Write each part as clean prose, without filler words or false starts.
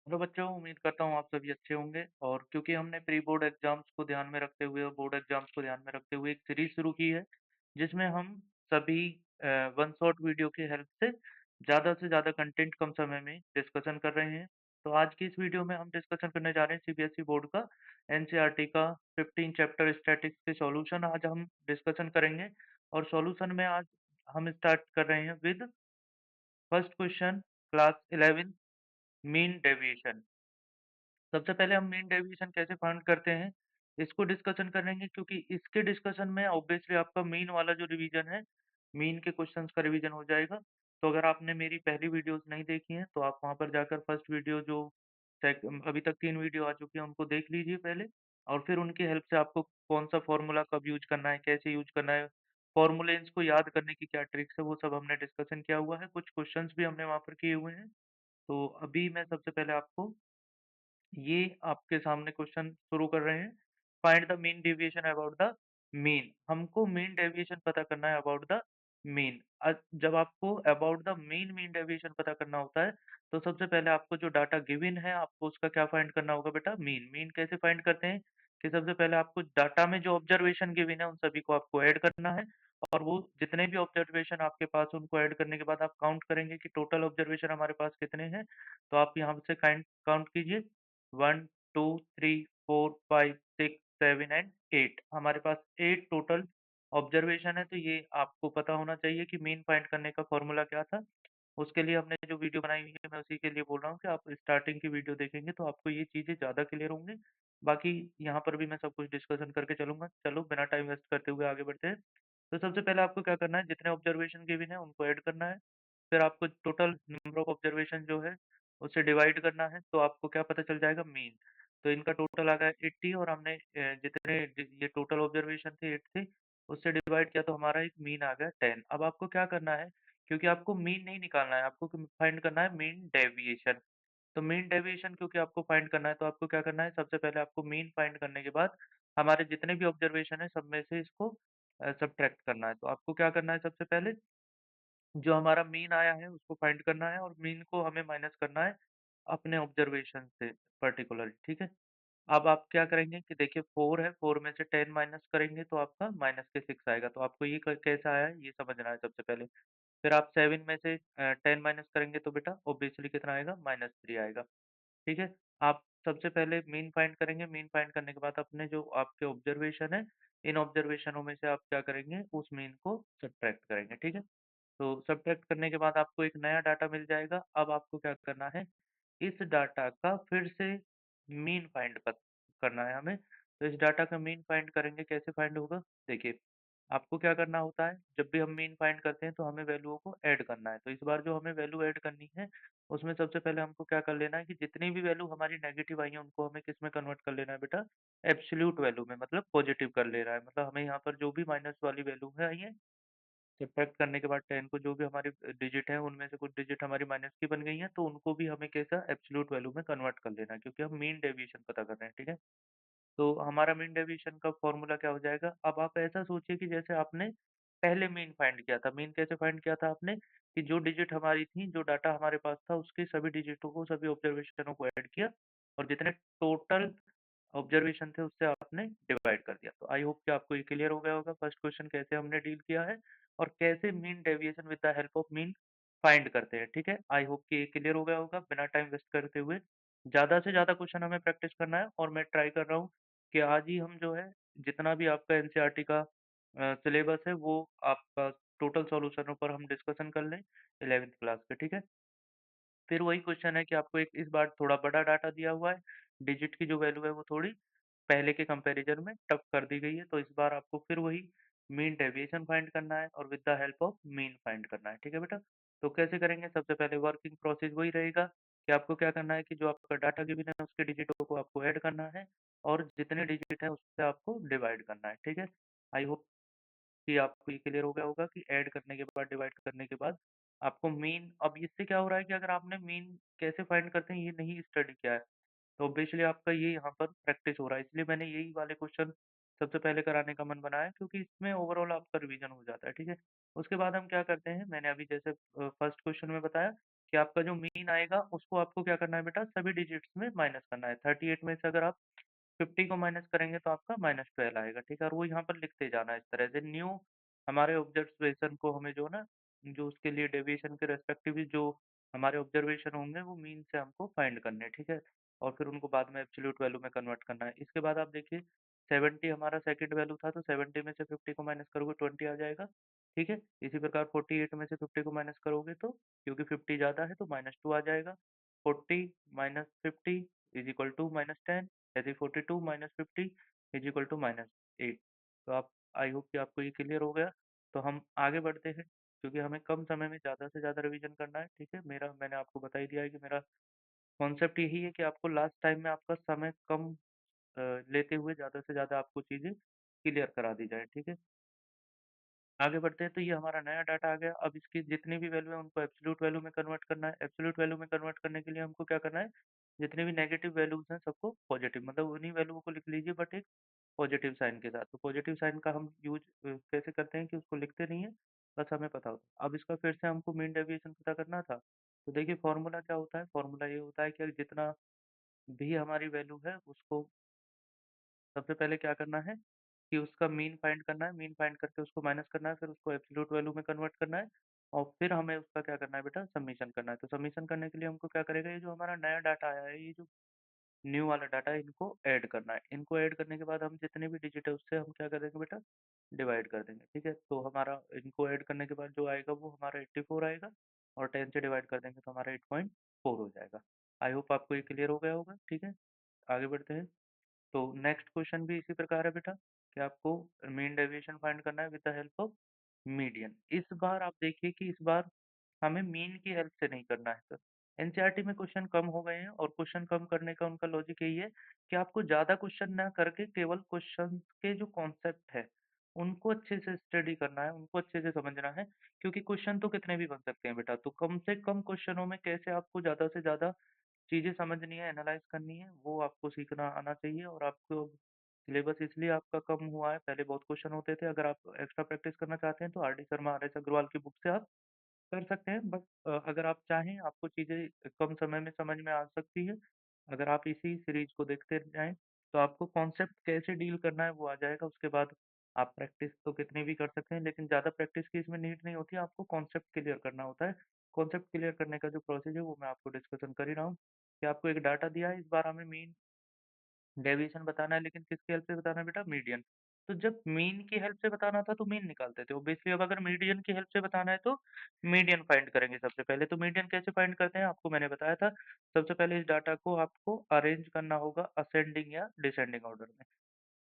Hello बच्चों, उम्मीद करता हूँ आप सभी अच्छे होंगे। और क्योंकि हमने प्री बोर्ड एग्जाम्स को ध्यान में रखते हुए और बोर्ड एग्जाम्स को ध्यान में रखते हुए एक सीरीज शुरू की है, जिसमें हम सभी वन शॉट वीडियो की हेल्प से ज़्यादा कंटेंट कम समय में डिस्कशन कर रहे हैं। तो आज की इस वीडियो में हम डिस्कशन करने जा रहे हैं सीबीएसई बोर्ड का एनसीईआरटी का 15 चैप्टर स्टैटिक्स के सॉल्यूशन आज हम डिस्कशन करेंगे। और सॉल्यूशन में आज हम स्टार्ट कर रहे हैं with first question, class 11 mean deviation. सबसे पहले हम मीन डेविएशन कैसे फाइंड करते हैं, इसको डिस्कशन करेंगे, क्योंकि इसके डिस्कशन में ऑब्वियसली आपका मीन वाला जो रिवीजन है, मीन के क्वेश्चंस का रिवीजन हो जाएगा। तो अगर आपने मेरी पहली वीडियोस नहीं देखी हैं, तो आप वहाँ पर जाकर फर्स्ट वीडियो जो अभी तक 3 वीडियो आ चुकी हैं, उनको देख लीजिए पहले। और फिर उनकी हेल्प से आपको कौन-सा फ़ॉर्मूला कब यूज़ करना है, कैसे यूज़ करना है, फ़ॉर्मूलेन्स को याद करने की क्या ट्रिक्स है, वो सब हमने डिस्कशन किया हुआ है। कुछ क्वेश्चंस भी हमने वहाँ पर किए हुए हैं। तो अभी मैं सबसे पहले आपको ये आपके सामने क्वेश्चन शुरू कर रहे हैं। Find the mean deviation about the mean. हमको मीन डेविएशन पता करना है अबाउट द मीन। जब आपको about the mean mean deviation पता करना होता है, तो सबसे पहले आपको जो डाटा गिवन है, आपको उसका क्या फाइंड करना होगा बेटा, मीन। मीन कैसे फाइंड करते हैं कि सबसे पहले आपको डाटा में जो ऑब्जर्वेशन गिवन है, उन सभी को आपको ऐड करना है। और वो जितने भी ऑब्जर्वेशन आपके पास, उनको ऐड करने के बाद आप काउंट करेंगे कि टोटल ऑब्जर्वेशन हमारे पास कितने हैं। तो आप यहाँ से काउंट काउंट कीजिए, 1, 2, 3, 4, 5, 6, 7 एंड 8। हमारे पास 8 टोटल ऑब्जर्वेशन है। तो ये आपको पता होना चाहिए कि मीन फाइंड करने का फॉर्मूला क्या था। उसके लिए हमने जो वीडियो बनाई हुई है, मैं उसी के लिए बोल रहा हूँ कि आप स्टार्टिंग की वीडियो देखेंगे तो आपको ये चीज़ें ज़्यादा क्लियर होंगी। बाकी यहाँ पर भी मैं सब कुछ डिस्कशन करके चलूँगा। चलो बिना टाइम वेस्ट करते हुए आगे बढ़ते हैं। तो सबसे पहले आपको क्या करना है, जितने ऑब्जर्वेशन गिवन है उनको ऐड करना है। फिर आपको टोटल नंबर ऑफ ऑब्जर्वेशन जो है, उससे डिवाइड करना है, तो आपको क्या पता चल जाएगा, मीन। तो इनका टोटल आ गया 80, और हमने ये टोटल ऑब्जर्वेशन थे 8 थे, उससे डिवाइड किया तो हमारा एक मीन आ गया 10। अब आपको क्या करना है, क्योंकि आपको मीन नहीं निकालना है, आपको फाइंड करना है मीन डेविएशन। तो मीन डेविएशन क्योंकि आपको फाइंड करना है, तो आपको क्या करना है, सबसे पहले आपको मीन फाइंड करने के बाद हमारे जितने भी ऑब्जर्वेशन है, सब में से इसको सब्ट्रैक्ट करना है। तो आपको क्या करना है, सबसे पहले जो हमारा मीन आया है उसको फाइंड करना है, और मीन को हमें माइनस करना है अपने ऑब्जर्वेशन से पर्टिकुलरली, ठीक है? अब आप क्या करेंगे कि देखिए 4 है, 4 में से 10 माइनस करेंगे तो आपका माइनस के 6 आएगा। तो आपको ये कैसा आया है, ये समझना है सबसे पहले। फिर आप 7 में से 10 माइनस करेंगे तो बेटा ऑब्वियसली कितना आएगा, -3 आएगा। ठीक है? आप सबसे पहले मीन फाइंड करेंगे, मीन फाइंड करने के बाद अपने जो आपके ऑब्जर्वेशन है, इन ऑब्जर्वेशनों में से आप क्या करेंगे, उस मीन को सब्ट्रैक्ट करेंगे, ठीक है? तो सब्ट्रैक्ट करने के बाद आपको एक नया डाटा मिल जाएगा। अब आपको क्या करना है, इस डाटा का फिर से मीन फाइंड करना है हमें। तो इस डाटा का मीन फाइंड करेंगे, कैसे फाइंड होगा? देखिए, आपको क्या करना होता है, जब भी हम मीन फाइंड करते हैं तो हमें वैल्यूओं को ऐड करना है। तो इस बार जो हमें वैल्यू ऐड करनी है, उसमें सबसे पहले हमको क्या कर लेना है कि जितनी भी वैल्यू हमारी नेगेटिव आई है, उनको हमें किस में कन्वर्ट कर लेना है बेटा, एब्सोल्यूट वैल्यू में, मतलब पॉजिटिव कर लेना है। मतलब हमें यहाँ पर जो भी माइनस वाली वैल्यू है आई है, सब्ट्रैक्ट करने के बाद 10 को जो भी हमारी डिजिट है, उनमें से कुछ डिजिट हमारी माइनस की बन गई हैं, तो उनको भी हमें कैसा, एब्सोल्यूट वैल्यू में कन्वर्ट कर लेना है, क्योंकि हम मीन डेविएशन पता कर रहे हैं, ठीक है? तो हमारा मीन डेविएशन का फॉर्मूला क्या हो जाएगा? अब आप ऐसा सोचिए कि जैसे आपने पहले मीन फाइंड किया था। मीन कैसे फाइंड किया था आपने, कि जो डिजिट हमारी थी, जो डाटा हमारे पास था, उसके सभी डिजिटों को, सभी ऑब्जर्वेशनों को ऐड किया, और जितने टोटल ऑब्जर्वेशन थे उससे आपने डिवाइड कर दिया। तो आई होप कि आपको ये क्लियर हो गया होगा फर्स्ट क्वेश्चन कैसे हमने डील किया है, और कैसे mean deviation with the help of mean find करते हैं, ठीक है? आई होप कि ये क्लियर हो गया होगा। बिना टाइम वेस्ट करते हुए ज़्यादा से ज़्यादा क्वेश्चन हमें प्रैक्टिस करना है, और मैं ट्राई कर रहा हूँ कि आज ही हम जो है, जितना भी आपका एनसीईआरटी का सिलेबस है, वो आपका टोटल सॉल्यूशनों पर हम डिस्कशन कर लें 11th क्लास के, ठीक है? फिर वही क्वेश्चन है कि आपको एक इस बार थोड़ा बड़ा डाटा दिया हुआ है, डिजिट की जो वैल्यू है वो थोड़ी पहले के कंपैरिजन में टफ कर दी गई है, तो इस बार आपको फिर वही मीन डेविएशन फाइंड करना है, और with the help of mean find करना है, ठीक है बेटा? तो कैसे करेंगे, सबसे पहले वर्किंग प्रोसेस वही रहेगा कि आपको क्या करना है कि जो आपका डाटा गिवन है, उसके डिजिटों को आपको ऐड करना है, और जितने डिजिट है उससे आपको डिवाइड करना है, ठीक है? आई होप कि आपको ये क्लियर हो गया होगा कि ऐड करने के बाद, डिवाइड करने के बाद आपको मीन, अब इससे क्या हो रहा है कि अगर आपने मीन कैसे फाइंड करते हैं ये नहीं स्टडी किया है, तो ऑब्वियसली आपका ये यहाँ पर प्रैक्टिस हो रहा है। इसलिए मैंने यही वाले क्वेश्चन सबसे पहले कराने का मन बनाया, क्योंकि इसमें ओवरऑल आपका रिवीजन हो जाता है, ठीक है? उसके बाद हम क्या करते हैं, मैंने अभी जैसे फर्स्ट क्वेश्चन में बताया कि आपका जो मीन आएगा उसको आपको क्या करना है बेटा, सभी डिजिट्स में माइनस करना है। 38 में से अगर आप 50 को माइनस करेंगे तो आपका -12 आएगा, ठीक है? और वो यहाँ पर लिखते जाना है इस तरह से। न्यू हमारे ऑब्जर्वेशन को हमें जो ना, जो उसके लिए डेविएशन के रेस्पेक्टिव जो हमारे ऑब्जर्वेशन होंगे वो मीन से हमको फाइंड करने हैं, ठीक है? और फिर उनको बाद में एब्सोल्यूट वैल्यू में कन्वर्ट करना है। इसके बाद आप देखिए 70 हमारा सेकंड वैल्यू था, तो 70 में से 50 को माइनस करोगे 20 आ जाएगा, ठीक है? इसी प्रकार 48 में से 50 को माइनस करोगे तो, क्योंकि 50 ज़्यादा है तो -2 आ जाएगा। 40 माइनस 50 इज़ इक्वल टू -10, यदि 42 माइनस 50 इज इक्वल टू -8। तो आप, आई होप कि आपको ये क्लियर हो गया। तो हम आगे बढ़ते हैं, क्योंकि हमें कम समय में ज़्यादा से ज़्यादा रिवीजन करना है, ठीक है? मैंने आपको बता ही दिया है कि मेरा कॉन्सेप्ट यही है कि आपको लास्ट टाइम में आपका समय कम लेते हुए ज़्यादा से ज़्यादा आपको चीज़ें क्लियर करा दी जाए, ठीक है? आगे बढ़ते हैं, तो ये हमारा नया डाटा आ गया। अब इसकी जितनी भी वैल्यू है उनको एब्सोल्यूट वैल्यू में कन्वर्ट करना है। एब्सोल्यूट वैल्यू में कन्वर्ट करने के लिए हमको क्या करना है, जितने भी नेगेटिव वैल्यूज़ हैं सबको पॉजिटिव, मतलब उन्हीं वैल्यूओं को लिख लीजिए बट एक पॉजिटिव साइन के साथ। तो पॉजिटिव साइन का हम यूज़ कैसे करते हैं कि उसको लिखते नहीं है, बस हमें पता होता है। अब इसका फिर से हमको मीन डेविएशन पता करना था। तो देखिए फ़ॉर्मूला क्या होता है, फ़ॉर्मूला ये होता है कि जितना भी हमारी वैल्यू है उसको सबसे पहले क्या करना है कि उसका मीन फाइंड करना है, मीन फाइंड करके उसको माइनस करना है, फिर उसको एब्सोल्यूट वैल्यू में कन्वर्ट करना है और फिर हमें उसका क्या करना है बेटा, समेशन करना है। तो समेशन करने के लिए हमको क्या करेगा, ये जो हमारा नया डाटा आया है, ये जो न्यू वाला डाटा है, इनको ऐड करना है। इनको ऐड करने के बाद हम जितने भी डिजिट है उससे हम क्या कर देंगे बेटा, डिवाइड कर देंगे, ठीक है? तो हमारा इनको ऐड करने के बाद जो आएगा वो हमारा 84 आएगा और 10 से डिवाइड कर देंगे तो हमारा 8.4 हो जाएगा। आई होप आपको ये क्लियर हो गया होगा, ठीक है? आगे बढ़ते हैं। तो नेक्स्ट क्वेश्चन भी इसी प्रकार है बेटा, कि आपको मीन डेविएशन फाइंड करना है with the help of median. इस बार आप देखिए कि इस बार हमें मीन की हेल्प से नहीं करना है सर। एनसीईआरटी में क्वेश्चन कम हो गए हैं और क्वेश्चन कम करने का उनका लॉजिक यही है कि आपको ज़्यादा क्वेश्चन ना करके केवल क्वेश्चन के जो कॉन्सेप्ट है, उनको अच्छे से स्टडी करना है, उनको अच्छे से समझना है, क्योंकि क्वेश्चन तो कितने भी बन सकते हैं बेटा, तो कम से कम क्वेश्चनों में कैसे आपको ज़्यादा से ज़्यादा चीज़ें समझनी है, एनालाइज़ करनी है, वो आपको सीखना आना चाहिए। और आपको सिलेबस इसलिए आपका कम हुआ है, पहले बहुत क्वेश्चन होते थे। अगर आप एक्स्ट्रा प्रैक्टिस करना चाहते हैं तो R D Sharma, R S Agarwal की बुक से आप कर सकते हैं। बट अगर आप चाहें, आपको चीज़ें कम समय में समझ में आ सकती है। अगर आप इसी सीरीज़ को देखते जाएँ, तो आपको कॉन्सेप्ट कैसे डील करना है वो आ जाएगा। उसके बाद आप प्रैक्टिस तो कितनी भी कर सकते हैं, लेकिन ज़्यादा प्रैक्टिस की इसमें नीड नहीं होती है, आपको कॉन्सेप्ट क्लियर करना होता है। कॉन्सेप्ट क्लियर करने का जो प्रोसेस है वो मैं आपको डिस्कशन कर ही रहा हूँ, कि आपको एक डाटा दिया है, इस बार हमें मीन डेविएशन बताना है, लेकिन किसकी हेल्प से बताना है बेटा, मीडियन। तो जब मीन की हेल्प से बताना था तो मीन निकालते थे ऑब्वियसली। अब अगर मीडियन की हेल्प से बताना है तो मीडियन फाइंड करेंगे सबसे पहले। तो मीडियन कैसे फाइंड करते हैं आपको मैंने बताया था। सबसे पहले इस डाटा को आपको अरेंज करना होगा असेंडिंग या डिसेंडिंग ऑर्डर में।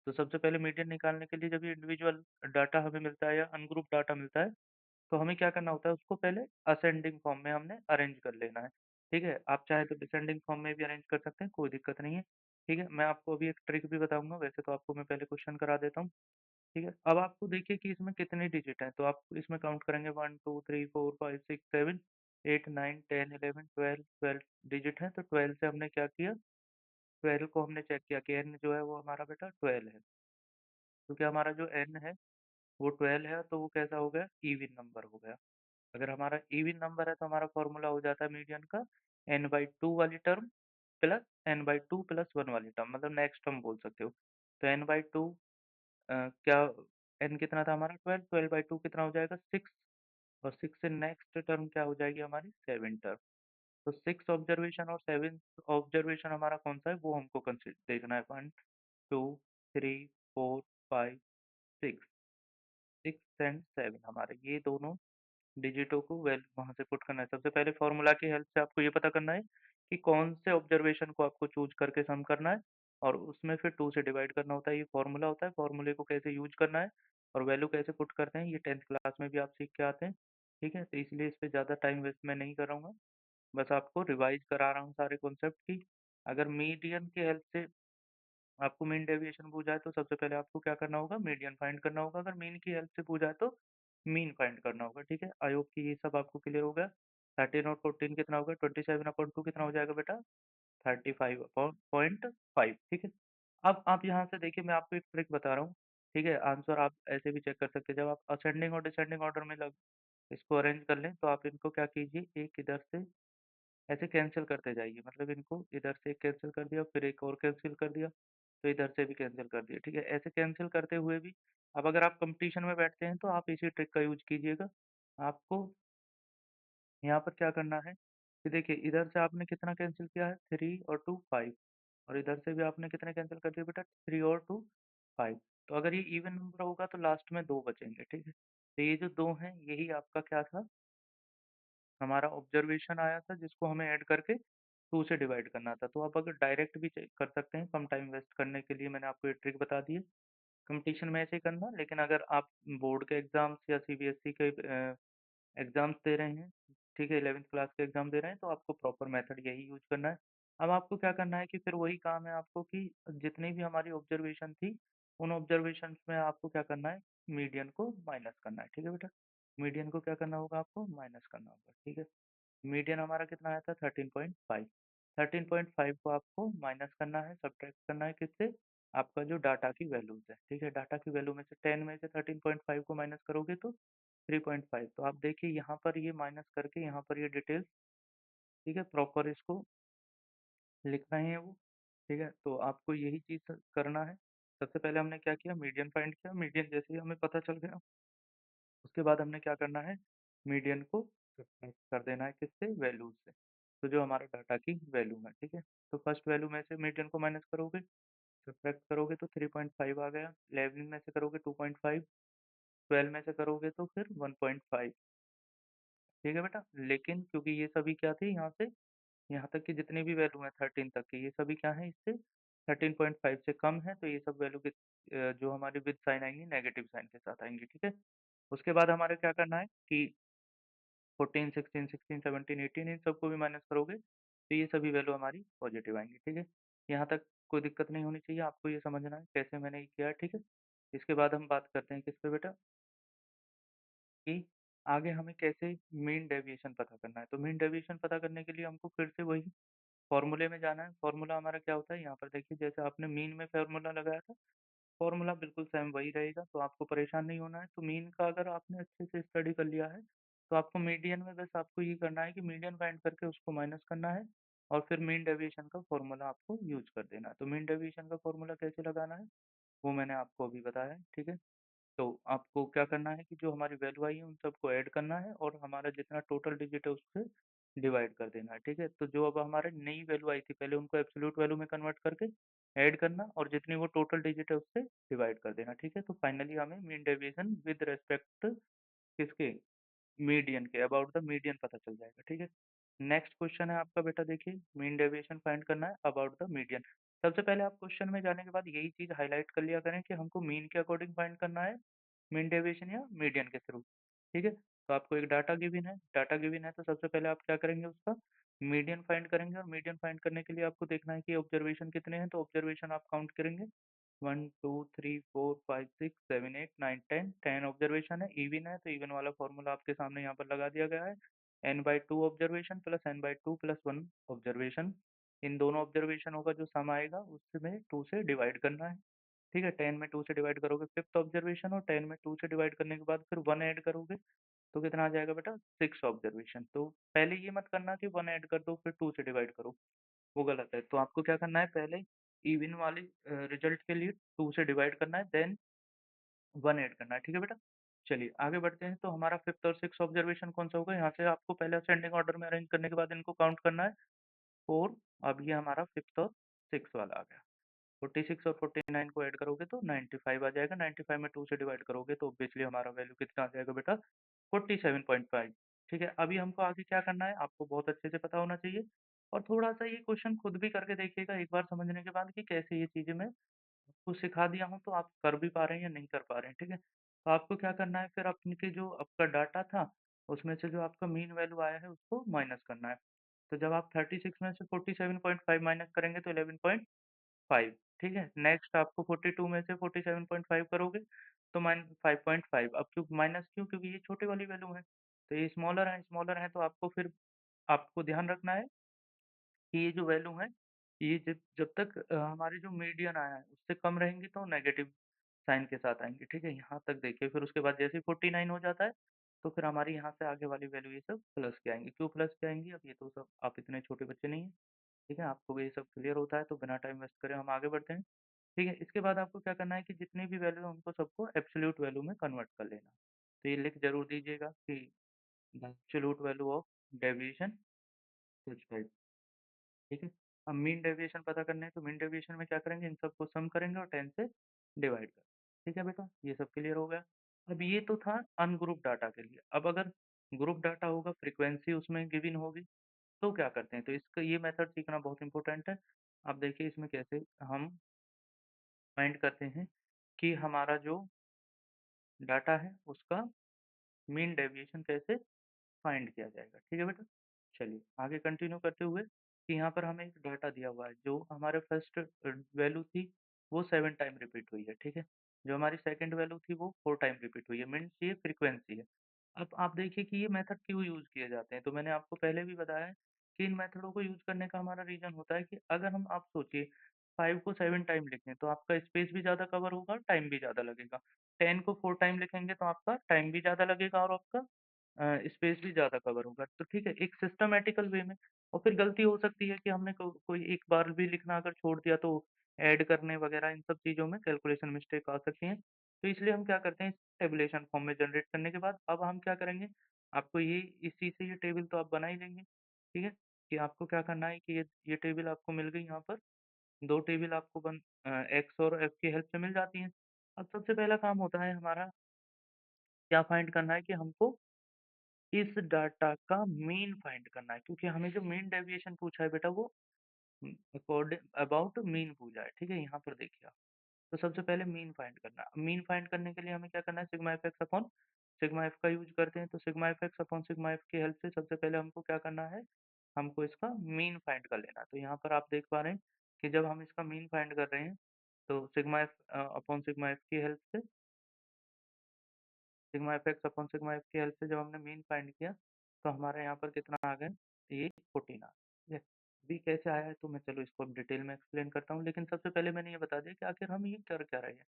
तो सबसे पहले मीडियन निकालने के लिए जब ये इंडिविजुअल डाटा हमें मिलता है या अनग्रुप डाटा मिलता है, तो हमें क्या करना होता है, उसको पहले असेंडिंग फॉर्म में हमने अरेंज कर लेना है। ठीक है? आप चाहें तो डिसेंडिंग फॉर्म में भी अरेंज कर सकते हैं, कोई दिक्कत नहीं है। ठीक है? मैं आपको अभी एक ट्रिक भी बताऊँगा, वैसे तो आपको मैं पहले क्वेश्चन करा देता हूँ। ठीक है? अब आपको देखिए कि इसमें कितने डिजिट हैं, तो आप इसमें काउंट करेंगे 1, 2, 3, 4, 5, 6, 7, 8, 9, 10, 11, 12, 12 डिजिट हैं। तो 12 से हमने क्या किया, 12 को हमने चेक किया कि n जो है वो हमारा बेटा 12 है। क्योंकि हमारा जो n है वो 12 है, तो वो कैसा हो गया, इवन नंबर हो गया। अगर हमारा इवन नंबर है तो हमारा फॉर्मूला हो जाता है मीडियन का n/2 वाली टर्म प्लस n/2 प्लस 1 वाली टर्म, मतलब नेक्स्ट टर्म बोल सकते हो। तो n/2 क्या, n कितना था हमारा 12, 12/2 कितना हो जाएगा 6, और 6 से नेक्स्ट टर्म क्या हो जाएगी हमारी 7 टर्म। तो 6 ऑब्जर्वेशन और 7 ऑब्जर्वेशन हमारा कौन सा है वो हमको देखना है। 1, 2, 3, 4, 5, 6, 6 एंड 7 हमारे ये दोनों डिजिटों को वहाँ से पुट करना है। सबसे पहले फ़ॉर्मूला की हेल्प से आपको ये पता करना है कि कौन से ऑब्जर्वेशन को आपको चूज़ करके सम करना है और उसमें फिर 2 से डिवाइड करना होता है। ये फ़ॉर्मूला होता है, फ़ॉर्मूले को कैसे यूज़ करना है और वैल्यू कैसे पुट करते हैं, ये 10th क्लास में भी आप सीख के आते हैं। ठीक है? तो इसलिए इस पे ज़्यादा टाइम वेस्ट मैं नहीं करूँगा। बस आपको रिवाइज़ करा रहा हूँ सारे कॉन्सेप्ट की। अगर मीडियन की हेल्प से आपको मीन डेविएशन पूछा है तो सबसे पहले आपको क्या करना होगा, मीडियन फाइंड करना होगा। अगर मीन की हेल्प से पूछा है तो मीन फाइंड करना होगा, ठीक है? आई होप कि ये सब आपको क्लियर हो गया। 13 और 14 कितना होगा, 27/2 कितना हो जाएगा बेटा, 35/5, ठीक है? अब आप यहाँ से देखिए, मैं आपको एक ट्रिक बता रहा हूँ, ठीक है? आंसर आप ऐसे भी चेक कर सकते हैं। जब आप असेंडिंग और डिसेंडिंग ऑर्डर में लग इसको अरेंज कर लें, तो आप इनको क्या कीजिए, एक इधर से ऐसे कैंसल करते जाइए, मतलब इनको इधर से कैंसल कर दिया, फिर एक और कैंसल कर दिया, तो इधर से भी कैंसल कर दिया, ठीक है? ऐसे कैंसल करते हुए भी अब अगर आप कॉम्पिटिशन में बैठते हैं, तो आप इसी ट्रिक का यूज़ कीजिएगा। आपको यहाँ पर क्या करना है कि देखिए इधर से आपने कितना कैंसल किया है, 3 और 2 5, और इधर से भी आपने कितने कैंसल कर दिए बेटा, 3 और 2 5। तो अगर ये इवन नंबर होगा तो लास्ट में 2 बचेंगे, ठीक है? तो ये जो 2 हैं यही आपका क्या था, हमारा ऑब्जर्वेशन आया था जिसको हमें ऐड करके 2 से डिवाइड करना था। तो आप अगर डायरेक्ट भी कर सकते हैं, कम टाइम वेस्ट करने के लिए मैंने आपको ये ट्रिक बता दी है। कंपटीशन में ऐसे ही करना, लेकिन अगर आप बोर्ड के एग्ज़ाम्स या सीबीएसई के एग्ज़ाम्स दे रहे हैं, ठीक है, 11th क्लास के एग्ज़ाम दे रहे हैं, तो आपको प्रॉपर मेथड यही यूज़ करना है। अब आपको क्या करना है कि फिर वही काम है आपको कि जितनी भी हमारी ऑब्जर्वेशन थी, उन ऑब्जर्वेशंस में आपको क्या करना है, मीडियन को माइनस करना है, ठीक है बेटा? मीडियन को क्या करना होगा आपको? माइनस करना होगा, ठीक है? मीडियन हमारा कितना आया था 13.5। 13.5 को आपको माइनस करना है, सब्ट्रैक्ट करना है किससे? आपका जो डाटा की वैल्यूज़ है, ठीक है? डाटा की वैल्यू में से 10 में से 13.5 को माइनस करोगे तो 3.5। तो आप देखिए यहाँ पर ये माइनस करके यहाँ पर ये डिटेल्स, ठीक है, प्रॉपर इसको लिख रहे हैं वो, ठीक है? तो आपको यही चीज़ करना है। सबसे पहले हमने क्या किया, मीडियन फाइंड किया, मीडियन जैसे ही हमें पता चल गया, उसके बाद हमने क्या करना है, मीडियन को सब्ट्रैक्ट कर देना है किससे? वैल्यूज़ से। तो जो हमारा डाटा की वैल्यू है, ठीक है? तो फर्स्ट वैल्यू में से मीडियन को माइनस करोगे, सब्ट्रैक्ट करोगे तो 3.5 आ गया, 11 में से करोगे 2.5, 12 में से करोगे तो फिर 1.5, ठीक है बेटा? लेकिन क्योंकि ये सभी क्या थे यहाँ से यहाँ तक की जितनी भी वैल्यू है 13 तक की, ये सभी क्या हैं, इससे 13.5 से कम है, तो ये सब वैल्यू जो हमारी विद साइन आएँगी, नेगेटिव साइन के साथ आएँगी, ठीक है? उसके बाद हमारे क्या करना है कि 14, 16, 16, 17, 18 इन सबको भी माइनस करोगे, तो ये सभी वैल्यू हमारी पॉजिटिव आएँगी, ठीक है? यहाँ तक कोई दिक्कत नहीं होनी चाहिए, आपको ये समझना है कैसे मैंने ये किया है, ठीक है? इसके बाद हम बात करते हैं किस पे बेटा, कि आगे हमें कैसे मीन डेविएशन पता करना है। तो मीन डेविएशन पता करने के लिए हमको फिर से वही फ़ॉर्मूले में जाना है। फ़ॉर्मूला हमारा क्या होता है, यहाँ पर देखिए जैसे आपने मीन में फ़ॉर्मूला लगाया था, फ़ॉर्मूला बिल्कुल सेम वही रहेगा, तो आपको परेशान नहीं होना है। तो मीन का अगर आपने अच्छे से स्टडी कर लिया है, तो आपको मीडियन में बस आपको ये करना है कि मीडियन फाइंड करके उसको माइनस करना है, और फिर मीन डेविएशन का फ़ॉर्मूला आपको यूज़ कर देना है। तो मीन डेविएशन का फ़ॉर्मूला कैसे लगाना है, वो मैंने आपको अभी बताया है, ठीक है? तो आपको क्या करना है कि जो हमारी वैल्यू आई है उन सबको ऐड करना है और हमारा जितना टोटल डिजिट है उससे डिवाइड कर देना है, ठीक है? तो जो अब हमारे नई वैल्यू आई थी पहले उनको एब्सोल्यूट वैल्यू में कन्वर्ट करके ऐड करना और जितनी वो टोटल डिजिट है उससे डिवाइड कर देना, ठीक है? तो फाइनली हमें मीन डेविएशन विद रिस्पेक्ट किसके, मीडियन के, अबाउट द मीडियन पता चल जाएगा, ठीक है? नेक्स्ट क्वेश्चन है आपका बेटा, देखिए मीन डेविएशन फाइंड करना है अबाउट द मीडियन। सबसे पहले आप क्वेश्चन में जाने के बाद यही चीज़ हाइलाइट कर लिया करें कि हमको मीन के अकॉर्डिंग फाइंड करना है, मीन डेविएशन या मीडियन के थ्रू, ठीक है? तो आपको एक डाटा गिवन है तो सबसे पहले आप क्या करेंगे, उसका मीडियन फाइंड करेंगे, और मीडियन फाइंड करने के लिए आपको देखना है कि ऑब्जर्वेशन कितने हैं, तो ऑब्जर्वेशन आप काउंट करेंगे, 1 2 3 4 5 6 7 8 9 10, 10 ऑब्जर्वेशन है, इवन है तो इवन वाला फॉर्मूला आपके सामने यहाँ पर लगा दिया गया है, n/2 observation plus n/2 plus 1 observation, इन दोनों ऑब्जर्वेशनों का जो सम आएगा उसमें 2 से डिवाइड करना है, ठीक है? 10 में 2 से डिवाइड करोगे फिफ्थ ऑब्जर्वेशन, और 10 में 2 से डिवाइड करने के बाद फिर 1 ऐड करोगे, तो कितना आ जाएगा बेटा, 6 ऑब्जर्वेशन। तो पहले ये मत करना कि 1 ऐड कर दो फिर 2 से डिवाइड करो, वो गलत है। तो आपको क्या करना है, पहले इवन वाले रिजल्ट के लिए 2 से डिवाइड करना है, देन 1 ऐड करना है, ठीक है बेटा? चलिए आगे बढ़ते हैं, तो हमारा फिफ्थ और सिक्स्थ ऑब्जर्वेशन कौन सा होगा, यहाँ से आपको पहले असेंडिंग ऑर्डर में अरेंज करने के बाद इनको काउंट करना है, 4, अब ये हमारा फिफ्थ और सिक्स्थ वाला आ गया। 46 और 49 को ऐड करोगे तो 95 आ जाएगा, 95 में 2 से डिवाइड करोगे तो ऑब्वियसली हमारा वैल्यू कितना आ जाएगा बेटा, 47.5, ठीक है? अभी हमको आगे क्या करना है, आपको बहुत अच्छे से पता होना चाहिए, और थोड़ा-सा ये क्वेश्चन खुद भी करके देखिएगा एक बार समझने के बाद कि कैसे ये चीज़ें मैं आपको सिखा दिया हूँ, तो आप कर भी पा रहे हैं या नहीं कर पा रहे हैं, ठीक है? तो आपको क्या करना है, फिर अपने के जो आपका डाटा था, उसमें से जो आपका मीन वैल्यू आया है उसको माइनस करना है। तो जब आप 36 में से 47.5 माइनस करेंगे तो 11.5, ठीक है? नेक्स्ट आपको 42 में से 47.5 करोगे तो माइन 5.5, अब क्यों माइनस क्यों? क्योंकि ये छोटी वाली वैल्यू है, तो ये स्मॉलर है तो आपको फिर आपको ध्यान रखना है कि ये जो वैल्यू है, ये जब जब तक हमारी जो मीडियन आया है उससे कम रहेंगी तो नेगेटिव साइन के साथ आएँगे, ठीक है? यहाँ तक देखिए, फिर उसके बाद जैसे ही 49 हो जाता है, तो फिर हमारी यहाँ से आगे वाली वैल्यू ये सब प्लस के आएँगी। क्यों प्लस के आएँगी? अब ये तो सब आप इतने छोटे बच्चे नहीं हैं, ठीक है? आपको ये सब क्लियर होता है तो बिना टाइम वेस्ट करे हम आगे बढ़ते हैं, ठीक है? इसके बाद आपको क्या करना है कि जितनी भी वैल्यू है उनको सबको एब्सोल्यूट वैल्यू में कन्वर्ट कर लेना। तो ये लिख ज़रूर दीजिएगा कि the absolute value of deviation such 5, ठीक है? अब मीन डेविएशन पता करना है तो मीन डेविएशन में क्या करेंगे, इन सबको सम करेंगे और 10 से डिवाइड करेंगे। ठीक है बेटा? ये सब क्लियर हो गया। अब ये तो था अनग्रुप डाटा के लिए। अब अगर ग्रुप डाटा होगा, फ्रीक्वेंसी उसमें गिवन होगी, तो क्या करते हैं? तो इसका ये मेथड सीखना बहुत इम्पोर्टेंट है। अब देखिए इसमें कैसे हम फाइंड करते हैं कि हमारा जो डाटा है उसका मीन डेविएशन कैसे फाइंड किया जाएगा। ठीक है बेटा? चलिए आगे कंटिन्यू करते हुए कि यहाँ पर हमें एक डाटा दिया हुआ है, जो हमारे फर्स्ट वैल्यू थी वो 7 टाइम रिपीट हुई है, ठीक है? जो हमारी सेकंड वैल्यू थी वो 4 टाइम रिपीट हुई है, मीन्स ये फ्रीक्वेंसी है। अब आप देखिए कि ये मेथड क्यों यूज़ किए जाते हैं, तो मैंने आपको पहले भी बताया है कि इन मेथडों को यूज़ करने का हमारा रीज़न होता है कि अगर हम आप सोचिए 5 को 7 टाइम लिखें तो आपका स्पेस भी ज़्यादा कवर होगा, टाइम भी ज़्यादा लगेगा। 10 को 4 टाइम लिखेंगे तो आपका टाइम भी ज़्यादा लगेगा और आपका स्पेस भी ज़्यादा कवर होगा। तो ठीक है, एक सिस्टमैटिकल वे में और फिर गलती हो सकती है कि हमने कोई एक बार भी लिखना अगर छोड़ दिया तो ऐड करने वगैरह इन सब चीज़ों में कैलकुलेशन मिस्टेक आ सकती हैं। तो इसलिए हम क्या करते हैं, टेबुलेशन फॉर्म में जनरेट करने के बाद अब हम क्या करेंगे, आपको ये इसी से ये टेबल तो आप बना ही लेंगे, ठीक है? कि आपको क्या करना है कि ये टेबल आपको मिल गई यहाँ पर, 2 टेबल आपको एक्स और एफ की हेल्प से मिल जाती हैं। अब सबसे पहला काम होता है हमारा क्या फाइंड करना है कि हमको इस डाटा का मीन फाइंड करना है, क्योंकि हमें जो मीन डेविएशन पूछा है बेटा वो अकॉर्डिंग अबाउट मीन पूछा है, ठीक है? यहाँ पर देखिए आप। तो सबसे पहले मीन फाइंड करना है। मीन फाइंड करने के लिए हमें क्या करना है, sigma F x upon sigma F का यूज़ करते हैं। तो sigma F x upon sigma F की हेल्प से सबसे पहले हमको क्या करना है, हमको इसका मीन फाइंड कर लेना है। तो यहाँ पर आप देख पा रहे हैं कि जब हम इसका मीन फाइंड कर रहे हैं, तो sigma F upon sigma F की हेल्प से sigma F x upon sigma F की हेल्प से जब हमने मीन फाइंड किया, तो हमारे यहाँ पर कितना आ गया? ये 14 आ गया, ठीक है? अभी कैसे आया है तो मैं चलो इसको अब डिटेल में एक्सप्लेन करता हूँ, लेकिन सबसे पहले मैंने ये बता दिया कि आखिर हम ये कर क्या रहे हैं।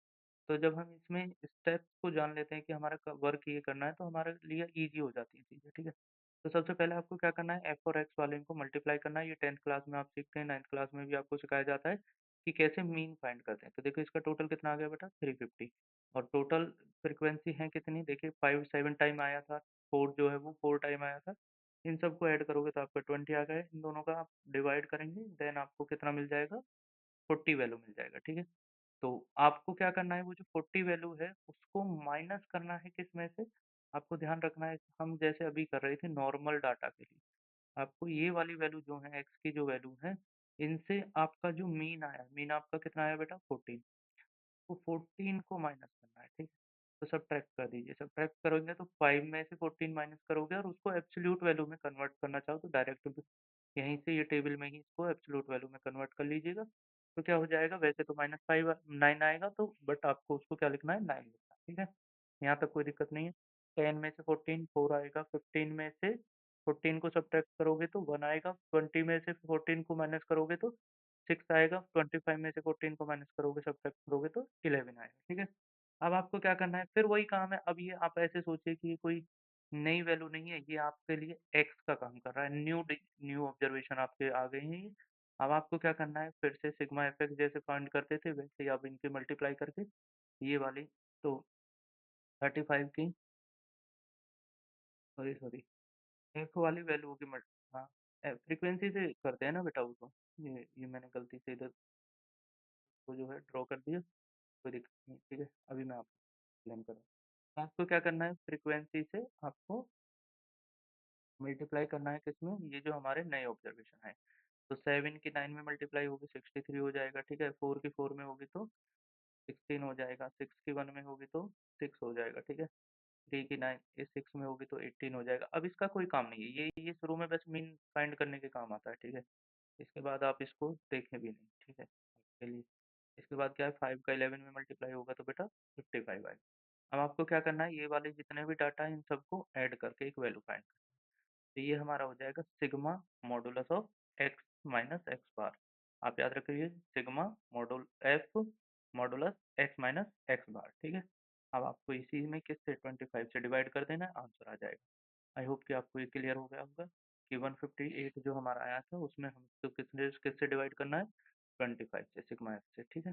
तो जब हम इसमें स्टेप्स को जान लेते हैं कि हमारा वर्क ये करना है तो हमारे लिए ईजी हो जाती है चीज़ें, ठीक है? तो सबसे पहले आपको क्या करना है, एफ और एक्स वाले इनको मल्टीप्लाई करना है। ये 10th क्लास में आप सीखते हैं, 9th क्लास में भी आपको सिखाया जाता है कि कैसे मीन फाइंड करते हैं। तो देखो इसका टोटल कितना आ गया बेटा, 350। और टोटल फ्रीक्वेंसी है कितनी, देखिए 5 7 टाइम आया था, 4 जो है वो 4 टाइम आया था। इन सबको ऐड करोगे तो आपका 20 आ गया है। इन दोनों का आप डिवाइड करेंगे, देन आपको कितना मिल जाएगा, 40 वैल्यू मिल जाएगा, ठीक है? तो आपको क्या करना है, वो जो 40 वैल्यू है उसको माइनस करना है किसमें से, आपको ध्यान रखना है हम जैसे अभी कर रहे थे नॉर्मल डाटा के लिए, आपको ये वाली वैल्यू जो है एक्स की जो वैल्यू है, इनसे आपका जो मीन आया, मीन आपका कितना आया बेटा 14, तो 14 को माइनस करना है, ठीक है? तो सब्ट्रैक्ट कर दीजिए, सब्ट्रैक्ट करोगे तो 5 में से 14 माइनस करोगे और उसको एब्सोल्यूट वैल्यू में कन्वर्ट करना चाहो तो डायरेक्ट यहीं से ये टेबल में ही इसको एब्सोल्यूट वैल्यू में कन्वर्ट कर लीजिएगा। तो क्या हो जाएगा, वैसे तो -5 9 आएगा तो बट आपको उसको क्या लिखना है, 9 लिखना है, ठीक है? यहाँ तक कोई दिक्कत नहीं है। 10 में से 14 4 आएगा, 15 में से 14 को सब्ट्रैक्ट करोगे तो 1 आएगा, 20 में से 14 को माइनस करोगे तो 6 आएगा, 25 में से 14 को माइनस करोगे, सब्ट्रैक्ट करोगे तो 11 आएगा, ठीक है? अब आपको क्या करना है, फिर वही काम है। अब ये आप ऐसे सोचिए कि ये कोई नई वैल्यू नहीं है, ये आपके लिए एक्स का काम कर रहा है, न्यू ऑब्जर्वेशन आपके आ गए हैं ये। अब आपको क्या करना है, फिर से सिग्मा एफएक्स जैसे फाइंड करते थे वैसे ही आप इनके मल्टीप्लाई करके ये वाली, तो 35 की, सॉरी एफ वाली वैल्यू की मल्ट हाँ, फ्रीक्वेंसी से करते हैं ना बेटा वो तो, ये मैंने गलती से इधर को जो है ड्रॉ कर दिया, कोई दिक्कत नहीं, ठीक है? अभी मैं आपको एक्सप्लेन करूँ। आपको क्या करना है, फ्रीक्वेंसी से आपको मल्टीप्लाई करना है किसमें, ये जो हमारे नए ऑब्जर्वेशन है। तो 7 की 9 में मल्टीप्लाई होगी 63 हो जाएगा, ठीक है? 4 की 4 में होगी तो 16 हो जाएगा, 6 की 1 में होगी तो 6 हो जाएगा, ठीक है? 3 की 9 ये 6 में होगी तो 18 हो जाएगा। अब इसका कोई काम नहीं है, ये शुरू में बस मीन फाइंड करने के काम आता है, ठीक है? इसके बाद आप इसको देखें भी नहीं, ठीक है? चलिए, इसके बाद क्या है, 5 का 11 में मल्टीप्लाई होगा तो बेटा 55 आएगा। अब आपको क्या करना है, ये वाले जितने भी डाटा है इन सबको ऐड करके एक वैल्यू फाइंड, तो ये हमारा हो जाएगा sigma modulus of X minus X bar. आप याद रखिए sigma modulus of modulus X minus X bar, ठीक है? अब आपको इसी में किस से 25 से डिवाइड कर देना है, आंसर आ जाएगा। आई होप कि आपको ये क्लियर हो गया होगा कि 158 जो हमारा आया था उसमें हमको किससे डिवाइड करना है, 25 से, सिग्मा एफ से, ठीक है।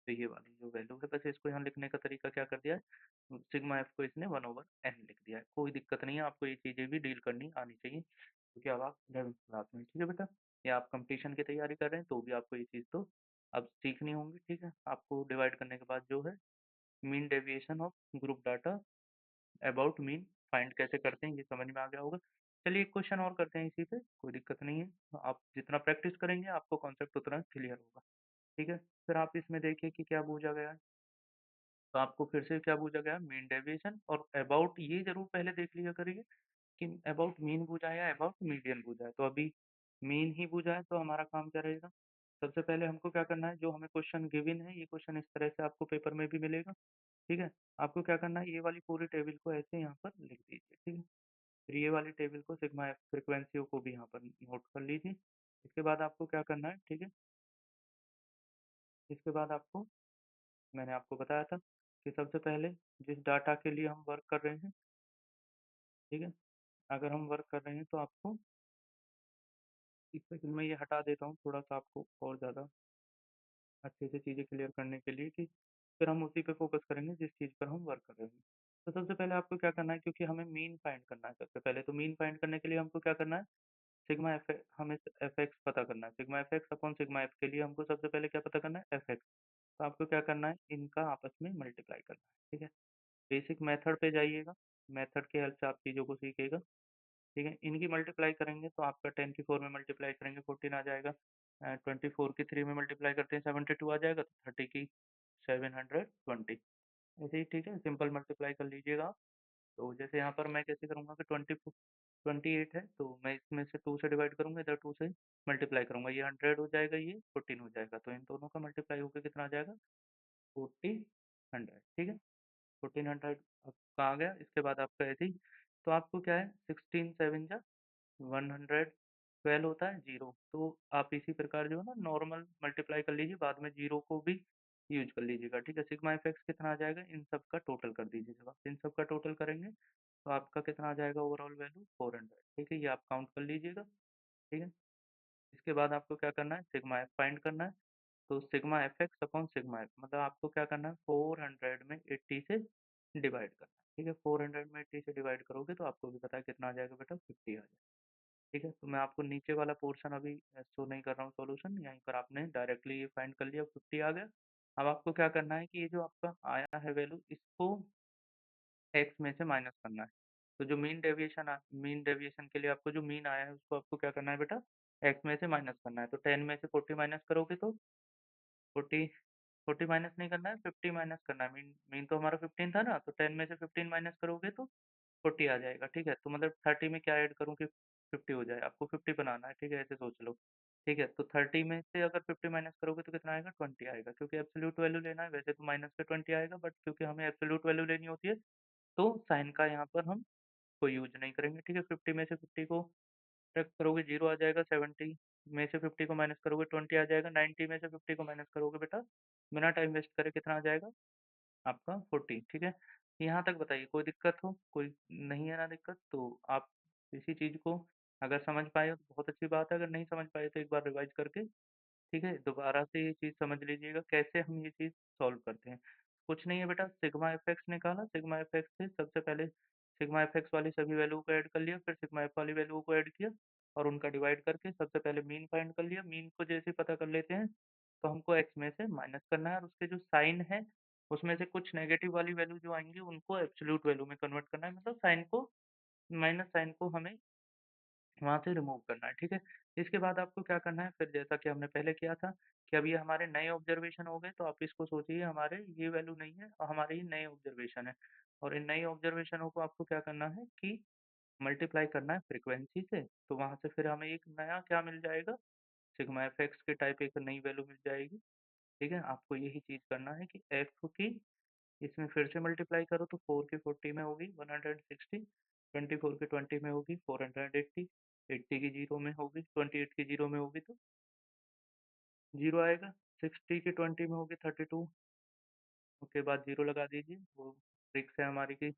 तो ये वाली जो वैल्यू है, वैसे इसको यहाँ लिखने का तरीका क्या कर दिया है, सिग्मा एफ को इसने 1/n लिख दिया है। कोई दिक्कत नहीं है, आपको ये चीज़ें भी डील करनी आनी चाहिए क्योंकि अब आप 11th क्लास में, ठीक है बेटा, या आप कंपटीशन की तैयारी कर रहे हैं तो भी आपको ये चीज़ तो अब सीखनी होंगी, ठीक है। आपको डिवाइड करने के बाद जो है mean deviation of group data about mean find कैसे करते हैं ये समझ में आ गया होगा। चलिए एक क्वेश्चन और करते हैं इसी पे, कोई दिक्कत नहीं है। आप जितना प्रैक्टिस करेंगे आपको कॉन्सेप्ट उतना क्लियर होगा, ठीक है। फिर आप इसमें देखिए कि क्या पूछा गया है। तो आपको फिर से क्या पूछा गया है, मीन डेविएशन और अबाउट, ये जरूर पहले देख लिया करिए कि अबाउट मीन पूछा है या अबाउट मीडियन पूछा है। तो अभी मीन ही पूछा है तो हमारा काम क्या रहेगा, सबसे पहले हमको क्या करना है, जो हमें क्वेश्चन गिवन है, ये क्वेश्चन इस तरह से आपको पेपर में भी मिलेगा, ठीक है। आपको क्या करना है, ये वाली पूरी टेबल को ऐसे यहाँ पर लिख दीजिए, ठीक है। फिर ये वाली टेबल को सिग्मा एफ फ्रिक्वेंसियों को भी यहाँ पर नोट कर लीजिए। इसके बाद आपको क्या करना है, ठीक है। इसके बाद आपको, मैंने आपको बताया था कि सबसे पहले जिस डाटा के लिए हम वर्क कर रहे हैं, ठीक है, अगर हम वर्क कर रहे हैं तो आपको, एक सेकंड में ये हटा देता हूँ थोड़ा सा आपको और ज़्यादा अच्छे से चीज़ें क्लियर करने के लिए, कि फिर हम उसी पे फोकस करेंगे जिस चीज़ पर हम वर्क कर रहे हैं। तो सबसे पहले आपको क्या करना है, क्योंकि हमें मीन फाइंड करना है सबसे पहले, तो मीन फाइंड करने के लिए हमको क्या करना है, सिग्मा एफ, हमें एफ एक्स पता करना है। Sigma F x upon sigma F के लिए हमको सबसे पहले क्या पता करना है, एफ एक्स। तो आपको क्या करना है, इनका आपस में मल्टीप्लाई करना है, ठीक है। बेसिक मेथड पे जाइएगा, मेथड की हेल्प से आप चीज़ों को सीखिएगा, ठीक है। इनकी मल्टीप्लाई करेंगे तो आपका 10 की 4 में मल्टीप्लाई करेंगे 14 आ जाएगा, 24 की 3 में मल्टीप्लाई करते हैं 72 आ जाएगा, तो 30 की 720, ऐसे ही, ठीक है। सिंपल मल्टीप्लाई कर लीजिएगा आप। तो जैसे यहाँ पर मैं कैसे करूँगा कि 28 है तो मैं इसमें से 2 से डिवाइड करूँगा, इधर 2 से मल्टीप्लाई करूँगा, ये 100 हो जाएगा, ये 14 हो जाएगा, तो इन दोनों का मल्टीप्लाई होकर कितना आ जाएगा, 1400, ठीक है। 1400 आपका आ गया। इसके बाद आपका ऐसे ही, तो आपको क्या है, 16 7 जा 112 होता है जीरो, तो आप इसी प्रकार जो है ना नॉर्मल मल्टीप्लाई कर लीजिए, बाद में जीरो को भी यूज कर लीजिएगा, ठीक है। सिग्मा एफ एक्स कितना आ जाएगा, इन सब का टोटल कर दीजिए, जब आप इन सब का टोटल करेंगे तो आपका कितना आ जाएगा, ओवरऑल वैल्यू 400, ठीक है। ये आप काउंट कर लीजिएगा, ठीक है। इसके बाद आपको क्या करना है, सिग्मा एफ फाइंड करना है। तो sigma F x upon sigma F, मतलब आपको क्या करना है, 400 में 80 से डिवाइड करना है, ठीक है। 400 में 80 से डिवाइड करोगे तो आपको भी पता है कितना आ जाएगा बेटा, 50 आ जाएगा, ठीक है। तो मैं आपको नीचे वाला पोर्शन अभी शो नहीं कर रहा हूँ सॉल्यूशन, यहीं पर आपने डायरेक्टली ये फाइंड कर लिया, 50 आ गया। अब आपको क्या करना है कि ये जो आपका आया है वैल्यू, इसको एक्स में से माइनस करना है। तो जो मीन डेविएशन के लिए आपको जो मीन आया है उसको आपको क्या करना है बेटा, एक्स में से माइनस करना है। तो 10 में से 40 माइनस करोगे तो 40, 40 माइनस नहीं करना है, 50 माइनस करना है। मीन मीन तो हमारा 15 था ना, तो 10 में से 15 माइनस करोगे तो 40 आ जाएगा, ठीक है। तो मतलब 30 में क्या ऐड करूँ कि 50 हो जाए, आपको 50 बनाना है, ठीक है, ऐसे सोच लो, ठीक है। तो 30 में से अगर 50 माइनस करोगे तो कितना आएगा, 20 आएगा, क्योंकि एब्सोल्यूट वैल्यू लेना है, वैसे तो माइनस पे 20 आएगा, बट क्योंकि हमें एब्सोल्यूट वैल्यू लेनी होती है तो साइन का यहाँ पर हम कोई यूज नहीं करेंगे, ठीक है। 50 में से 50 को सब्ट्रैक्ट करोगे, जीरो आ जाएगा। 70 में से 50 को माइनस करोगे, 20 आ जाएगा। 90 में से 50 को माइनस करोगे बेटा, बिना टाइम वेस्ट करे कितना आ जाएगा, आपका 40, ठीक है। यहाँ तक बताइए कोई दिक्कत हो, कोई नहीं है ना दिक्कत, तो आप इसी चीज़ को अगर समझ पाए हो तो बहुत अच्छी बात है, अगर नहीं समझ पाए तो एक बार रिवाइज करके, ठीक है, दोबारा से ये चीज़ समझ लीजिएगा कैसे हम ये चीज़ सॉल्व करते हैं। कुछ नहीं है बेटा, सिग्मा एफ एक्स निकाला, सिग्मा एफ एक्स से सबसे पहले सिग्मा एफ एक्स वाली सभी वैल्यू को ऐड कर लिया, फिर सिग्मा एफ वाली वैल्यू को ऐड किया और उनका डिवाइड करके सबसे पहले मीन फाइंड कर लिया। मीन को जैसे ही पता कर लेते हैं तो हमको एक्स में से माइनस करना है और उसके जो साइन है उसमें से कुछ नेगेटिव वाली वैल्यू जो आएंगी उनको एब्सोल्यूट वैल्यू में कन्वर्ट करना है, मतलब साइन को, माइनस साइन को हमें वहाँ से रिमूव करना है, ठीक है। इसके बाद आपको क्या करना है, फिर जैसा कि हमने पहले किया था कि अब ये हमारे नए ऑब्जर्वेशन हो गए, तो आप इसको सोचिए हमारे ये वैल्यू नहीं है और हमारे ये नए ऑब्जर्वेशन है, और इन नई ऑब्जर्वेशनों को आपको क्या करना है कि मल्टीप्लाई करना है फ्रीक्वेंसी से। तो वहाँ से फिर हमें एक नया क्या मिल जाएगा, सिग्मा एफ एक्स के टाइप एक नई वैल्यू मिल जाएगी, ठीक है। आपको यही चीज़ करना है कि एफ की इसमें फिर से मल्टीप्लाई करो तो 4 की 40 में होगी 160, 24 की 20 में होगी 480, 80 की जीरो में होगी, 28 की जीरो में होगी तो जीरो आएगा, 60 की 20 में होगी 32, उसके बाद जीरो लगा दीजिए, वो ट्रिक्स है हमारी की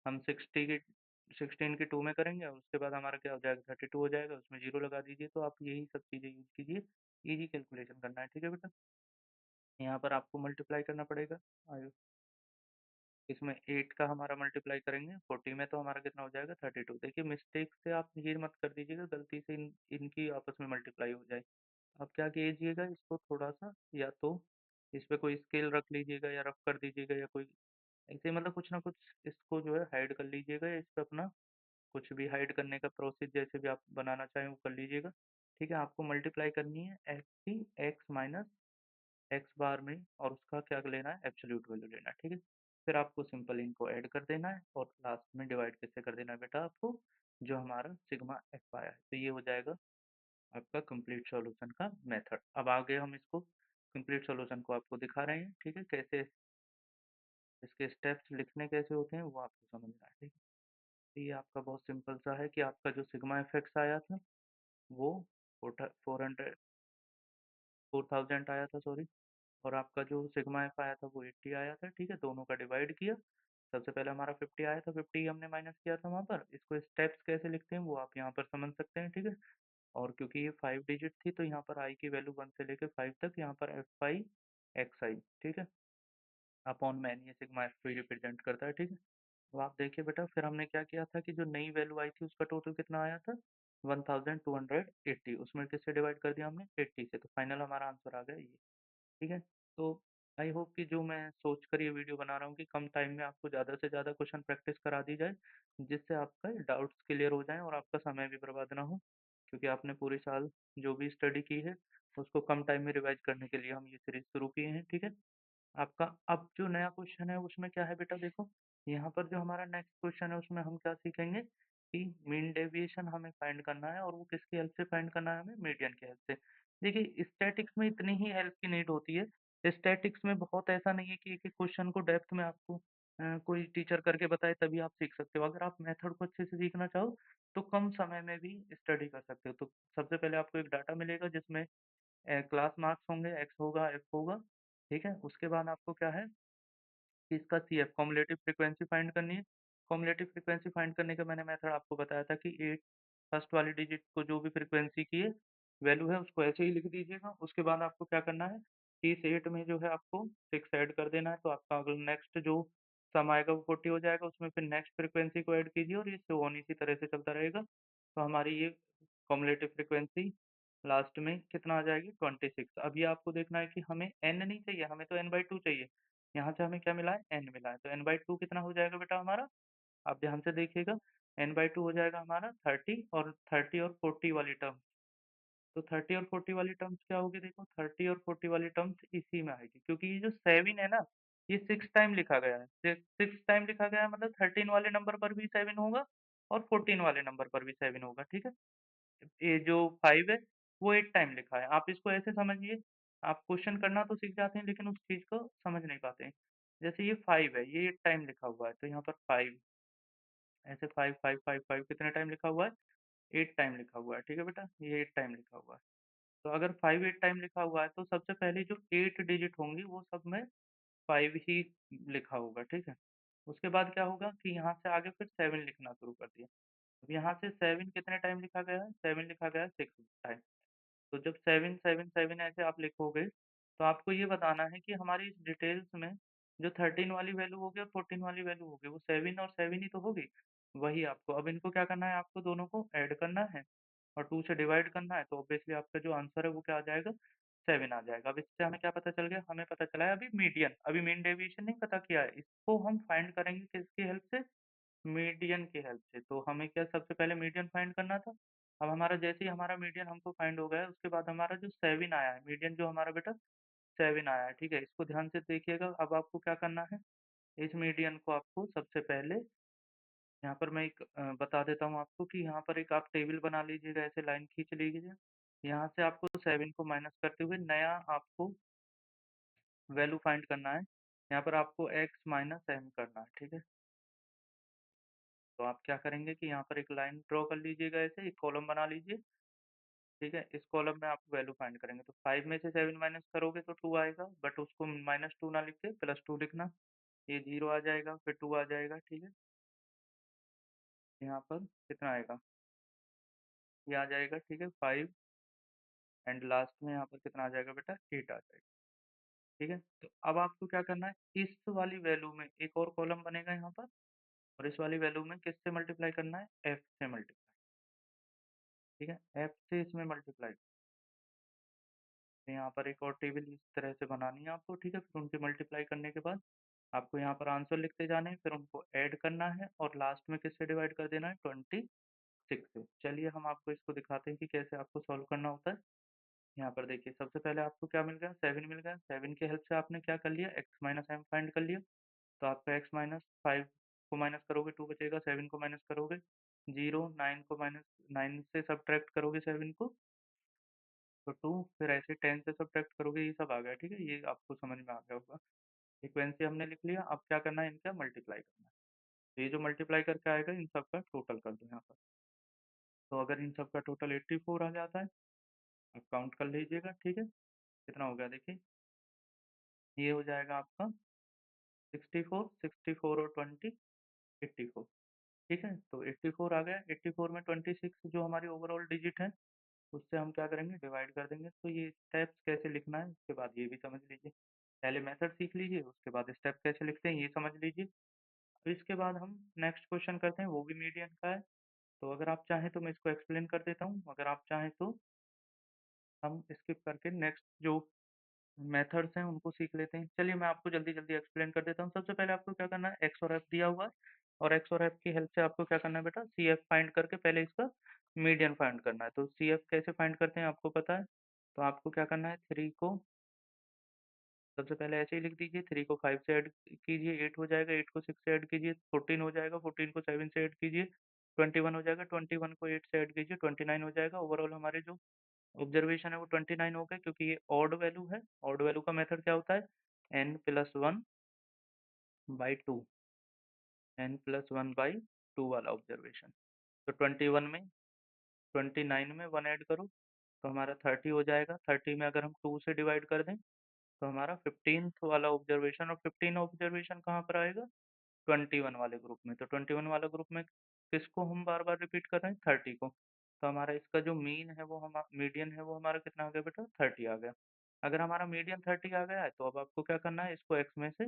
हम 16 की 2 में करेंगे और उसके बाद हमारा क्या हो जाएगा 32 हो जाएगा, उसमें 0 लगा दीजिए। तो आप यही सब चीज़ें यूज़ कीजिए, ईज़ी कैलकुलेशन करना है, ठीक है बेटा? यहाँ पर आपको मल्टीप्लाई करना पड़ेगा। आयो इसमें 8 का हमारा मल्टीप्लाई करेंगे 40 में, तो हमारा कितना हो जाएगा 32। देखिए मिस्टेक से आप ये मत कर दीजिएगा गलती से इनकी आपस में मल्टीप्लाई हो जाए। आप क्या कीजिएगा इसको थोड़ा-सा, या तो इस पे कोई स्केल रख लीजिएगा या रफ कर दीजिएगा, या कोई ऐसे मतलब कुछ ना कुछ इसको जो है हाइड कर लीजिएगा, या इस पे अपना कुछ भी हाइड करने का प्रोसेस जैसे भी आप बनाना चाहें वो कर लीजिएगा। ठीक है, आपको मल्टीप्लाई करनी है एक्स की एक्स माइनस एक्स बार में, और उसका क्या लेना है एब्सोल्यूट वैल्यू लेना है, ठीक है। फिर आपको सिंपल इनको ऐड कर देना है और लास्ट में डिवाइड कैसे कर देना है बेटा आपको, जो हमारा सिग्मा एफ आया है, तो ये हो जाएगा आपका कंप्लीट सॉल्यूशन का मेथड। अब आगे हम इसको कंप्लीट सॉल्यूशन को आपको दिखा रहे हैं, ठीक है, कैसे इसके स्टेप्स लिखने कैसे होते हैं वो आपको समझना है, ठीक है। तो ये आपका बहुत सिंपल सा है कि आपका जो सिग्मा एफ एक्स आया था वो 400 4000 आया था, सॉरी। और आपका जो सिग्मा एफ आया था वो 80 आया था, ठीक है, दोनों का डिवाइड किया। सबसे पहले हमारा 50 आया था, 50 हमने माइनस किया था वहाँ पर। इसको स्टेप्स कैसे लिखते हैं वो आप यहाँ पर समझ सकते हैं, ठीक है। और क्योंकि ये 5 डिजिट थी तो यहाँ पर आई की वैल्यू 1 से लेकर 5 तक, यहाँ पर एफ आई एक्स आई, ठीक है, अपॉन मैन, ये सिग्मा एफ को रिप्रेजेंट करता है, ठीक है। तो आप देखिए बेटा फिर हमने क्या किया था कि जो नई वैल्यू आई थी उसका टोटल कितना आया था 1280, उसमें किससे डिवाइड कर दिया हमने 80 से, तो फाइनल हमारा आंसर आ गया ये, ठीक है। तो आई होप कि जो मैं सोच कर ये वीडियो बना रहा हूँ कि कम टाइम में आपको ज़्यादा से ज़्यादा क्वेश्चन प्रैक्टिस करा दी जाए, जिससे आपका डाउट्स क्लियर हो जाएँ और आपका समय भी बर्बाद ना हो, क्योंकि आपने पूरे साल जो भी स्टडी की है उसको कम टाइम में रिवाइज करने के लिए हम ये सीरीज शुरू किए हैं, ठीक है। आपका अब जो नया क्वेश्चन है उसमें क्या है बेटा देखो, यहाँ पर जो हमारा नेक्स्ट क्वेश्चन है उसमें हम क्या सीखेंगे कि मीन डेविएशन हमें फाइंड करना है, और वो किसकी हेल्प से फाइंड करना है हमें, मीडियन की हेल्प से। देखिए स्टैटिक्स में इतनी ही हेल्प की नीड होती है, स्टैटिक्स में बहुत ऐसा नहीं है कि एक एक क्वेश्चन को डेप्थ में आपको कोई टीचर करके बताए तभी आप सीख सकते हो। अगर आप मेथड को अच्छे से सीखना चाहो तो कम समय में भी स्टडी कर सकते हो। तो सबसे पहले आपको एक डाटा मिलेगा जिसमें क्लास मार्क्स होंगे, एक्स होगा, एफ होगा, ठीक है? उसके बाद आपको क्या है कि इसका सीएफ कम्युलेटिव फ्रीक्वेंसी फाइंड करनी है। कम्युलेटिव फ्रीक्वेंसी फाइंड करने का मैंने मेथड आपको बताया था कि 8 फर्स्ट वाली डिजिट को जो भी फ्रीक्वेंसी की है, वैल्यू है उसको ऐसे ही लिख दीजिएगा। उसके बाद आपको क्या करना है कि इस 8 में जो है आपको 6 ऐड कर देना है, तो आपका अगला नेक्स्ट जो सम आएगा वो 40 हो जाएगा, उसमें फिर नेक्स्ट फ्रीक्वेंसी को ऐड कीजिए और ये सो ऑन इसी तरह से चलता रहेगा। तो हमारी ये कम्युलेटिव फ्रीक्वेंसी लास्ट में कितना आ जाएगी 26। अब ये आपको देखना है कि हमें n नहीं चाहिए, हमें तो n/2 चाहिए। यहाँ से हमें क्या मिला है n मिला है, तो n/2 कितना हो जाएगा बेटा हमारा, आप ध्यान से देखिएगा, n/2 हो जाएगा हमारा 30, और 30 और 40 वाली टर्म, तो 30 और 40 वाली टर्म्स क्या होगी देखो, 30 और 40 वाली टर्म्स इसी में आएगी, क्योंकि ये जो 7 है ना, ये 6 टाइम लिखा गया है। 6 टाइम लिखा गया है मतलब 13 वाले नंबर पर भी 7 होगा और 14 वाले नंबर पर भी 7 होगा, ठीक है। ये जो 5 है वो 8 टाइम लिखा है। आप इसको ऐसे समझिए, आप क्वेश्चन करना तो सीख जाते हैं लेकिन उस चीज़ को समझ नहीं पाते हैं। जैसे ये 5 है, ये 8 टाइम लिखा हुआ है, तो यहाँ पर 5 ऐसे 5 5 5 5 कितने टाइम लिखा हुआ है? 8 टाइम लिखा हुआ है, ठीक है बेटा? ये 8 टाइम लिखा हुआ है। तो अगर 5 8 टाइम लिखा हुआ है तो सबसे पहले जो 8 डिजिट होंगी वो सब में 5 ही लिखा होगा, ठीक है? उसके बाद क्या होगा कि यहाँ से आगे फिर 7 लिखना शुरू कर दिया। अब यहाँ से 7 कितने टाइम लिखा गया है? 7 लिखा गया है 6 टाइम। तो जब 7 7 7 ऐसे आप लिखोगे, तो आपको ये बताना है कि हमारी इस डिटेल्स में जो 13 वाली वैल्यू होगी और 14 वाली वैल्यू होगी, वो 7 और 7 ही तो होगी। वही आपको अब इनको क्या करना है, आपको दोनों को ऐड करना है और 2 से डिवाइड करना है, तो ऑब्वियसली आपका जो आंसर है वो क्या आ जाएगा? 7 आ जाएगा। अब इससे हमें क्या पता चल गया? हमें पता चला है अभी मीडियन, अभी मीन डेविएशन नहीं पता किया है। इसको हम फाइंड करेंगे किसकी हेल्प से? मीडियन की हेल्प से। तो हमें क्या सबसे पहले मीडियन फाइंड करना था। अब हमारा जैसे ही हमारा मीडियन हमको फाइंड हो गया है, उसके बाद हमारा जो 7 आया है, मीडियन जो हमारा बेटा 7 आया है, ठीक है? इसको ध्यान से देखिएगा। अब आपको क्या करना है, इस मीडियन को आपको सबसे पहले यहाँ पर मैं एक बता देता हूँ आपको कि यहाँ पर एक आप टेबल बना लीजिएगा, ऐसे लाइन खींच लीजिए। यहाँ से आपको 7 को माइनस करते हुए नया आपको वैल्यू फाइंड करना है। यहाँ पर आपको x माइनस m करना है, ठीक है? तो आप क्या करेंगे कि यहाँ पर एक लाइन ड्रॉ कर लीजिएगा, ऐसे एक कॉलम बना लीजिए, ठीक है? इस कॉलम में आप वैल्यू फाइंड करेंगे, तो 5 में से 7 माइनस करोगे तो 2 आएगा, बट उसको -2 ना लिख के +2 लिखना, ये 0 आ जाएगा, फिर 2 आ जाएगा, ठीक है? यहाँ पर कितना आएगा, ये आ जाएगा, ठीक है, 5, एंड लास्ट में यहाँ पर कितना आ जाएगा बेटा, 8 आ जाएगा। ठीक है, तो अब आपको क्या करना है, इस वाली वैल्यू में एक और कॉलम बनेगा यहाँ पर, और इस वाली वैल्यू में किससे मल्टीप्लाई करना है, एफ से मल्टीप्लाई। ठीक है, एफ से इसमें मल्टीप्लाई। तो यहाँ पर एक और टेबल इस तरह से बनानी है आपको, ठीक है, फिर उनके मल्टीप्लाई करने के बाद आपको यहाँ पर आंसर लिखते जाने हैं, फिर उनको ऐड करना है और लास्ट में किससे डिवाइड कर देना है, 26 से। चलिए हम आपको इसको दिखाते हैं कि कैसे आपको सॉल्व करना होता है। यहाँ पर देखिए, सबसे पहले आपको क्या मिल गया, 7 मिल गया। 7 की हेल्प से आपने क्या कर लिया, एक्स माइनस एम फाइंड कर लिया। तो आपका एक्स माइनस 5 को माइनस करोगे 2 बचेगा, 7 को माइनस करोगे 0, 9 को माइनस 9 से सब्ट्रैक्ट करोगे 7 को तो 2, फिर ऐसे 10 से सब्ट्रैक्ट करोगे, ये सब आ गया। ठीक है, ये आपको समझ में आ गया होगा। फ्रीक्वेंसी हमने लिख लिया, अब क्या करना है, इनका मल्टीप्लाई करना है। तो ये जो मल्टीप्लाई करके आएगा, इन सब का टोटल कर दो यहाँ पर। तो अगर इन सब का टोटल 84 आ जाता है, आप काउंट कर लीजिएगा। ठीक है, कितना हो गया देखिए, ये हो जाएगा आपका 64, 64 और 20, 84। ठीक है, तो 84 आ गया, 84 में 26 जो हमारी ओवरऑल डिजिट है, उससे हम क्या करेंगे, डिवाइड कर देंगे। तो ये स्टेप्स कैसे लिखना है, उसके बाद ये भी समझ लीजिए। पहले मेथड सीख लीजिए, उसके बाद स्टेप कैसे लिखते हैं ये समझ लीजिए। तो इसके बाद हम नेक्स्ट क्वेश्चन करते हैं, वो भी मीडियन का है। तो अगर आप चाहें तो मैं इसको एक्सप्लेन कर देता हूँ, अगर आप चाहें तो हम स्किप करके नेक्स्ट जो मेथड्स हैं उनको सीख लेते हैं। चलिए मैं आपको जल्दी जल्दी एक्सप्लेन कर देता हूँ। सबसे पहले आपको क्या करना है, एक्स और एफ दिया हुआ है, और एक्स और एफ की हेल्प से आपको क्या करना है बेटा, सी एफ फाइंड करके पहले इसका मीडियन फाइंड करना है। तो सी एफ कैसे फाइंड करते हैं आपको पता है। तो आपको क्या करना है, 3 को सबसे पहले ऐसे ही लिख दीजिए, 3 को 5 से ऐड कीजिए 8 हो जाएगा, 8 को 6 से ऐड कीजिए 14 हो जाएगा, 14 को 7 से ऐड कीजिए 21 हो जाएगा, 21 को 8 से ऐड कीजिए 29 हो जाएगा। ओवरऑल हमारे जो ऑब्जर्वेशन है वो 29 हो गए, क्योंकि ये ऑड वैल्यू है। ऑड वैल्यू का मेथड क्या होता है, n plus one by two, n plus one by two वाला ऑब्जर्वेशन। तो 21 में 29 में 1 ऐड करो तो हमारा 30 हो जाएगा। 30 में अगर हम 2 से डिवाइड कर दें तो हमारा 15th वाला ऑब्जर्वेशन, और 15 ऑब्जर्वेशन कहाँ पर आएगा, 21 वाले ग्रुप में। तो 21 वाला ग्रुप में किसको हम बार बार रिपीट कर रहे हैं, 30 को। तो हमारा इसका जो मीन है वो हम मीडियन है वो हमारा कितना आ गया बेटा, 30 आ गया। अगर हमारा मीडियन 30 आ गया है तो अब आपको क्या करना है, इसको एक्स में से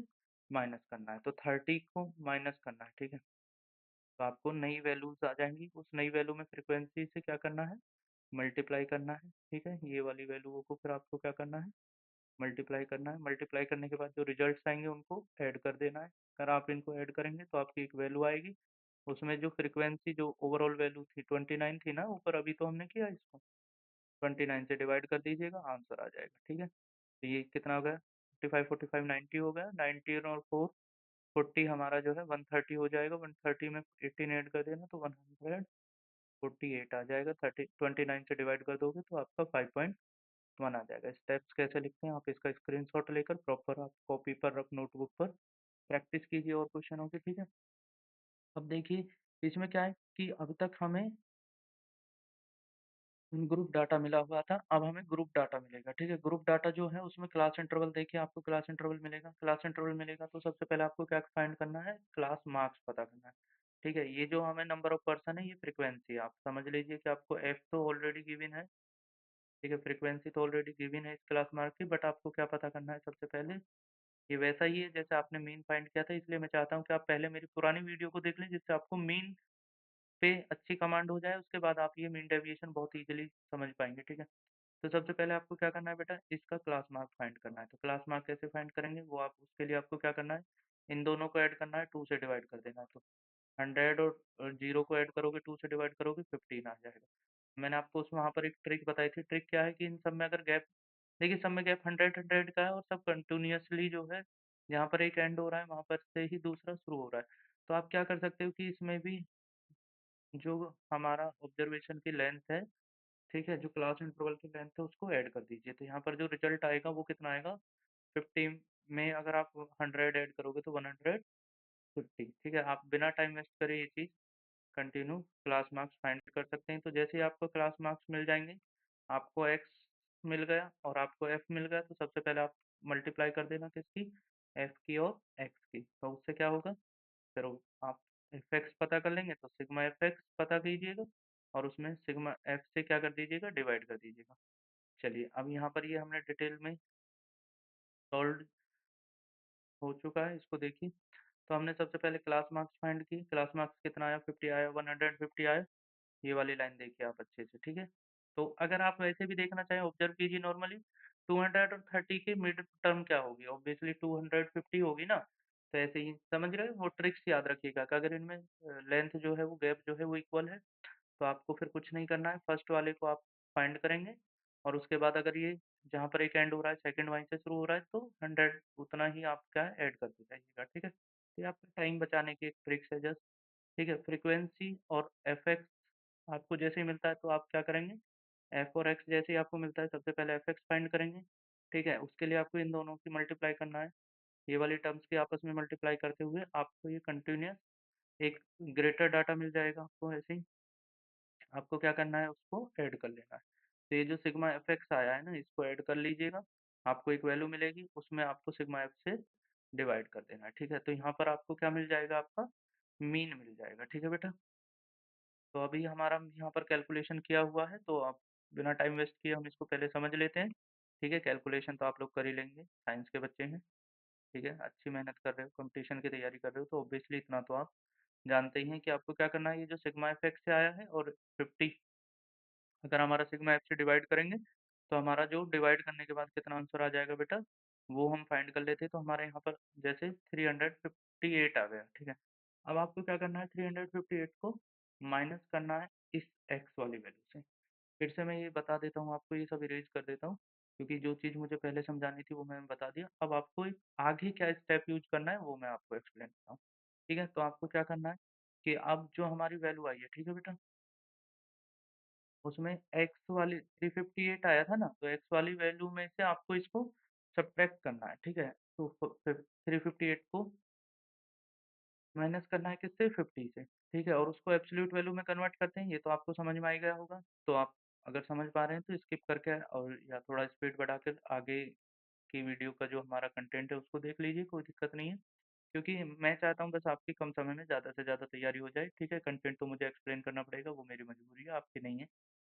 माइनस करना है। तो 30 को माइनस करना है, ठीक है। तो आपको नई वैल्यूज आ जाएंगी, उस नई वैल्यू में फ्रिक्वेंसी से क्या करना है, मल्टीप्लाई करना है। ठीक है, ये वाली वैल्यूओं को फिर आपको क्या करना है, मल्टीप्लाई करना है। मल्टीप्लाई करने के बाद जो रिजल्ट्स आएंगे उनको ऐड कर देना है। अगर आप इनको ऐड करेंगे तो आपकी एक वैल्यू आएगी, उसमें जो फ्रीक्वेंसी जो ओवरऑल वैल्यू थी 29 थी ना ऊपर, अभी तो हमने किया इसको, 29 से डिवाइड कर दीजिएगा, आंसर आ जाएगा। ठीक है, तो ये कितना हो गया, 45 45 90 हो गया, 90 और 4 40 हमारा जो है 130 हो जाएगा। 130 में 18 ऐड कर देना तो 148 आ जाएगा। 29 से डिवाइड कर दोगे तो आपका 5.1 आ जाएगा। स्टेप्स कैसे लिखते हैं, आप इसका स्क्रीनशॉट लेकर प्रॉपर आप कॉपी पर रख नोटबुक पर प्रैक्टिस कीजिए और क्वेश्चनों की। ठीक है, अब देखिए इसमें क्या है कि अब तक हमें ग्रुप डाटा मिला हुआ था, अब हमें ग्रुप डाटा मिलेगा। ठीक है, ग्रुप डाटा जो है उसमें क्लास इंटरवल, देखिए आपको क्लास इंटरवल मिलेगा। क्लास इंटरवल मिलेगा तो सबसे पहले आपको क्या फाइंड करना है, क्लास मार्क्स पता करना है। ठीक है, ये जो हमें नंबर ऑफ पर्सन है ये फ्रीक्वेंसी है, आप समझ लीजिए कि आपको एफ तो ऑलरेडी गिवन है। ठीक है, फ्रीक्वेंसी तो ऑलरेडी गिवन है इस क्लास मार्क की, बट आपको क्या पता करना है सबसे पहले, ये वैसा ही है जैसे आपने मीन फाइंड किया था। इसलिए मैं चाहता हूँ कि आप पहले मेरी पुरानी वीडियो को देख लें, जिससे आपको मीन पे अच्छी कमांड हो जाए, उसके बाद आप ये मीन डेविएशन बहुत ईजिली समझ पाएंगे। ठीक है, तो सबसे पहले आपको क्या करना है बेटा, इसका क्लास मार्क फाइंड करना है। तो क्लास मार्क कैसे फाइंड करेंगे, वो आप उसके लिए आपको क्या करना है, इन दोनों को ऐड करना है, 2 से डिवाइड कर देना है। तो 100 और 0 को ऐड करोगे, 2 से डिवाइड करोगे, 15 आ जाएगा। मैंने आपको उस वहाँ पर एक ट्रिक बताई थी। ट्रिक क्या है कि इन सब में अगर गैप, देखिए सब में गैप 100 का है और सब कंटिन्यूअसली जो है, जहाँ पर एक एंड हो रहा है वहाँ पर से ही दूसरा शुरू हो रहा है। तो आप क्या कर सकते हो कि इसमें भी जो हमारा ऑब्जर्वेशन की लेंथ है, ठीक है, जो क्लास इंटरवल की लेंथ है उसको ऐड कर दीजिए। तो यहाँ पर जो रिजल्ट आएगा वो कितना आएगा, 50 में अगर आप 100 ऐड करोगे तो 150। ठीक है, आप बिना टाइम वेस्ट करे ये चीज़ कंटिन्यू क्लास मार्क्स फाइंड कर सकते हैं। तो जैसे ही आपको क्लास मार्क्स मिल जाएंगे, आपको एक्स मिल गया और आपको एफ मिल गया, तो सबसे पहले आप मल्टीप्लाई कर देना किसकी, एफ की और एक्स की। तो उससे क्या होगा, फिर आप एफ पता कर लेंगे तो सिग्मा एफ पता कीजिएगा और उसमें सिग्मा एफ से क्या कर दीजिएगा, डिवाइड कर दीजिएगा। चलिए, अब यहाँ पर ये हमने डिटेल में सॉल्व हो चुका है, इसको देखिए। तो हमने सबसे पहले क्लास मार्क्स फाइंड किए, क्लास मार्क्स कितना आया, 50 आया, 150 आया। ये वाली लाइन देखिए आप अच्छे से, ठीक है। तो अगर आप वैसे भी देखना चाहें, ऑब्जर्व कीजिए नॉर्मली 230 की मिड टर्म क्या होगी, ऑब्वियसली 250 होगी ना। तो ऐसे ही समझ रहे हो, वो ट्रिक्स याद रखिएगा कि अगर इनमें लेंथ जो है, वो गैप जो है वो इक्वल है, तो आपको फिर कुछ नहीं करना है, फर्स्ट वाले को आप फाइंड करेंगे और उसके बाद अगर ये जहाँ पर एक एंड हो रहा है सेकंड वहीं से शुरू हो रहा है तो 100 उतना ही आप क्या है ऐड करते जाइएगा, ठीक है। तो ये आपका टाइम बचाने की एक ट्रिक्स है जस्ट, ठीक है। फ्रीक्वेंसी और एफ एक्स आपको जैसे ही मिलता है तो आप क्या करेंगे, एफ और एक्स जैसे ही आपको मिलता है सबसे पहले एफ एक्स फाइंड करेंगे, ठीक है। उसके लिए आपको इन दोनों की मल्टीप्लाई करना है, ये वाली टर्म्स की आपस में मल्टीप्लाई करते हुए आपको ये कंटिन्यूस एक ग्रेटर डाटा मिल जाएगा आपको, ऐसे ही आपको क्या करना है, उसको ऐड कर लेना है। तो ये जो सिग्मा एफ एक्स आया है ना, इसको ऐड कर लीजिएगा, आपको एक वैल्यू मिलेगी, उसमें आपको सिग्मा एफ से डिवाइड कर देना है, ठीक है। तो यहाँ पर आपको क्या मिल जाएगा, आपका मीन मिल जाएगा, ठीक है बेटा। तो अभी हमारा यहाँ पर कैलकुलेशन किया हुआ है, तो आप बिना टाइम वेस्ट किए हम इसको पहले समझ लेते हैं, ठीक है। कैलकुलेशन तो आप लोग कर ही लेंगे, साइंस के बच्चे हैं, ठीक है। अच्छी मेहनत कर रहे हो, कंपटीशन की तैयारी कर रहे हो, तो ऑब्वियसली इतना तो आप जानते ही हैं कि आपको क्या करना है। ये जो सिग्मा एफ एक्स से आया है और 50 अगर हमारा सिग्मा एफ से डिवाइड करेंगे, तो हमारा जो डिवाइड करने के बाद कितना आंसर आ जाएगा बेटा, वो हम फाइंड कर लेते हैं। तो हमारे यहाँ पर जैसे 358 आ गया, ठीक है। अब आपको क्या करना है, 358 को माइनस करना है इस एक्स वाली वैल्यू से। फिर से मैं ये बता देता हूँ आपको, ये सब इरेज कर देता हूँ, क्योंकि जो चीज़ मुझे पहले समझानी थी वो मैंने बता दिया। अब आपको एक आगे क्या स्टेप यूज करना है वो मैं आपको एक्सप्लेन करता हूँ, ठीक है। तो आपको क्या करना है कि अब जो हमारी वैल्यू आई है, ठीक है बेटा, उसमें एक्स वाली 358 आया था ना, तो एक्स वाली वैल्यू में से आपको इसको सब्ट्रैक्ट करना है, ठीक है। तो 358 को माइनस करना है किससे, 50 से, ठीक है। और उसको एब्सोल्यूट वैल्यू में कन्वर्ट करते हैं, ये तो आपको समझ में आ ही गया होगा। तो आप अगर समझ पा रहे हैं तो स्किप करके और या थोड़ा स्पीड बढ़ा के आगे की वीडियो का जो हमारा कंटेंट है उसको देख लीजिए, कोई दिक्कत नहीं है। क्योंकि मैं चाहता हूँ बस आपकी कम समय में ज़्यादा से ज़्यादा तैयारी हो जाए, ठीक है। कंटेंट तो मुझे एक्सप्लेन करना पड़ेगा, वो मेरी मजबूरी है, आपकी नहीं है,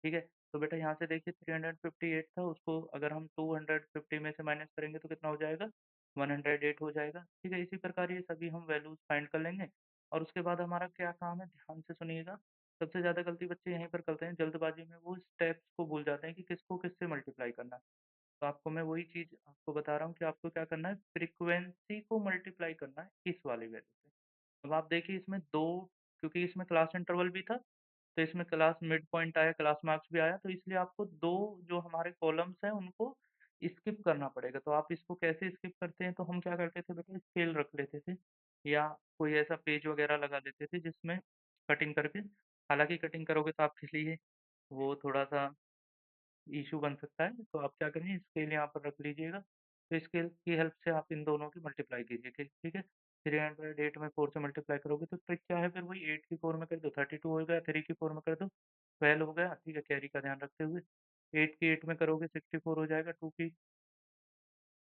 ठीक है। तो बेटा यहाँ से देखिए 358 था, उसको अगर हम 250 में से माइनस करेंगे तो कितना हो जाएगा, 108 हो जाएगा, ठीक है। इसी प्रकार ये सभी हम वैल्यूज फाइंड कर लेंगे और उसके बाद हमारा क्या काम है, ध्यान से सुनिएगा। सबसे ज़्यादा गलती बच्चे यहीं पर करते हैं, जल्दबाजी में वो स्टेप्स को भूल जाते हैं कि किसको किससे मल्टीप्लाई करना है। तो आपको मैं वही चीज़ आपको बता रहा हूँ कि आपको क्या करना है, फ्रीक्वेंसी को मल्टीप्लाई करना है इस वाली वैल्यू से। अब आप देखिए इसमें 2, क्योंकि इसमें क्लास इंटरवल भी था, तो इसमें क्लास मिड पॉइंट आया, क्लास मार्क्स भी आया, तो इसलिए आपको 2 जो हमारे कॉलम्स हैं उनको स्किप करना पड़ेगा। तो आप इसको कैसे स्किप करते हैं, तो हम क्या करते थे बेटा, स्केल रख लेते थे या कोई ऐसा पेज वगैरह लगा देते थे जिसमें कटिंग करके, हालाँकि कटिंग करोगे तो आपके लिए वो थोड़ा-सा इश्यू बन सकता है, तो आप क्या करेंगे, स्केल यहाँ पर रख लीजिएगा। तो स्केल की हेल्प से आप इन दोनों की मल्टीप्लाई कीजिए, ठीक है। 308 में 4 से मल्टीप्लाई करोगे तो ट्रिक क्या है, फिर वही 8 की 4 में कर दो 32 हो गया, 3 की 4 में कर दो 12 हो गया, ठीक है, कैरी का ध्यान रखते हुए। 8 की 8 में करोगे 64 हो जाएगा, 2 की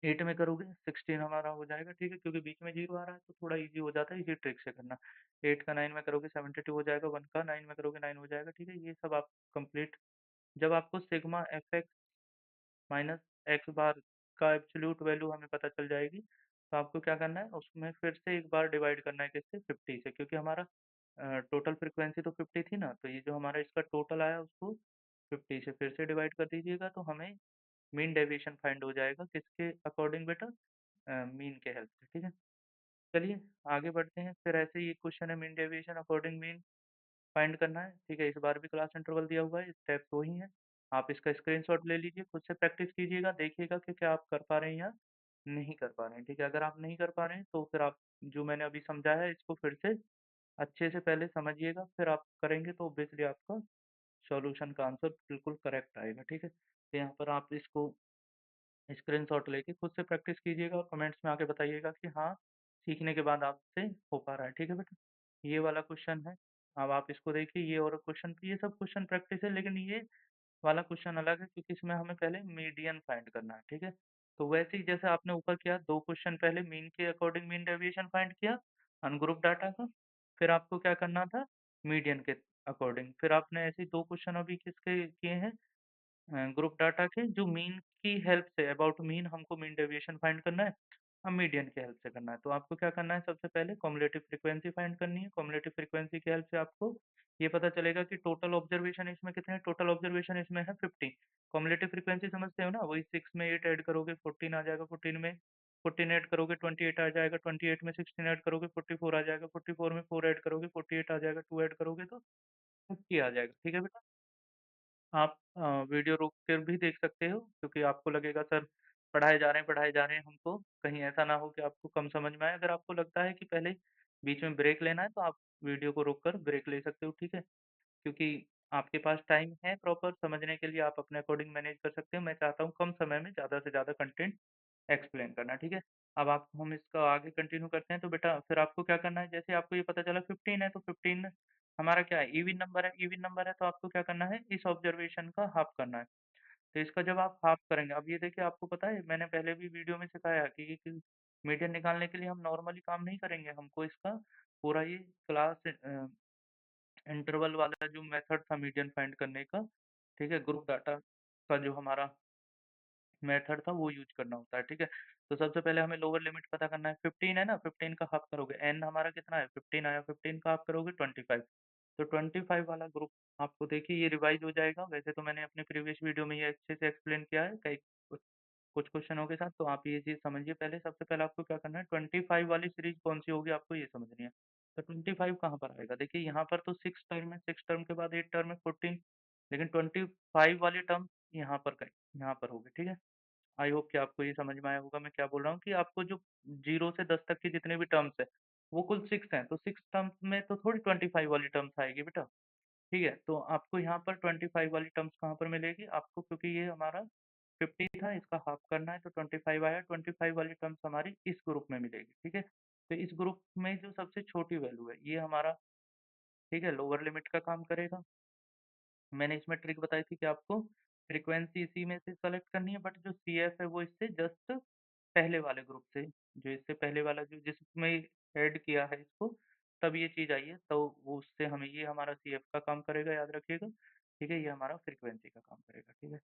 8 में करोगे 16 हमारा हो जाएगा, ठीक है, क्योंकि बीच में 0 आ रहा है तो थोड़ा ईज़ी हो जाता है, इसी ट्रिक से करना। 8 का 9 में करोगे 72 हो जाएगा, 1 का 9 में करोगे 9 हो जाएगा, ठीक है। ये सब आप कंप्लीट, जब आपको सिग्मा एफ माइनस एक्स बार का एब्सोल्यूट वैल्यू हमें पता चल जाएगी, तो आपको क्या करना है, उसमें फिर से एक बार डिवाइड करना है किससे, 50 से, क्योंकि हमारा टोटल फ्रीक्वेंसी तो 50 थी ना, तो ये जो हमारा इसका टोटल आया उसको 50 से फिर से डिवाइड कर दीजिएगा, तो हमें मीन डेविएशन फाइंड हो जाएगा किसके अकॉर्डिंग बेटा, मीन के हेल्प से, ठीक है। चलिए आगे बढ़ते हैं, फिर ऐसे ही एक क्वेश्चन है, mean deviation according mean find करना है, ठीक है। इस बार भी क्लास इंटरवल दिया हुआ है, स्टेप्स वही हैं। आप इसका स्क्रीनशॉट ले लीजिए, खुद से प्रैक्टिस कीजिएगा, देखिएगा कि क्या आप कर पा रहे हैं या नहीं कर पा रहे हैं, ठीक है। अगर आप नहीं कर पा रहे हैं तो फिर आप जो मैंने अभी समझाया है इसको फिर से अच्छे से पहले समझिएगा, फिर आप करेंगे तो ऑब्वियसली आपका सॉल्यूशन का आंसर बिल्कुल करेक्ट आएगा, ठीक है। तो यहाँ पर आप इसको स्क्रीनशॉट लेके खुद से प्रैक्टिस कीजिएगा और कमेंट्स में आके बताइएगा कि हाँ, सीखने के बाद आपसे हो पा रहा है, ठीक है बेटा। ये वाला क्वेश्चन है, अब आप इसको देखिए, ये और क्वेश्चन, ये सब क्वेश्चन प्रैक्टिस है, लेकिन ये वाला क्वेश्चन अलग है क्योंकि इसमें हमें पहले मीडियन फाइंड करना है, ठीक है। तो वैसे ही जैसे आपने ऊपर किया, 2 क्वेश्चन पहले मीन के अकॉर्डिंग मीन डेविएशन फाइंड किया अनग्रुप डाटा का, फिर आपको क्या करना था मीडियन के अकॉर्डिंग। फिर आपने ऐसे ही 2 क्वेश्चन अभी किसके किए हैं ग्रुप डाटा के जो मीन की हेल्प से अबाउट मीन हमको मीन डेविएशन फाइंड करना है, हम मीडियन की हेल्प से करना है। तो आपको क्या करना है सबसे पहले कम्युलेटिव फ्रीक्वेंसी फाइंड करनी है। कम्युलेटिव फ्रीक्वेंसी की हेल्प से आपको ये पता चलेगा कि टोटल ऑब्जर्वेशन इसमें कितने हैं, टोटल ऑब्जर्वेशन इसमें है 15। कम्युलेटिव फ्रीक्वेंसी समझते हो ना? वही 6 में 8 ऐड करोगे 14 आ जाएगा, 14 में 14 ऐड करोगे 28 आ जाएगा, 28 में 16 ऐड करोगे 44 आ जाएगा, 44 में 4 ऐड करोगे 48 आ जाएगा, 2 ऐड करोगे तो 50 आ जाएगा। ठीक है बेटा? आप वीडियो रोक कर भी देख सकते हो क्योंकि आपको लगेगा सर पढ़ाए जा रहे हैं हमको, कहीं ऐसा ना हो कि आपको कम समझ में आए। अगर आपको लगता है कि पहले बीच में ब्रेक लेना है तो आप वीडियो को रोक कर ब्रेक ले सकते हो, ठीक है? क्योंकि आपके पास टाइम है प्रॉपर समझने के लिए आप अपने अकॉर्डिंग मैनेज कर सकते हो। मैं चाहता हूँ कम समय में ज़्यादा से ज़्यादा कंटेंट एक्सप्लेन करना, ठीक है? अब आप हम इसका आगे कंटिन्यू करते हैं तो बेटा फिर आपको क्या करना है जैसे आपको ये पता चला 15 है तो 15 हमारा क्या है इवन नंबर है तो आपको क्या करना है इस ऑब्जर्वेशन का हाफ करना है। तो इसका जब आप हाफ करेंगे अब ये देखिए आपको पता है मैंने पहले भी वीडियो में सिखाया कि मीडियन निकालने के लिए हम नॉर्मली काम नहीं करेंगे, हमको इसका पूरा ये क्लास इंटरवल वाला जो मेथड था मीडियन फाइंड करने का, ठीक है? ग्रुप डाटा का जो हमारा मेथड था वो यूज़ करना होता है, ठीक है? तो सबसे पहले हमें लोअर लिमिट पता करना है, 15 है ना? 15 का हाफ करोगे, n हमारा कितना है? 15 आया, 15 का हाफ करोगे 25 तो 25 वाला ग्रुप आपको देखिए ये रिवाइज़ हो जाएगा। वैसे तो मैंने अपने प्रीवियस वीडियो में ये अच्छे से एक्सप्लेन किया है कई कुछ कुछ क्वेश्चनों के साथ, तो आप ये चीज़ समझिए पहले। सबसे पहले आपको क्या करना है 25 वाली सीरीज़ कौन-सी होगी आपको ये समझनी है। तो 25 कहाँ पर आएगा? देखिए यहाँ पर तो 6 टर्म है, 6 टर्म के बाद 8 टर्म है 14 लेकिन 25 वाली टर्म यहाँ पर कहीं यहाँ पर होगी, ठीक है? आई होप कि आपको ये समझ में आया होगा मैं क्या बोल रहा हूँ कि आपको जो 0 से 10 तक की जितने भी टर्म्स हैं, वो कुल 6 हैं, तो 6 टर्म्स में तो थोड़ी 25 वाली टर्म्स आएगी बेटा, ठीक है? तो आपको यहाँ पर 25 वाली टर्म्स कहाँ पर मिलेगी? आपको क्योंकि ये हमारा 50 था, इसका हाफ करना है तो 25 आया, 25 वाली टर्म्स हमारी इस ग्रुप में मिलेगी, ठीक है? तो इस ग्रुप में जो सबसे छोटी वैल्यू है, ये हमारा ठीक है, लोअर लिमिट का काम करेगा। मैंने इसमें ट्रिक बताई थी कि आपको फ्रीक्वेंसी इसी में से सेलेक्ट करनी है बट जो सीएफ है वो इससे जस्ट पहले वाले ग्रुप से जो इससे पहले वाला जो जिसमें ऐड किया है इसको तब ये चीज़ आई है तो वो उससे हमें ये हमारा सीएफ का काम करेगा याद रखिएगा ठीक है ये हमारा फ्रीक्वेंसी का काम करेगा ठीक है